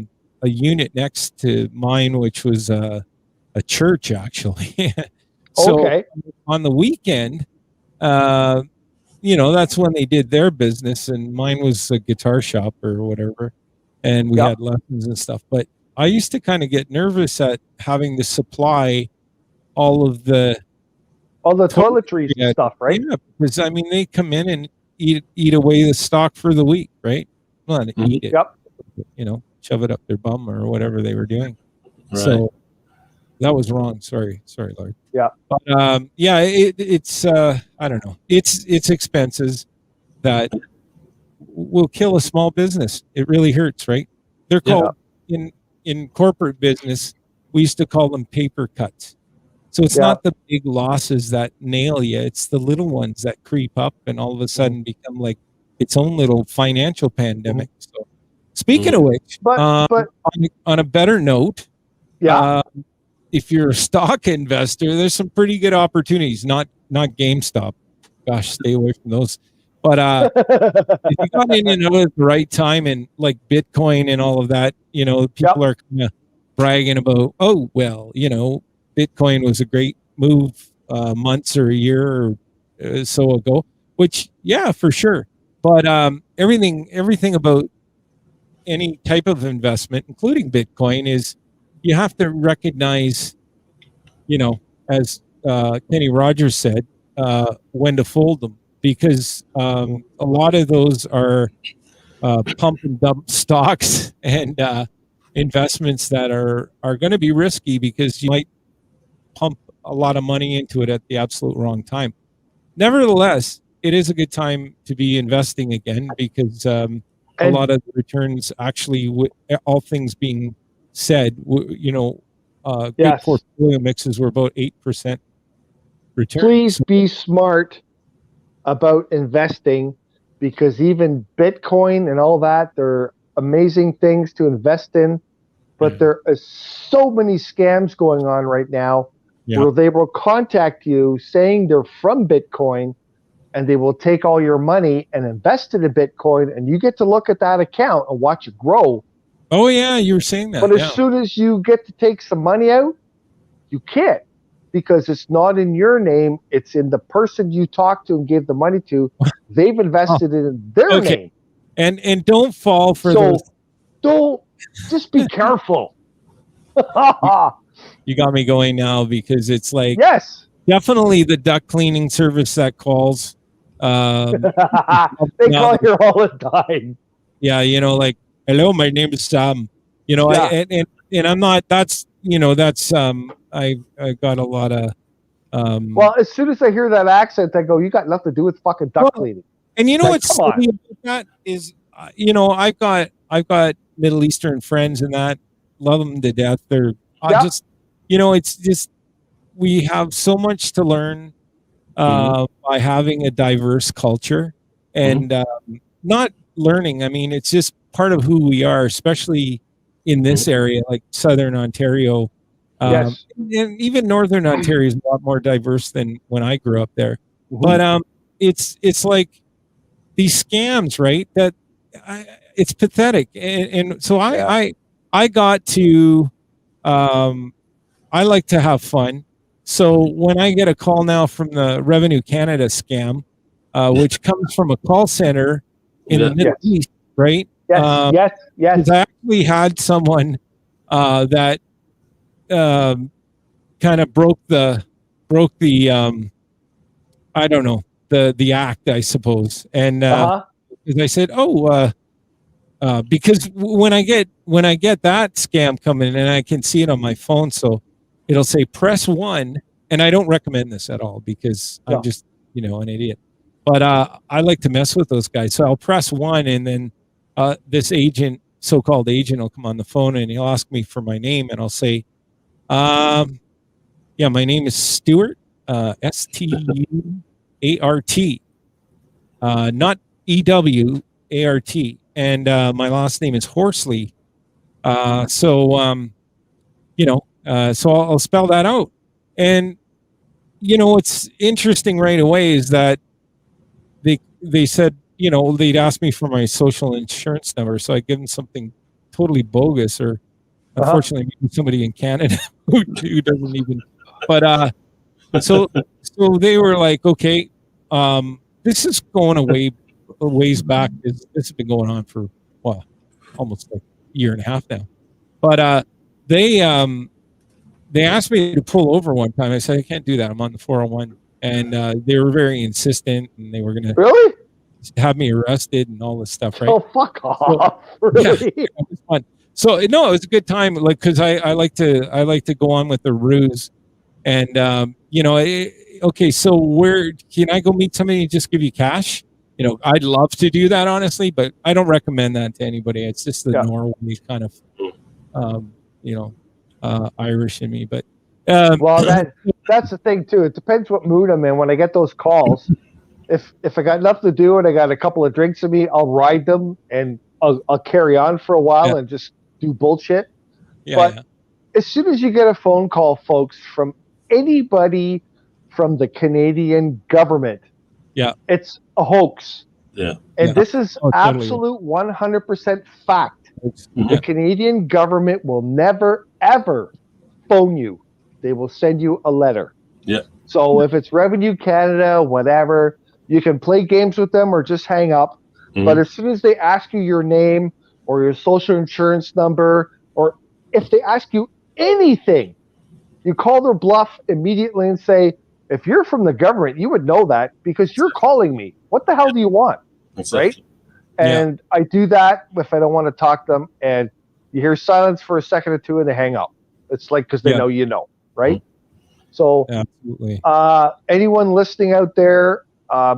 unit next to mine, which was a church, actually. So Okay. on the weekend, that's when they did their business, and mine was a guitar shop or whatever, and we Yeah. had lessons and stuff. But I used to kind of get nervous at having to supply all of the All the toiletries and stuff, right? Yeah, because I mean they come in and eat away the stock for the week, right? Well, not eat it, Yep. shove it up their bum or whatever they were doing. Right. So that was wrong. Sorry, Lord. Yeah. But it's I don't know. It's expenses that will kill a small business. It really hurts, right? They're called in corporate business. We used to call them paper cuts. So it's not the big losses that nail you. It's the little ones that creep up and all of a sudden become like its own little financial pandemic. So speaking of which, But on a better note, yeah. If you're a stock investor, there's some pretty good opportunities. Not GameStop. Gosh, stay away from those. But if you got in at the right time, and like Bitcoin and all of that, people are kind of bragging about, oh well, Bitcoin was a great move months or a year or so ago. Which, yeah, for sure. But everything about any type of investment, including Bitcoin, is you have to recognize, as Kenny Rogers said, when to fold them, because a lot of those are pump and dump stocks and investments that are going to be risky because you might pump a lot of money into it at the absolute wrong time. Nevertheless, it is a good time to be investing again because a lot of the returns actually, all things being said, good portfolio mixes were about 8% return. Please be smart about investing, because even Bitcoin and all that, they're amazing things to invest in, but there are so many scams going on right now where they will contact you saying they're from Bitcoin, and they will take all your money and invest it in Bitcoin, and you get to look at that account and watch it grow. Oh yeah, you were saying that. But as soon as you get to take some money out, you can't, because it's not in your name. It's in the person you talked to and gave the money to. They've invested it in their name. And don't fall for those. Don't, just be careful. You got me going now, because it's like, yes, definitely the duct cleaning service that calls. They call here all the time. Yeah, like, hello, my name is Sam. And I'm not. That's I got a lot of. Well, as soon as I hear that accent, I go, "You got nothing to do with fucking duct cleaning." And what's silly about that is, I've got Middle Eastern friends and that, love them to death. They're just, it's just, we have so much to learn by having a diverse culture, and not learning. I mean, it's just part of who we are, especially in this area, like Southern Ontario. And even Northern Ontario is a lot more diverse than when I grew up there. But it's like these scams, right? That it's pathetic, and so I got to I like to have fun. So when I get a call now from the Revenue Canada scam, which comes from a call center in the Middle East, right? Yes. Because I actually had someone that kind of broke the I don't know, the act, I suppose. And because I said, because when I get that scam coming, and I can see it on my phone, so it'll say press 1, and I don't recommend this at all, because I'm just an idiot. But I like to mess with those guys, so I'll press 1, and then this so-called agent, will come on the phone and he'll ask me for my name, and I'll say, yeah, my name is Stuart, Stuart, not Ewart, and my last name is Horsley. So I'll spell that out. And what's interesting right away is that they said, they'd ask me for my social insurance number, so I give them something totally bogus, or unfortunately maybe somebody in Canada who doesn't even. But so they were like, okay, this is going a ways back. This has been going on for almost like a year and a half now. But they asked me to pull over one time. I said I can't do that. I'm on the 401, and they were very insistent, and they were going to Really? have me arrested and all this stuff. Right? Oh, fuck off! Really? Yeah, it was fun. So no, it was a good time. Like, because I like to go on with the ruse, and okay. So where can I go meet somebody and just give you cash? I'd love to do that, honestly, but I don't recommend that to anybody. It's just the Norway kind of, Irish in me. But well, that's the thing too. It depends what mood I'm in. When I get those calls, if I got nothing to do and I got a couple of drinks in me, I'll ride them and I'll carry on for a while and just do bullshit. But as soon as you get a phone call, folks, from anybody from the Canadian government, it's a hoax. Yeah. And this is totally. absolute 100% fact. The Canadian government will never, ever phone you. They will send you a letter. Yeah. So if it's Revenue Canada, whatever, you can play games with them or just hang up. But as soon as they ask you your name or your social insurance number, or if they ask you anything, you call their bluff immediately and say, if you're from the government, you would know that because you're calling me. What the hell do you want? Right? And I do that if I don't want to talk to them, and you hear silence for a second or two and they hang up. It's like, because they know you know, right? So absolutely. Anyone listening out there,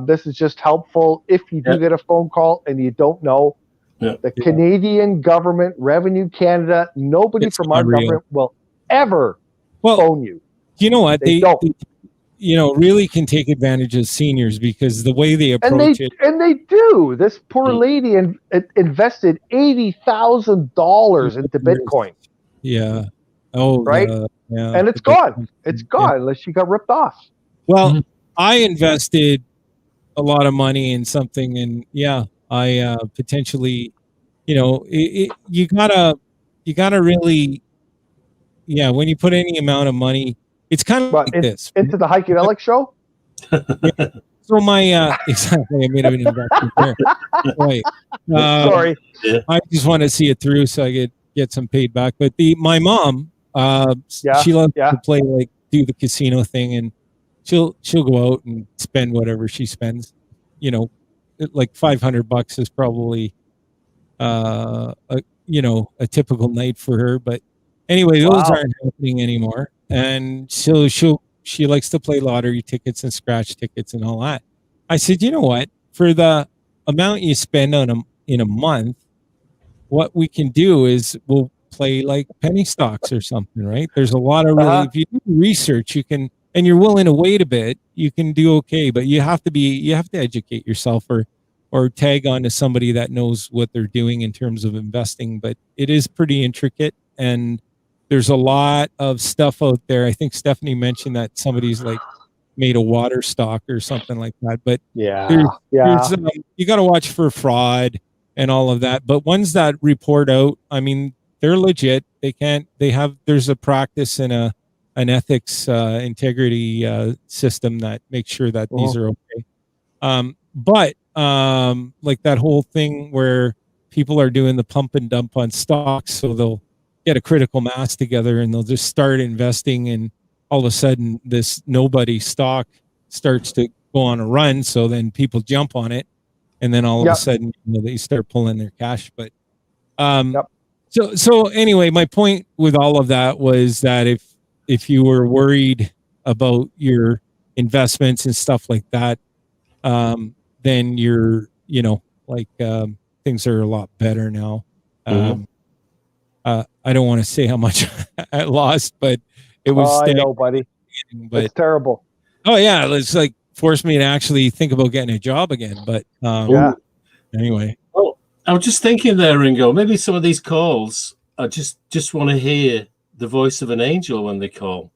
this is just helpful. If you do get a phone call and you don't know, the Canadian government, Revenue Canada, nobody from our government will ever phone you. You know what? They don't. Really can take advantage of seniors because the way they approach it. And they do. This poor lady invested $80,000 into Bitcoin. Yeah. Oh, right. Yeah. And it's gone. It's gone unless she got ripped off. Well, I invested a lot of money in something, and I potentially, you gotta really, when you put any amount of money. It's kind of like this. Into the Heikadelic show? So my exactly, I made an investment there. Right. Sorry. I just want to see it through so I get some paid back. But my mom, she loves to play, like, do the casino thing, and she'll go out and spend whatever she spends. Like $500 is probably a typical night for her. But anyway, those aren't happening anymore. And she likes to play lottery tickets and scratch tickets and all that. I said, you know what? For the amount you spend in a month, what we can do is we'll play like penny stocks or something, right? There's a lot of really, if you do research, you can, and you're willing to wait a bit, you can do okay. But you have to educate yourself or tag on to somebody that knows what they're doing in terms of investing. But it is pretty intricate, and there's a lot of stuff out there. I think Stephanie mentioned that somebody's like made a water stock or something like that. But there's, you got to watch for fraud and all of that. But ones that report out, I mean, they're legit. There's a practice and an ethics integrity system that makes sure that these are okay. But like that whole thing where people are doing the pump and dump on stocks, so they'll get a critical mass together and they'll just start investing, and all of a sudden this nobody stock starts to go on a run, so then people jump on it, and then all of a sudden they start pulling their cash. But so anyway, my point with all of that was that if you were worried about your investments and stuff like that, then you're things are a lot better now. I don't want to say how much I lost, but it was. I know, buddy. But it's terrible. Oh yeah, it's like forced me to actually think about getting a job again. But Yeah. anyway, Oh, I was just thinking there, Ringo. Maybe some of these calls, I just want to hear the voice of an angel when they call,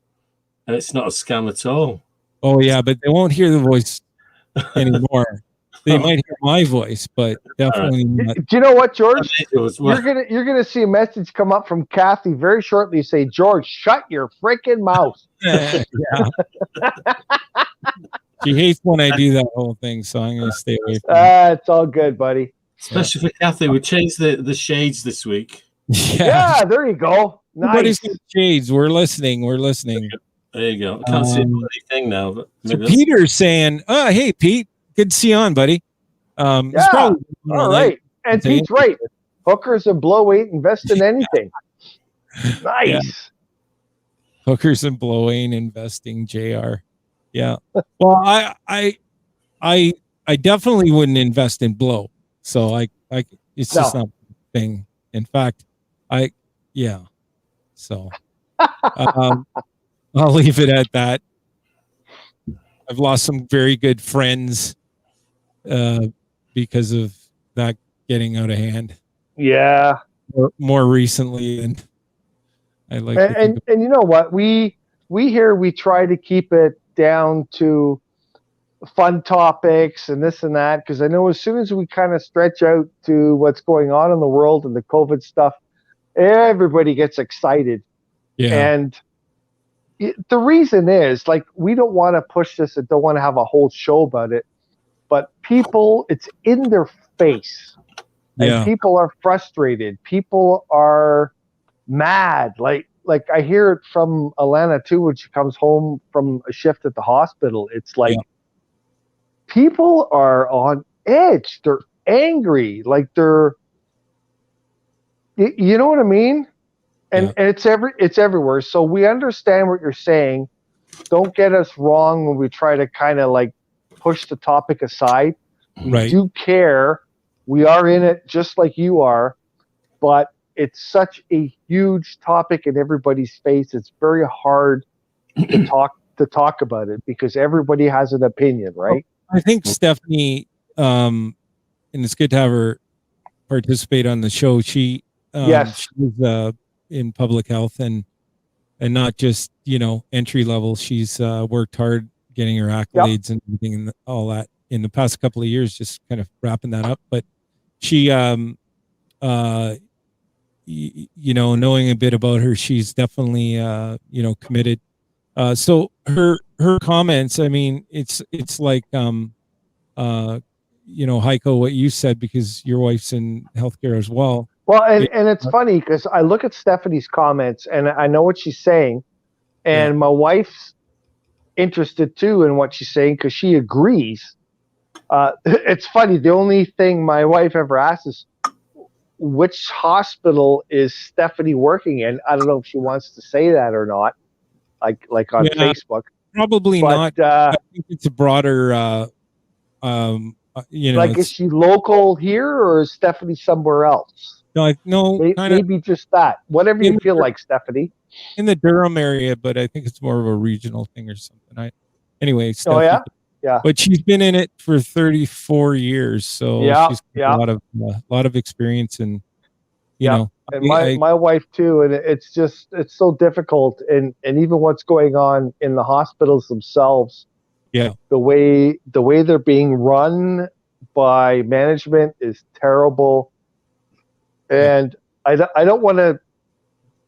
and it's not a scam at all. oh yeah, but they won't hear the voice anymore. They might hear my voice, but definitely not. Do you know what, George? Angels, well, You're gonna see a message come up from Kathy very shortly. Say, George, shut your freaking mouth. Yeah. She hates when I do that whole thing, so I'm going to stay away from it. It's all good, buddy. especially for Kathy, we changed the shades this week. Yeah, there you go. Everybody's Nice. got shades. We're listening. We're listening. There you go. I can't see a bloody thing now, but So maybe that's- Peter's saying, "Oh, hey, Pete, good to see you on, buddy." He's Yeah. probably All right. And Say- Pete's right. Hookers and blow ain't invest in anything. Nice. Yeah. Hookers and blowing, investing, JR. Yeah. Well, I definitely wouldn't invest in blow. So it's just not a thing. In fact, yeah. So I'll leave it at that. I've lost some very good friends because of that getting out of hand. Yeah. More recently, and I like to think And you know what? We try to keep it down to fun topics and this and that, because I know as soon as we kind of stretch out to what's going on in the world and the COVID stuff, everybody gets excited. yeah. And the reason is, like, we don't want to push this and don't want to have a whole show about it, but people, it's in their face. And Yeah. people are frustrated. People are mad. Like I hear it from Alana too when she comes home from a shift at the hospital. It's like people are on edge. They're angry. Like you know what I mean? And it's everywhere. So we understand what you're saying. Don't get us wrong when we try to kind of like push the topic aside. We do care. We are in it just like you are, but it's such a huge topic in everybody's face. It's very hard to talk about it because everybody has an opinion, right? I think Stephanie, and it's good to have her participate on the show. She's in public health and not just entry level. She's worked hard getting her accolades and everything and all that in the past couple of years. Just kind of wrapping that up, but she, knowing a bit about her, she's definitely committed. So her comments, I mean, it's like Heiko, what you said, because your wife's in healthcare as well. Well, and it's funny because I look at Stephanie's comments and I know what she's saying, and my wife's interested too in what she's saying because she agrees. It's funny. The only thing my wife ever asks is, which hospital is Stephanie working in? I don't know if she wants to say that or not, like on Facebook. Probably not. I think it's a broader, like, is she local here or is Stephanie somewhere else? No, maybe just that. Whatever you feel like, Stephanie. In the Durham area, but I think it's more of a regional thing or something. Anyway, Stephanie, yeah. But she's been in it for 34 years, so she's got a lot of experience, and you know. And my wife too, and it's so difficult, and even what's going on in the hospitals themselves. Yeah, the way they're being run by management is terrible, and I don't want to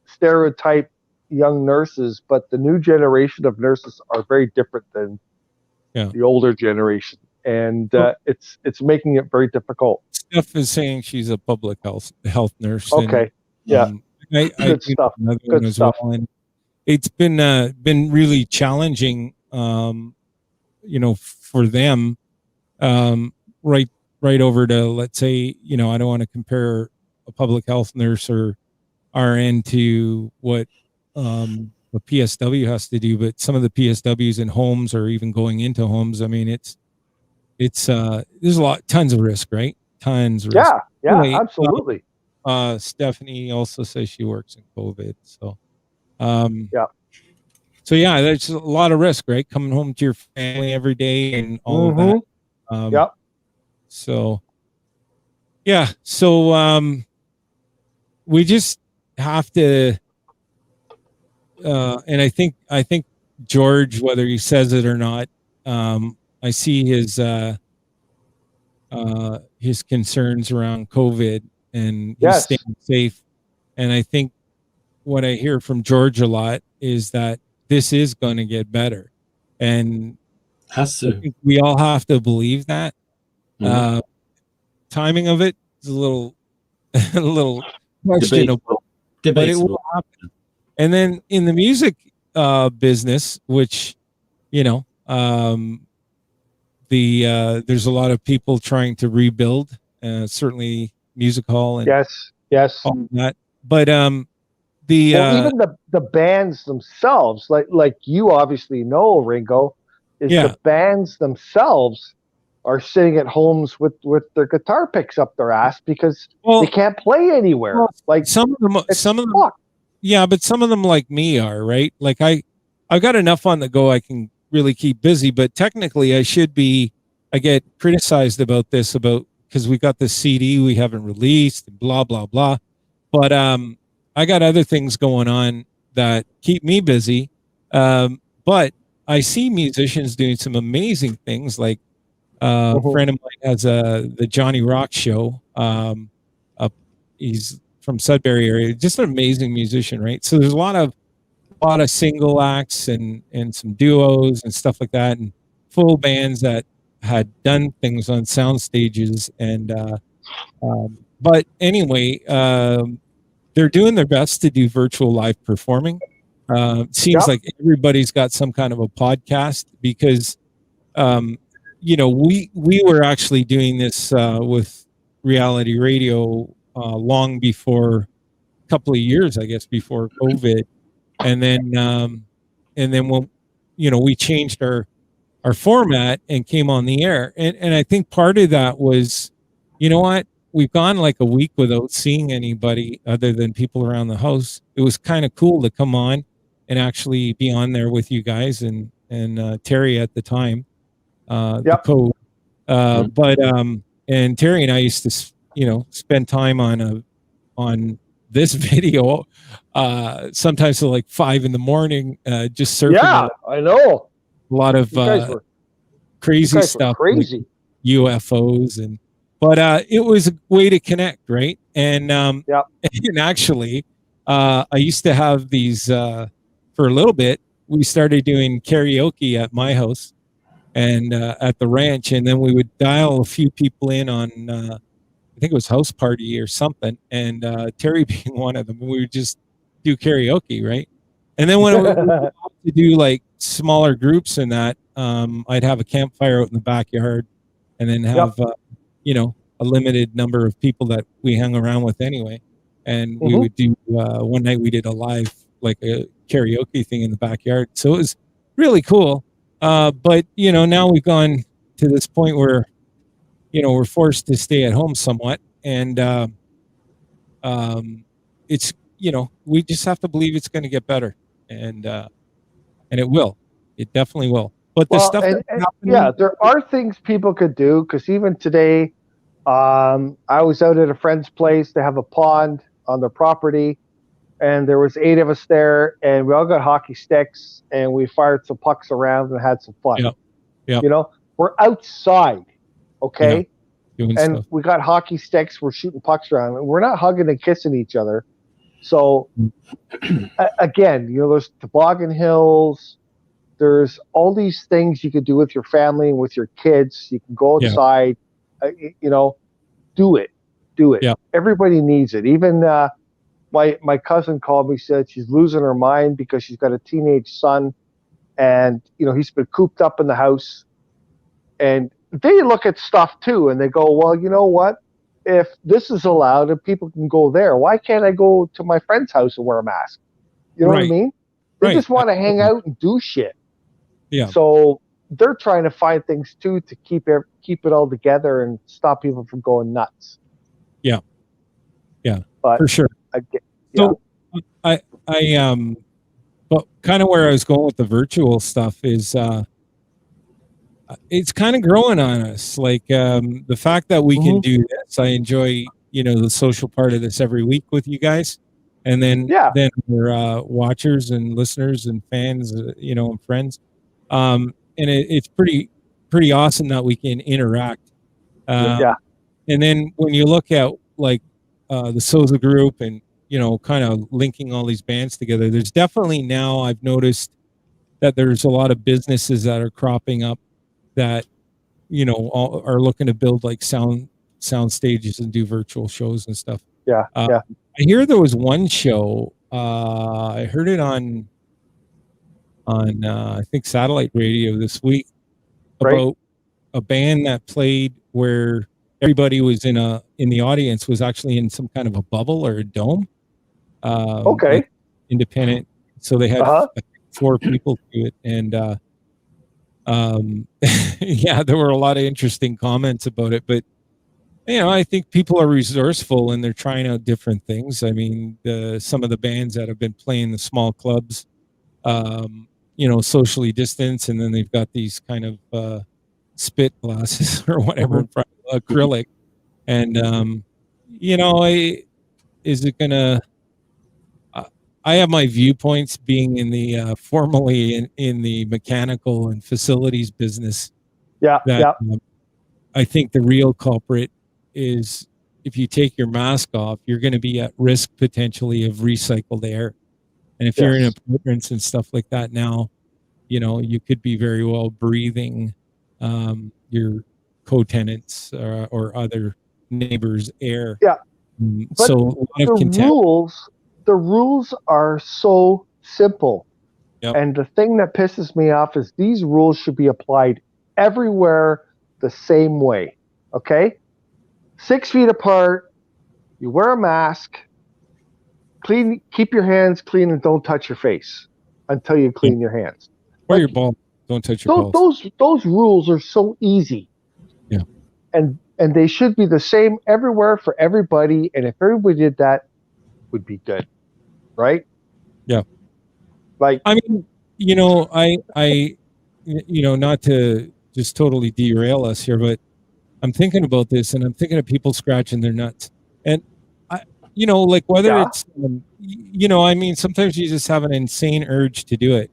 stereotype young nurses, but the new generation of nurses are very different than the older generation, and it's making it very difficult. Steph is saying she's a public health nurse. Okay, good stuff. Good stuff. Well. And it's been really challenging, for them, right over to, let's say, I don't want to compare a public health nurse or RN to what a PSW has to do, but some of the PSWs in homes or even going into homes, I mean, it's there's tons of risk, right? Tons of risk. Yeah, absolutely. Stephanie also says she works in COVID, so So yeah, there's a lot of risk, right? Coming home to your family every day and all of that. Yep. So yeah, so we just have to, and I think George, whether he says it or not, I see his concerns around COVID, and he's Yes. staying safe. And I think what I hear from George a lot is that this is going to get better, and Has I to. think we all have to believe that. Mhm. Timing of it is a little a little questionable, but it will Debatable. happen. And then in the music business, which you know, there's a lot of people trying to rebuild, certainly music hall and Yes. all that. But the Well, even the bands themselves, like you obviously know, Ringo, is the yeah, bands themselves are sitting at homes with their guitar picks up their ass because they well, can't play anywhere. Like some it's of them, fucked. yeah, but some of them like me are right. Like I've got enough on the go I can really keep busy, but technically I should be. I get criticized about this about because we got this CD we haven't released and blah blah blah. But I got other things going on that keep me busy. But I see musicians doing some amazing things. Like a Mhm. friend of mine has the Johnny Rock show. Up, he's from Sudbury area. Just an amazing musician, right? So there's a lot of single acts and some duos and stuff like that, and full bands that had done things on sound stages. And but anyway, they're doing their best to do virtual live performing. Seems Yep. like everybody's got some kind of a podcast because, um, we were actually doing this with reality radio long before a couple of years, I guess, before COVID, and then when we changed our format and came on the air. And I think part of that was, you know what? We've gone like a week without seeing anybody other than people around the house. It was kind of cool to come on and actually be on there with you guys and Terry at the time, the Yep. code. But and Terry and I used to, spend time on this video, sometimes till like 5 a.m, just surfing Yeah, I know. a lot of You guys were crazy stuff like crazy. UFOs but it was a way to connect, right? And Yep. and actually, I used to have these for a little bit. We started doing karaoke at my house and at the ranch, and then we would dial a few people in on I think it was house party or something, and Terry being one of them. We would just do karaoke, right? And then when we would have to do like smaller groups and that, I'd have a campfire out in the backyard, and then have Yep. a limited number of people that we hung around with anyway. And we Mhm. would do one night we did a live like a karaoke thing in the backyard, so it was really cool. But now we've gone to this point where we're forced to stay at home somewhat, and it's we just have to believe it's going to get better, and it will. It definitely will. But the Well, stuff that's and yeah, happening, there are things people could do because even today, I was out at a friend's place. They have a pond on their property, and there was 8 of us there, and we all got hockey sticks, and we fired some pucks around and had some fun. yeah, yeah, We're outside, yeah, okay, doing and stuff. we got hockey sticks. We're shooting pucks around. We're not hugging and kissing each other. So again, there's toboggan hills. There's all these things you could do with your family and with your kids. You can go Yeah, outside, do it. yeah, Everybody needs it. Even my cousin called me, said she's losing her mind because she's got a teenage son, and he's been cooped up in the house. And they look at stuff too, and they go, well, you know what? If this is allowed and people can go there, why can't I go to my friend's house and wear a mask? You know what I right, mean? They right, just want to hang out and do shit. yeah, So they're trying to find things too to keep it all together and stop people from going nuts. yeah, yeah, But for sure. I get, yeah, So I but kind of where I was going with the virtual stuff is it's kind of growing on us. Like the fact that we can do this, I enjoy, the social part of this every week with you guys. And then we're watchers and listeners and fans, and friends. And it's pretty awesome that we can interact. And then when you look at like the Soza group and, kind of linking all these bands together, there's definitely now I've noticed that there's a lot of businesses that are cropping up that, are looking to build like sound stages and do virtual shows and stuff. I hear there was one show, I heard it on I think satellite radio this week about a band that played where everybody was in the audience was actually in some kind of a bubble or a dome. Like independent. So they had 4 people to it. And there were a lot of interesting comments about it, but I think people are resourceful and they're trying out different things. I mean, some of the bands that have been playing the small clubs, socially distanced, and then they've got these kind of spit glasses or whatever in front of acrylic. And, is it gonna, I have my viewpoints being in the formerly in the mechanical and facilities business. I think the real culprit is if you take your mask off, you're going to be at risk potentially of recycled air. And if you're in apartments and stuff like that now, you could be very well breathing your co-tenants or other neighbors' air. But so the rules are so simple. And the thing that pisses me off is these rules should be applied everywhere the same way. Okay? 6 feet apart, you wear a mask, keep your hands clean, and don't touch your face until you clean your hands. Or your ball. Don't touch your balls. Those rules are so easy. And they should be the same everywhere for everybody. And if everybody did that, would be good. Right? Like, I mean, I not to just totally derail us here, but I'm thinking about this and I'm thinking of people scratching their nuts. And like whether it's, I mean, sometimes you just have an insane urge to do it.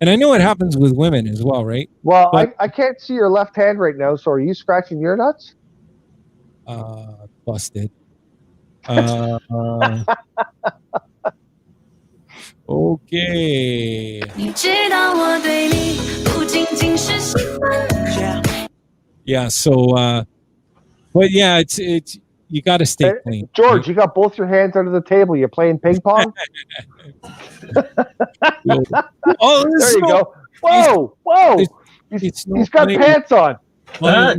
And I know it happens with women as well, right? Well, I can't see your left hand right now. So are you scratching your nuts? Busted. Okay. Yeah. So, but yeah, it's you got to stay clean. George, you got both your hands under the table. You're playing ping pong. There you go. Whoa! He's got pants on. Yeah.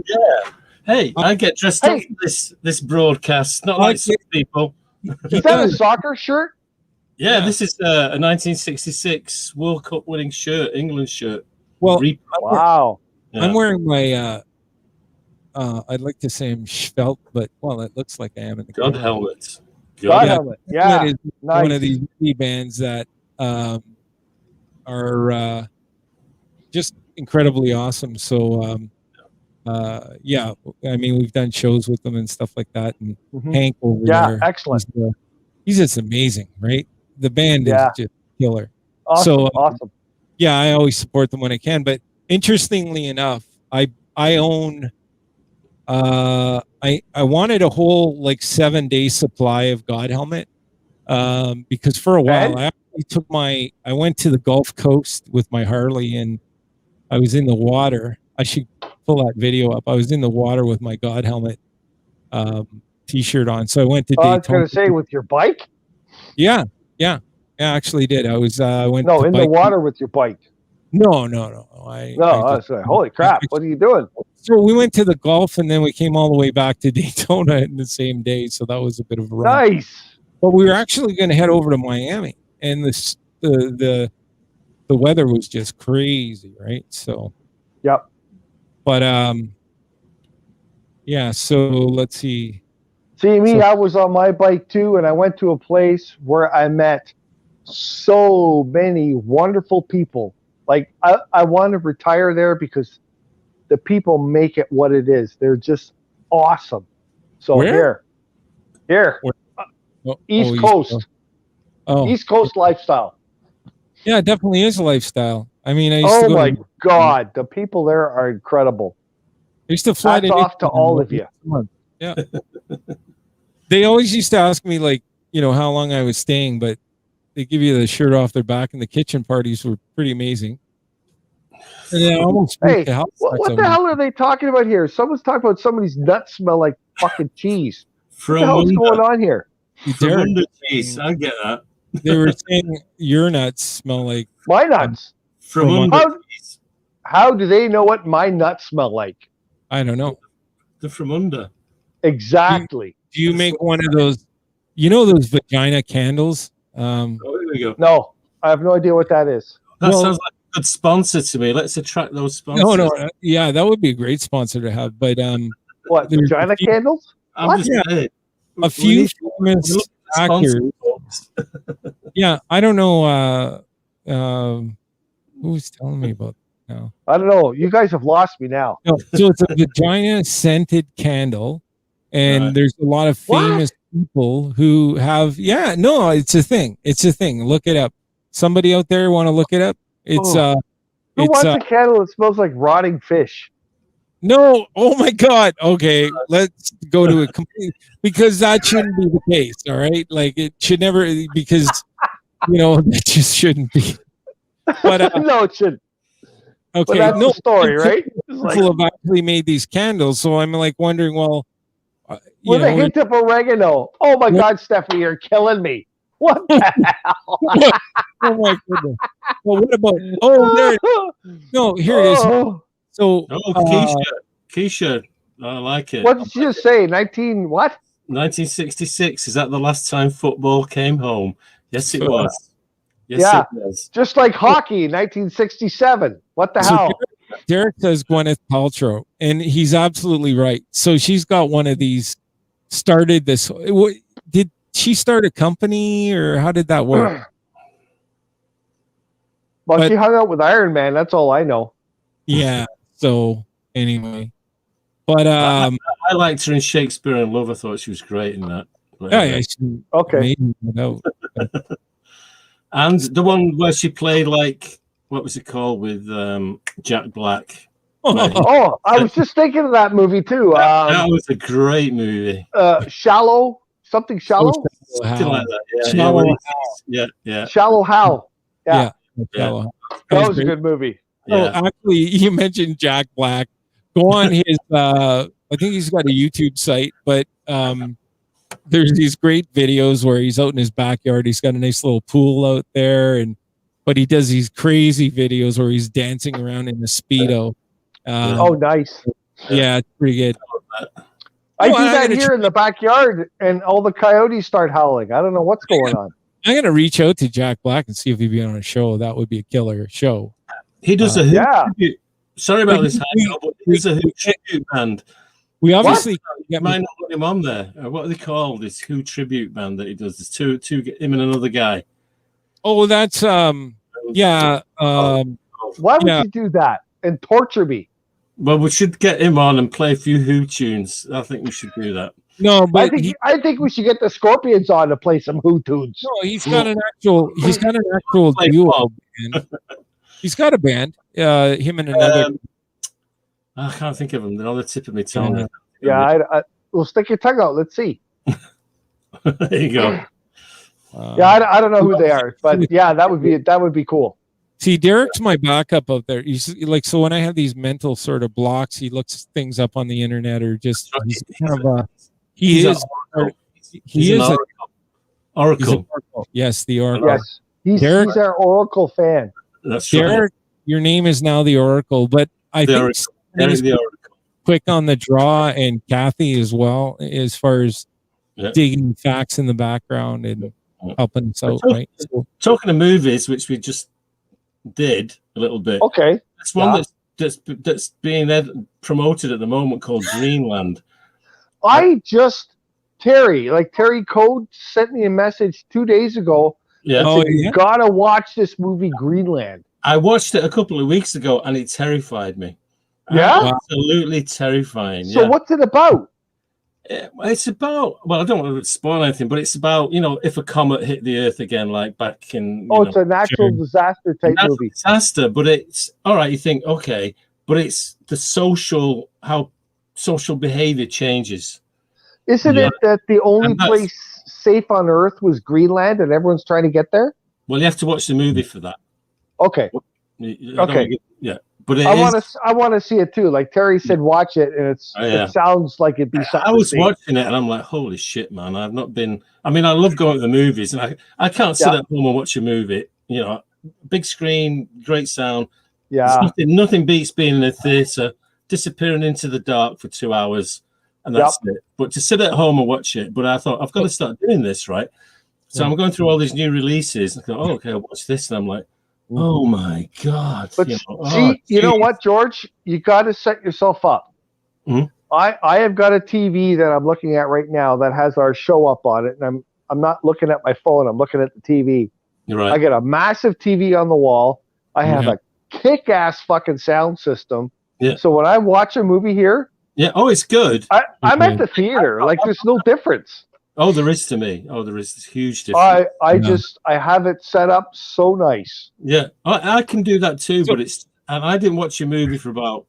Hey, I get dressed up for this broadcast. Not like some people. Is that a soccer shirt? Yeah, this is a 1966 World Cup winning shirt, England shirt. Well, wow. I'm wearing my, I'd like to say I'm Schvelt, but, it looks like I am in the God helmet. God helmet. Yeah. Is nice. One of these indie bands that are just incredibly awesome. So, I mean, we've done shows with them and stuff like that. And Hank over there. Excellent. He's just amazing, right? The band is just killer. Awesome. So, awesome. Yeah, I always support them when I can. But interestingly enough, I own. I wanted a whole 7-day supply of God helmet because for a while I actually I went to the Gulf Coast with my Harley and I was in the water. I should pull that video up. I was in the water with my God helmet T-shirt on. So I went to Daytona. I was going to say with your bike. Yeah, I actually did. I was went. No, in the water with your bike. No. I was like, holy crap! What are you doing? So we went to the Gulf, and then we came all the way back to Daytona in the same day. So that was a bit of a run. Nice. But we were actually going to head over to Miami, and the weather was just crazy, right? So. Yep. But yeah. So let's see. See me, I was on my bike too, and I went to a place where I met so many wonderful people. Like I want to retire there because the people make it what it is. They're just awesome. So Where? here, Where? East East Coast, Coast. Oh, East Coast lifestyle. yeah, it definitely is a lifestyle. I mean, I used to Oh go my to. God, the people there are incredible. I used to fly Hats to off to Newfoundland all once of you. a month. Yeah. They always used to ask me, like, how long I was staying, but they give you the shirt off their back, and the kitchen parties were pretty amazing. And I almost freaked Hey, the house what the hell are they talking about here? Someone's talking about somebody's nuts smell like fucking cheese. What the hell's going on here? From under cheese, I get that. They were saying your nuts smell like my nuts. From under cheese. How do they know what my nuts smell like? I don't know. They're from under. Exactly. Do you make one of those? Those vagina candles? Oh, here we go. No, I have no idea what that is. That sounds like a good sponsor to me. Let's attract those sponsors. No, yeah, that would be a great sponsor to have. But what, vagina candles? I'm just saying. A few famous actors. Yeah, I don't know. Who's telling me about that now? I don't know. You guys have lost me now. No, so it's a vagina scented candle, and there's a lot of famous people who have. Yeah, no, it's a thing. It's a thing. Look it up. Somebody out there want to look it up? It's Who wants a candle that smells like rotting fish? No, oh my God. Okay, let's go to a complete, because that shouldn't be the case. All right, like it should never, because that just shouldn't be. But no, it shouldn't. Okay, but that's the story, right? People have actually made these candles, so I'm like wondering, well, with a hint of oregano. Oh my God, Stephanie, you're killing me. What the hell? Oh my goodness. Well, what about? Oh, there. No, here it is. So, Keisha, I like it. What did you just say? 1966. Is that the last time football came home? Yes, it was. Yes, it was. Just like hockey, 1967. What the hell? Derek says Gwyneth Paltrow, and he's absolutely right. So she's got one of these. Started this. Did she start a company, or how did that work? Well, she hung out with Iron Man. That's all I know. Yeah. So anyway, but I liked her in Shakespeare in Love. I thought she was great in that. Yeah. Okay. And the one where she played, like, what was it called with Jack Black? Oh, I was just thinking of that movie too. That was a great movie. Shallow, something shallow, something like that. Yeah, Shallow. Yeah. Shallow Hal. Yeah. Shallow. That was a good movie. Oh, actually, you mentioned Jack Black. Go on his. I think he's got a YouTube site, but there's these great videos where he's out in his backyard. He's got a nice little pool out there, but he does these crazy videos where he's dancing around in a Speedo. Oh, nice. Yeah, it's pretty good. I do that here in the backyard, and all the coyotes start howling. I don't know what's going on. I'm gonna reach out to Jack Black and see if he'd be on a show. That would be a killer show. He does a tribute. Sorry about this, but he's a Who tribute band. We obviously might not put him on there. What are they called? This Who tribute band that he does. There's two, him and another guy. Oh, that's yeah. Why would you do that and torture me? Well, we should get him on and play a few Who tunes. I think we should do that. No, but I think we should get the Scorpions on to play some Who tunes. No, he's got an actual duo band. He's got a band. Him and another. I can't think of them. They're on the tip of my tongue. Yeah, we'll stick your tongue out. Let's see. There you go. I don't know who they are, but yeah, that would be cool. See, Derek's my backup out there. He's like, so when I have these mental sort of blocks, he looks things up on the internet or just he is an oracle. Yes, the oracle. Yes, he's our oracle fan. That's Derek, right. Your name is now the oracle, but I think the oracle. Quick on the draw, and Kathy as well, as far as digging facts in the background and helping us out. Right. Talking of movies, which we just did a little bit. Okay. There's one that's being promoted at the moment called Greenland. Terry Code sent me a message 2 days ago Yeah. Oh, You yeah. gotta watch this movie, Greenland. I watched it a couple of weeks ago, and it terrified me. Yeah? Wow. Absolutely terrifying. So yeah. what's it about? It's about, well, I don't want to spoil anything, but it's about, if a comet hit the Earth again, like back in, It's a natural disaster type natural movie. disaster. But it's all right. You think, okay, but it's how social behavior changes. Isn't Yeah. it that the only And that's- place safe on Earth was Greenland and everyone's trying to get there? Well, you have to watch the movie for that. Okay. Okay. Yeah, but I want to see it too. Like Terry said, watch it, and Oh, yeah. it sounds like it'd be something. I was to see. watching it, and I'm like, holy shit, man! I've not been. I mean, I love going to the movies, and I can't sit at home and watch a movie. Big screen, great sound. Yeah. Nothing beats being in a theater, disappearing into the dark for 2 hours, and that's it. But to sit at home and watch it, but I thought I've got to start doing this, right? So I'm going through all these new releases, and I go, oh, okay, I'll watch this, and I'm like, oh my god! But you know what, George? You got to set yourself up. Mhm. I have got a TV that I'm looking at right now that has our show up on it, and I'm not looking at my phone. I'm looking at the TV. You're right. I got a massive TV on the wall. I have a kick-ass fucking sound system. Yeah. So when I watch a movie here, oh, it's good. I'm at the theater. Like there's no difference. Oh, there is to me. Oh, there is this huge difference. I have it set up so nice. Yeah, I can do that too, but I didn't watch a movie for about,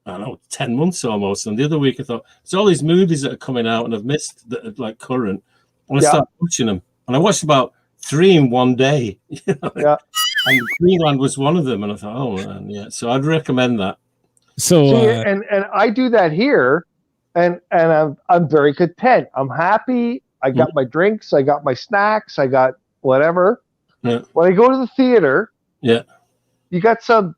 I don't know, 10 months almost. And the other week I thought, there's all these movies that are coming out and I've missed that are like current. And I started watching them. And I watched about 3 in one day. Yeah. And Greenland was one of them. And I thought, oh man, yeah. So I'd recommend that. So and I do that here, and I'm very content. I'm happy. I got my drinks. I got my snacks. I got whatever. Yeah. When I go to the theater, you got some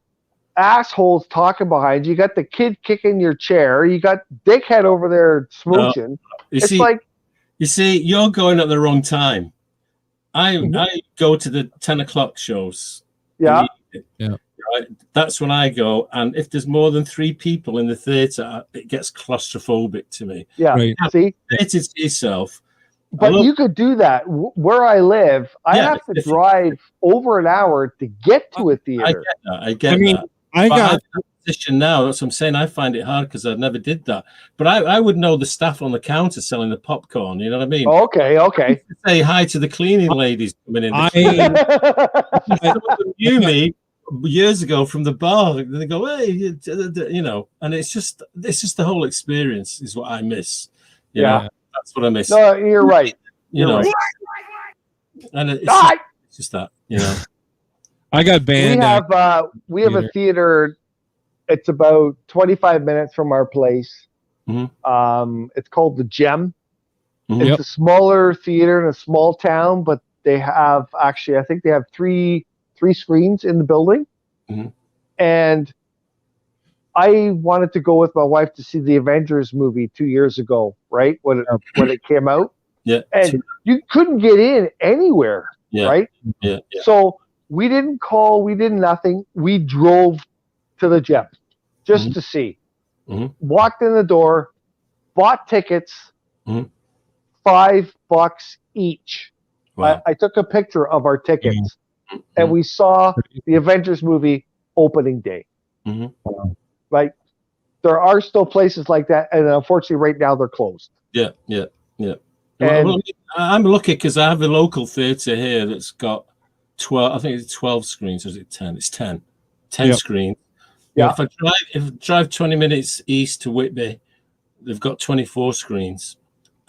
assholes talking behind you. You got the kid kicking your chair. You got dickhead over there smooching. You see, you're going at the wrong time. I go to the 10 o'clock shows. Yeah. Right? That's when I go, and if there's more than 3 people in the theater, it gets claustrophobic to me. Yeah, Right. see? Theater to yourself. But you could do that. Where I live, I have to drive over an hour to get to a theater. I get that. I got a position now. That's what I'm saying. I find it hard because I never did that. But I would know the staff on the counter selling the popcorn. You know what I mean? Okay. Say hi to the cleaning ladies coming in. I Knew me years ago from the bar. They go, hey, and it's just the whole experience is what I miss. You know? That's what I miss. No, you're right. Right. And it's just that, I got banned. We have a theater. It's about 25 minutes from our place. Mm-hmm. It's called the Gem. Mm-hmm. It's a smaller theater in a small town, but they have I think they have three screens in the building. Mm-hmm. And I wanted to go with my wife to see the Avengers movie 2 years ago, right? When it came out. Yeah. And you couldn't get in anywhere, right? Yeah. So we didn't call, we did nothing. We drove to the Gem just to see. Mm-hmm. Walked in the door, bought tickets, Mm-hmm. $5 each. Wow. I took a picture of our tickets, and we saw the Avengers movie opening day. Mm-hmm. Like, there are still places like that, and unfortunately, right now they're closed. Yeah. And well, I'm lucky because I have a local theatre here that's got 12. I think it's 12 screens. Or is it 10? It's 10. 10 screens. Yeah. If I drive 20 minutes east to Whitby, they've got 24 screens.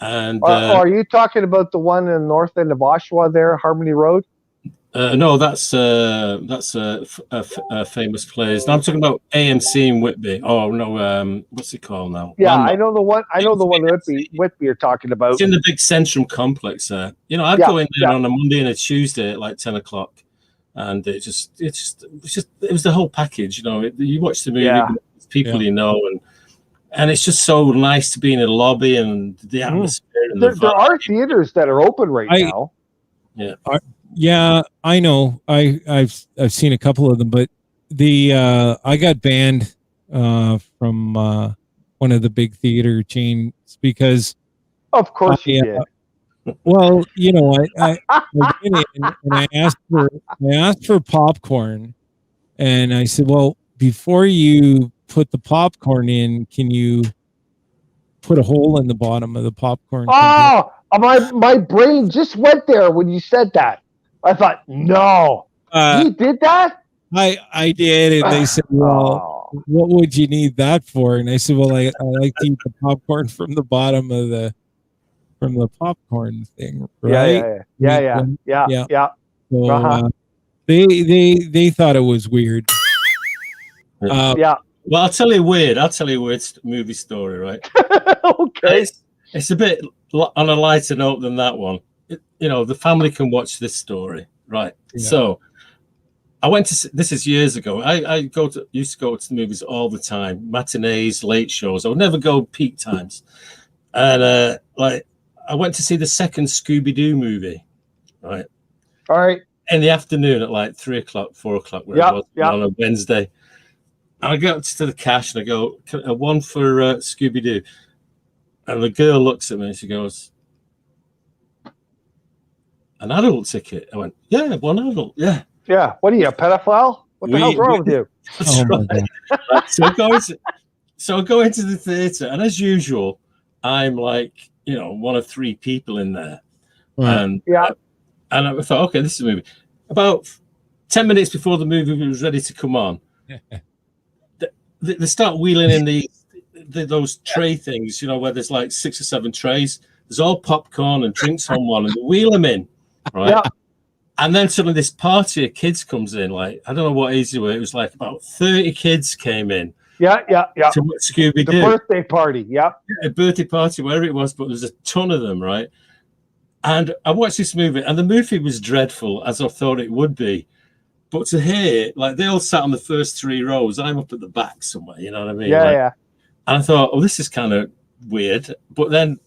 And are you talking about the one in the north end of Oshawa there, Harmony Road? No, that's a famous place. Now I'm talking about AMC in Whitby. Oh no, what's it called now? Yeah, I know the one. I know the one Whitby you're talking about. It's in the big Centrum complex there. I'd go in there on a Monday and a Tuesday at like 10 o'clock, and it was the whole package. You watch the movie, with people you know, and it's just so nice to be in a lobby and the atmosphere. And there are theaters that are open right now. Yeah. Yeah, I know. I've seen a couple of them, but I got banned from one of the big theater chains because of course you did. Well, you know, I went in and I asked for popcorn, and I said, well, before you put the popcorn in, can you put a hole in the bottom of the popcorn container? Oh, my brain just went there when you said that. I thought, no, you did that? I did, and they said, well, Oh. what would you need that for? And I said, well, I like to eat the popcorn from the bottom of the popcorn thing, right? Yeah. So Uh-huh. they thought it was weird. Yeah. Well, I'll tell you a weird movie story, right? Okay. It's a bit on a lighter note than that one. You know, the family can watch this story, right? Yeah. So I went to, this is years ago. I used to go to the movies all the time, matinees, late shows. I would never go peak times. And like I went to see the second Scooby-Doo movie, right? All right. In the afternoon at like 3 o'clock, 4 o'clock, where it was on a Wednesday. I go to the cash and I go, one for Scooby-Doo. And the girl looks at me and she goes, an adult ticket? I went, yeah, one adult, yeah. Yeah. What are you, a pedophile? What the hell's wrong with you? That's right. So I go into the theatre, and as usual, I'm like, you know, one of 3 people in there. And and I thought, okay, this is a movie. About 10 minutes before the movie was ready to come on, they start wheeling in those tray things, you know, where there's like 6 or 7 trays. There's all popcorn and drinks on one, and they wheel them in, right? Yeah. And then suddenly this party of kids comes in, like, I don't know what age they were. It was like about 30 kids came in. Yeah. To Scooby-Doo. The birthday party, a birthday party, wherever it was, but there's a ton of them, right? And I watched this movie, and the movie was dreadful, as I thought it would be. But to hear, like, they all sat on the first 3 rows. I'm up at the back somewhere, you know what I mean? Yeah. And I thought, oh, this is kind of weird. But then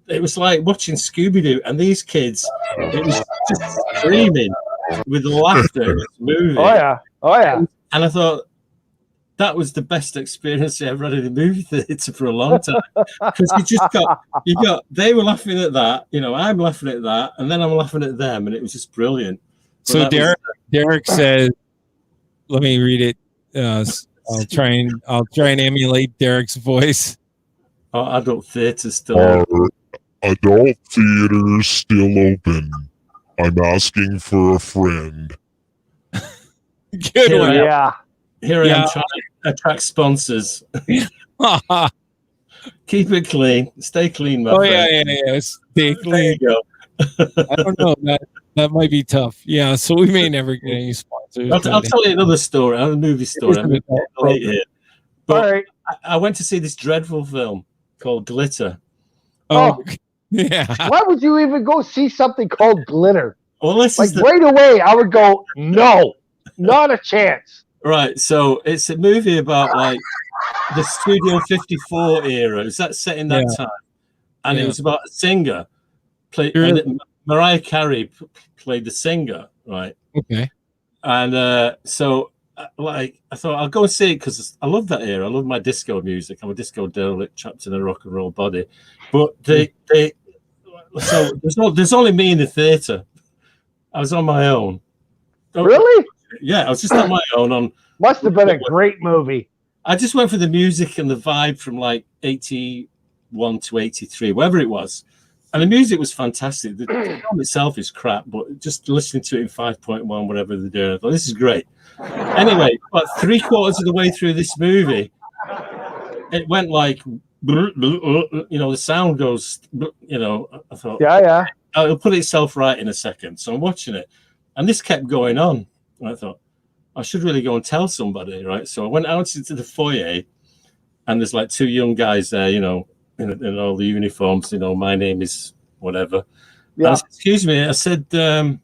it was like watching Scooby-Doo, and these kids, it was just screaming with laughter at this movie. Oh yeah. And I thought, that was the best experience I ever had in the movie theatre for a long time. Because you got, they were laughing at that, you know, I'm laughing at that, and then I'm laughing at them, and it was just brilliant. But so Derek says, let me read it. I'll try and emulate Derek's voice. Oh, adult theater's still open. Adult theater's still open. I'm asking for a friend. Good one. Yeah. Here I am trying to attract sponsors. Keep it clean. Stay clean, my friend. Yeah. Stay clean. There you go. I don't know. That might be tough. Yeah, so we may never get any sponsors. I'll tell you another story, another movie story. But I went to see this dreadful film called Glitter. Oh, yeah. Why would you even go see something called Glitter? Well, right away, I would go, no, not a chance. Right, so it's a movie about like the Studio 54 era. Is that set in that time? And it was about a singer. Mariah Carey played the singer, right? Okay. And so, like, I thought I'll go and see it because I love that era. I love my disco music. I'm a disco derelict trapped in a rock and roll body. But so there's only me in the theatre. I was on my own. Really? Yeah, I was just on my own. Must have been a great movie. I just went for the music and the vibe from like 81 to 83, wherever it was. And the music was fantastic. The film itself is crap, but just listening to it in 5.1, whatever they're doing, I thought, this is great. Anyway, about 3/4 of the way through this movie, it went like, you know, the sound goes, you know, I thought, it'll put itself right in a second. So I'm watching it, and this kept going on. And I thought, I should really go and tell somebody, right? So I went out into the foyer, and there's like 2 young guys there, you know, in all the uniforms, you know, my name is whatever. Yeah. Said, excuse me, I said, the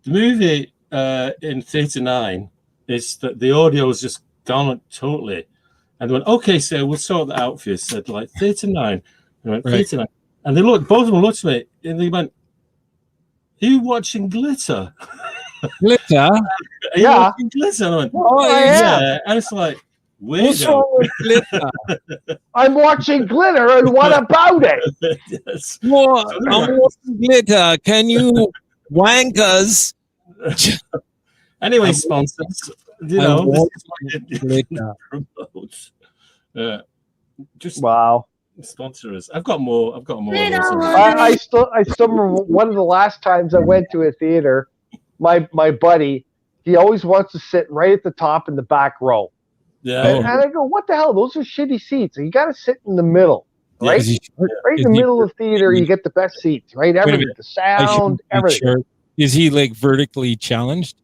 movie in Theatre 9 is that the audio has just gone totally. And they went, okay, sir, we'll sort that out for you. I said, like, Theatre 9. I went, Theatre 9. And they looked, both of them looked at me, and they went, are you watching Glitter? Glitter? Are you watching Glitter? And I went, oh, yeah. And it's like, What's Weirdo. wrong with glitter? I'm watching Glitter, and what about it? Yes. What? I'm watching glitter. Can you wankers? Anyway, I'm- sponsors, you I know, this want is what you glitter. promote. Just Wow. sponsor us. I've got more. Of those. I still remember one of the last times I went to a theater. My buddy, he always wants to sit right at the top in the back row. Yeah. And I go, what the hell? Those are shitty seats. You got to sit in the middle, Yeah. right? Is he short? Right in Is the he- middle of the theater, you get the best seats, right? a Everything, minute. the I shouldn't sound, be everything. short. Is he like vertically challenged?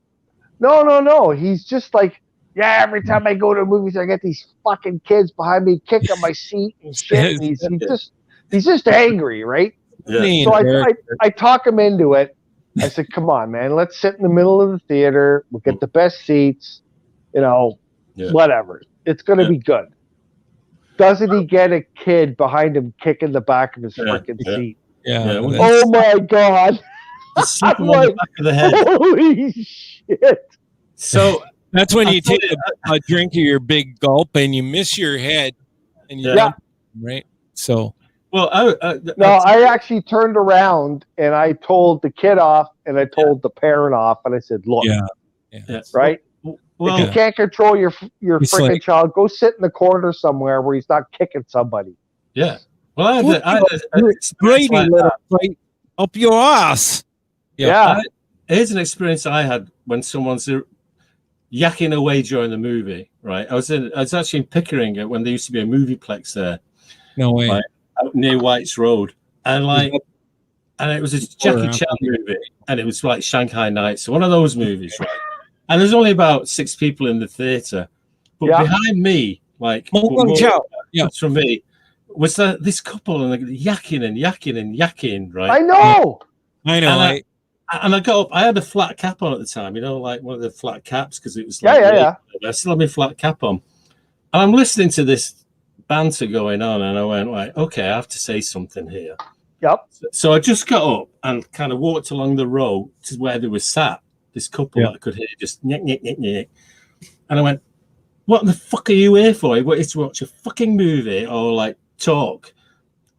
No. He's just like, yeah, every time I go to movies, I get these fucking kids behind me kicking my seat and shit. And he's just angry, right? Yeah. So I talk him into it. I said, come on, man, let's sit in the middle of the theater. We'll get the best seats, whatever. It's going to be good. Doesn't he get a kid behind him kicking the back of his freaking seat? Yeah. well, Oh my God. Just slap him on the back of the head. Holy shit. So That's when I'll you tell take you- a drink of your big gulp and you miss your head and you Yeah. dump him, right? So well, No, I actually turned around and I told the kid off and I told the parent off and I said, look, yeah. right? Well, If you can't control your It's freaking like- child, go sit in the corner somewhere where he's not kicking somebody. yeah. Well, I had an experience Brady like little that. fight up your ass. Yeah. Here's an experience I had when someone's yakking away during the movie. Right, I was actually in Pickering when there used to be a movieplex there. No way. Right. Out near White's Road, and it was a Jackie Chan movie, and it was like Shanghai Nights, so one of those movies, right? And there's only about 6 people in the theater, but behind me, like from me, was this couple and they're yakking, right? I know. And I got up. I had a flat cap on at the time, like one of the flat caps because it was Yeah. I still had my flat cap on, and I'm listening to this banter going on, and I went, right, okay, I have to say something here. Yep. So I just got up and kind of walked along the row to where they were sat. This couple that I could hear just nyek, nyek, nyek, nyek. And I went, what the fuck are you here for? You to watch a fucking movie or like talk?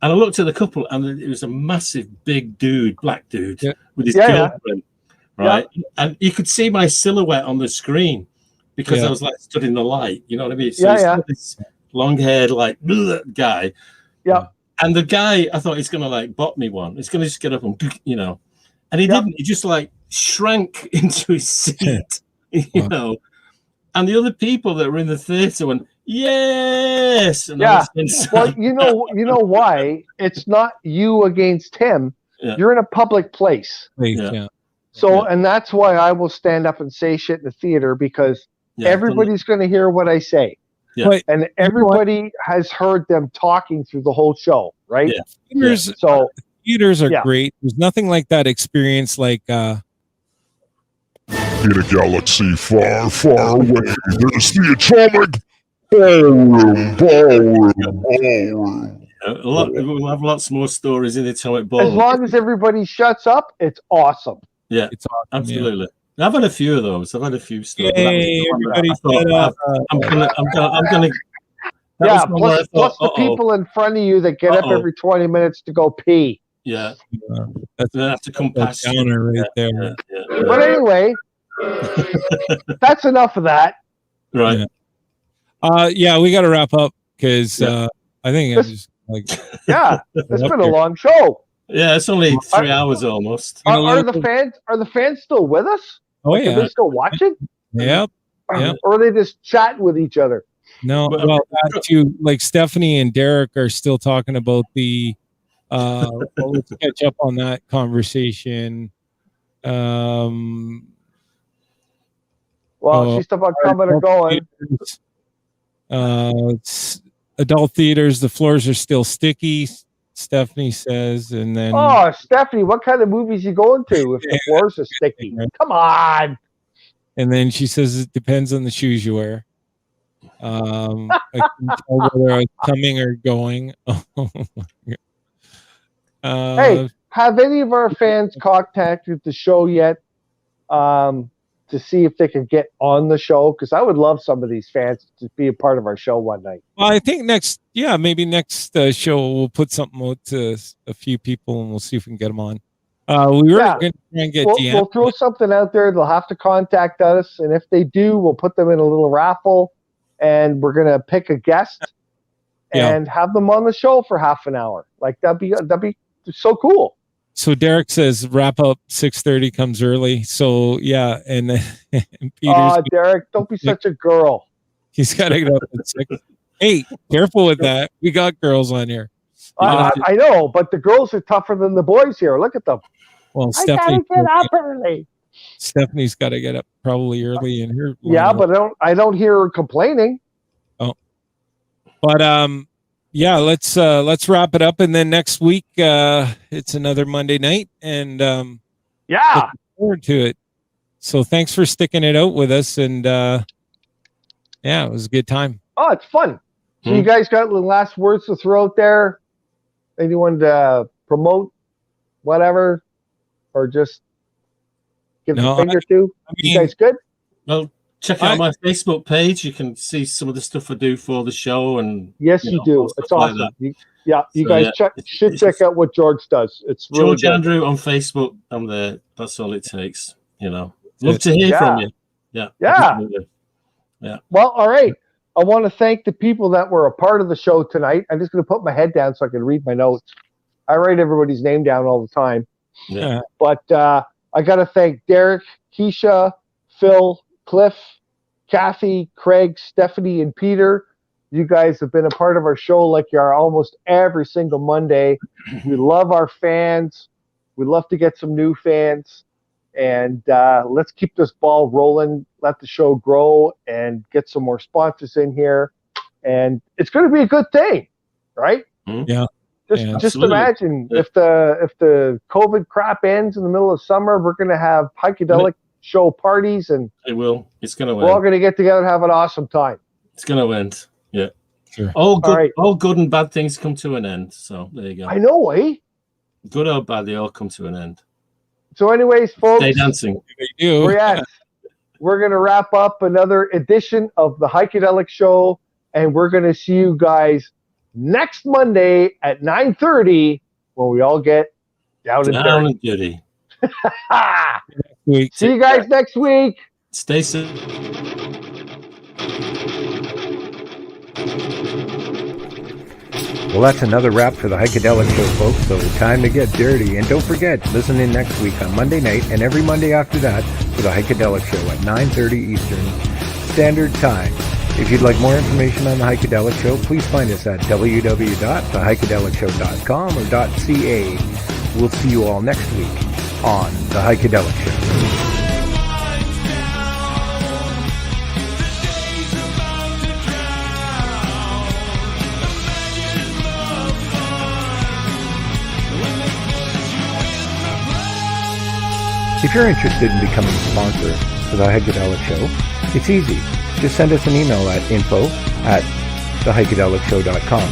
And I looked at the couple and it was a massive big dude, black dude with his girlfriend, right? Yeah. And you could see my silhouette on the screen because I was like stood in the light, you know what I mean? So this long-haired like guy. Yeah. And the guy, I thought he's going to like bot me one. He's going to just get up and, and he didn't. He just like shrank into his seat, you know. And the other people that were in the theater went, yes. And well, you know why? It's not you against him. Yeah. You're in a public place. So, and that's why I will stand up and say shit in the theater because everybody's going to hear what I say. Yeah. And everybody has heard them talking through the whole show, right? Yeah. Theaters are great. There's nothing like that experience like in a galaxy far, far away, there's the atomic ballroom. We'll have lots more stories in the atomic ballroom. As long as everybody shuts up, it's awesome. Yeah, it's awesome, absolutely. Yeah. I've had a few of those. I've had a few stories. Yay, everybody shut up. I'm gonna. Plus the people in front of you that get up every 20 minutes to go pee. Yeah, that's gonna have to come past downer right there. Yeah. But anyway, that's enough of that. Right. Yeah, we got to wrap up because I think it's just like. Yeah, it's been a long show. Yeah, it's only 3 hours almost. Are the fans still with us? Oh yeah. Are they still watching? Yep. Or are they just chatting with each other? No, well, back to like Stephanie and Derek are still talking about the. Let's catch up on that conversation. She's talking about coming or going. It's adult theaters. The floors are still sticky. Stephanie says, and then Stephanie, what kind of movies you going to if the floors are sticky? Come on. And then she says it depends on the shoes you wear. I can tell whether I was coming or going. Hey, have any of our fans contacted the show yet? to see if they could get on the show, because I would love some of these fans to be a part of our show one night. Well, I think maybe next show we'll put something out to a few people and we'll see if we can get them on. We were going to try and get we'll throw something out there. They'll have to contact us, and if they do, we'll put them in a little raffle, and we're going to pick a guest and have them on the show for half an hour. Like that'd be so cool. So Derek says wrap up 6:30 comes early. So yeah, and Peter's Derek, don't be such a girl. He's got to get up at 6. Hey, careful with that. We got girls on here. I know, but the girls are tougher than the boys here. Look at them. Well, I gotta get up early. Stephanie's got to get up probably early in her. Yeah, but I don't hear her complaining. Oh, but let's wrap it up, and then next week it's another Monday night, and looking forward to it. So thanks for sticking it out with us, and it was a good time. Oh, it's fun. So you guys got the last words to throw out there? Anyone to promote, whatever, or just give a finger to? You guys good? Well, check out my Facebook page. You can see some of the stuff I do for the show, and yes, you do. It's awesome. Like you guys should check out what George does. It's really George Andrew on Facebook. I'm there. That's all it takes. Love to hear from you. Yeah. Well, all right. I want to thank the people that were a part of the show tonight. I'm just going to put my head down so I can read my notes. I write everybody's name down all the time. Yeah. But I got to thank Derek, Keisha, Phil, Cliff, Kathy, Craig, Stephanie, and Peter. You guys have been a part of our show like you are almost every single Monday. We love our fans. We love to get some new fans. And let's keep this ball rolling, let the show grow, and get some more sponsors in here. And it's going to be a good thing, right? Yeah. Just imagine if the COVID crap ends in the middle of summer, we're going to have Heikadelic show parties, and it will. It's going to end. We're all going to get together and have an awesome time. It's going to end. Yeah. Sure. All good and bad things come to an end. So there you go. I know, eh? Good or bad, they all come to an end. So anyways, folks, stay dancing. We're going to wrap up another edition of the Heikadelic Show, and we're going to see you guys next Monday at 9:30 when we all get down and dirty. See you guys next week. Stay safe. Well, that's another wrap for the Heikadelic Show, folks, so time to get dirty. And don't forget, listen in next week on Monday night and every Monday after that for the Heikadelic Show at 9:30 Eastern Standard Time. If you'd like more information on the Heikadelic Show, please find us at www.theheikedelicshow.com or .ca. We'll see you all next week on the Heikadelic Show. If you're interested in becoming a sponsor for the Heikadelic Show, it's easy. Just send us an email at info@theheikedelicshow.com.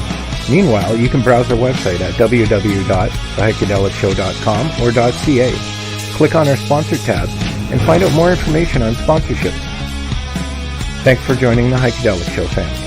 Meanwhile, you can browse our website at www.theheikedelicshow.com or .ca. Click on our sponsor tab and find out more information on sponsorships. Thanks for joining the Heikadelic Show, fans.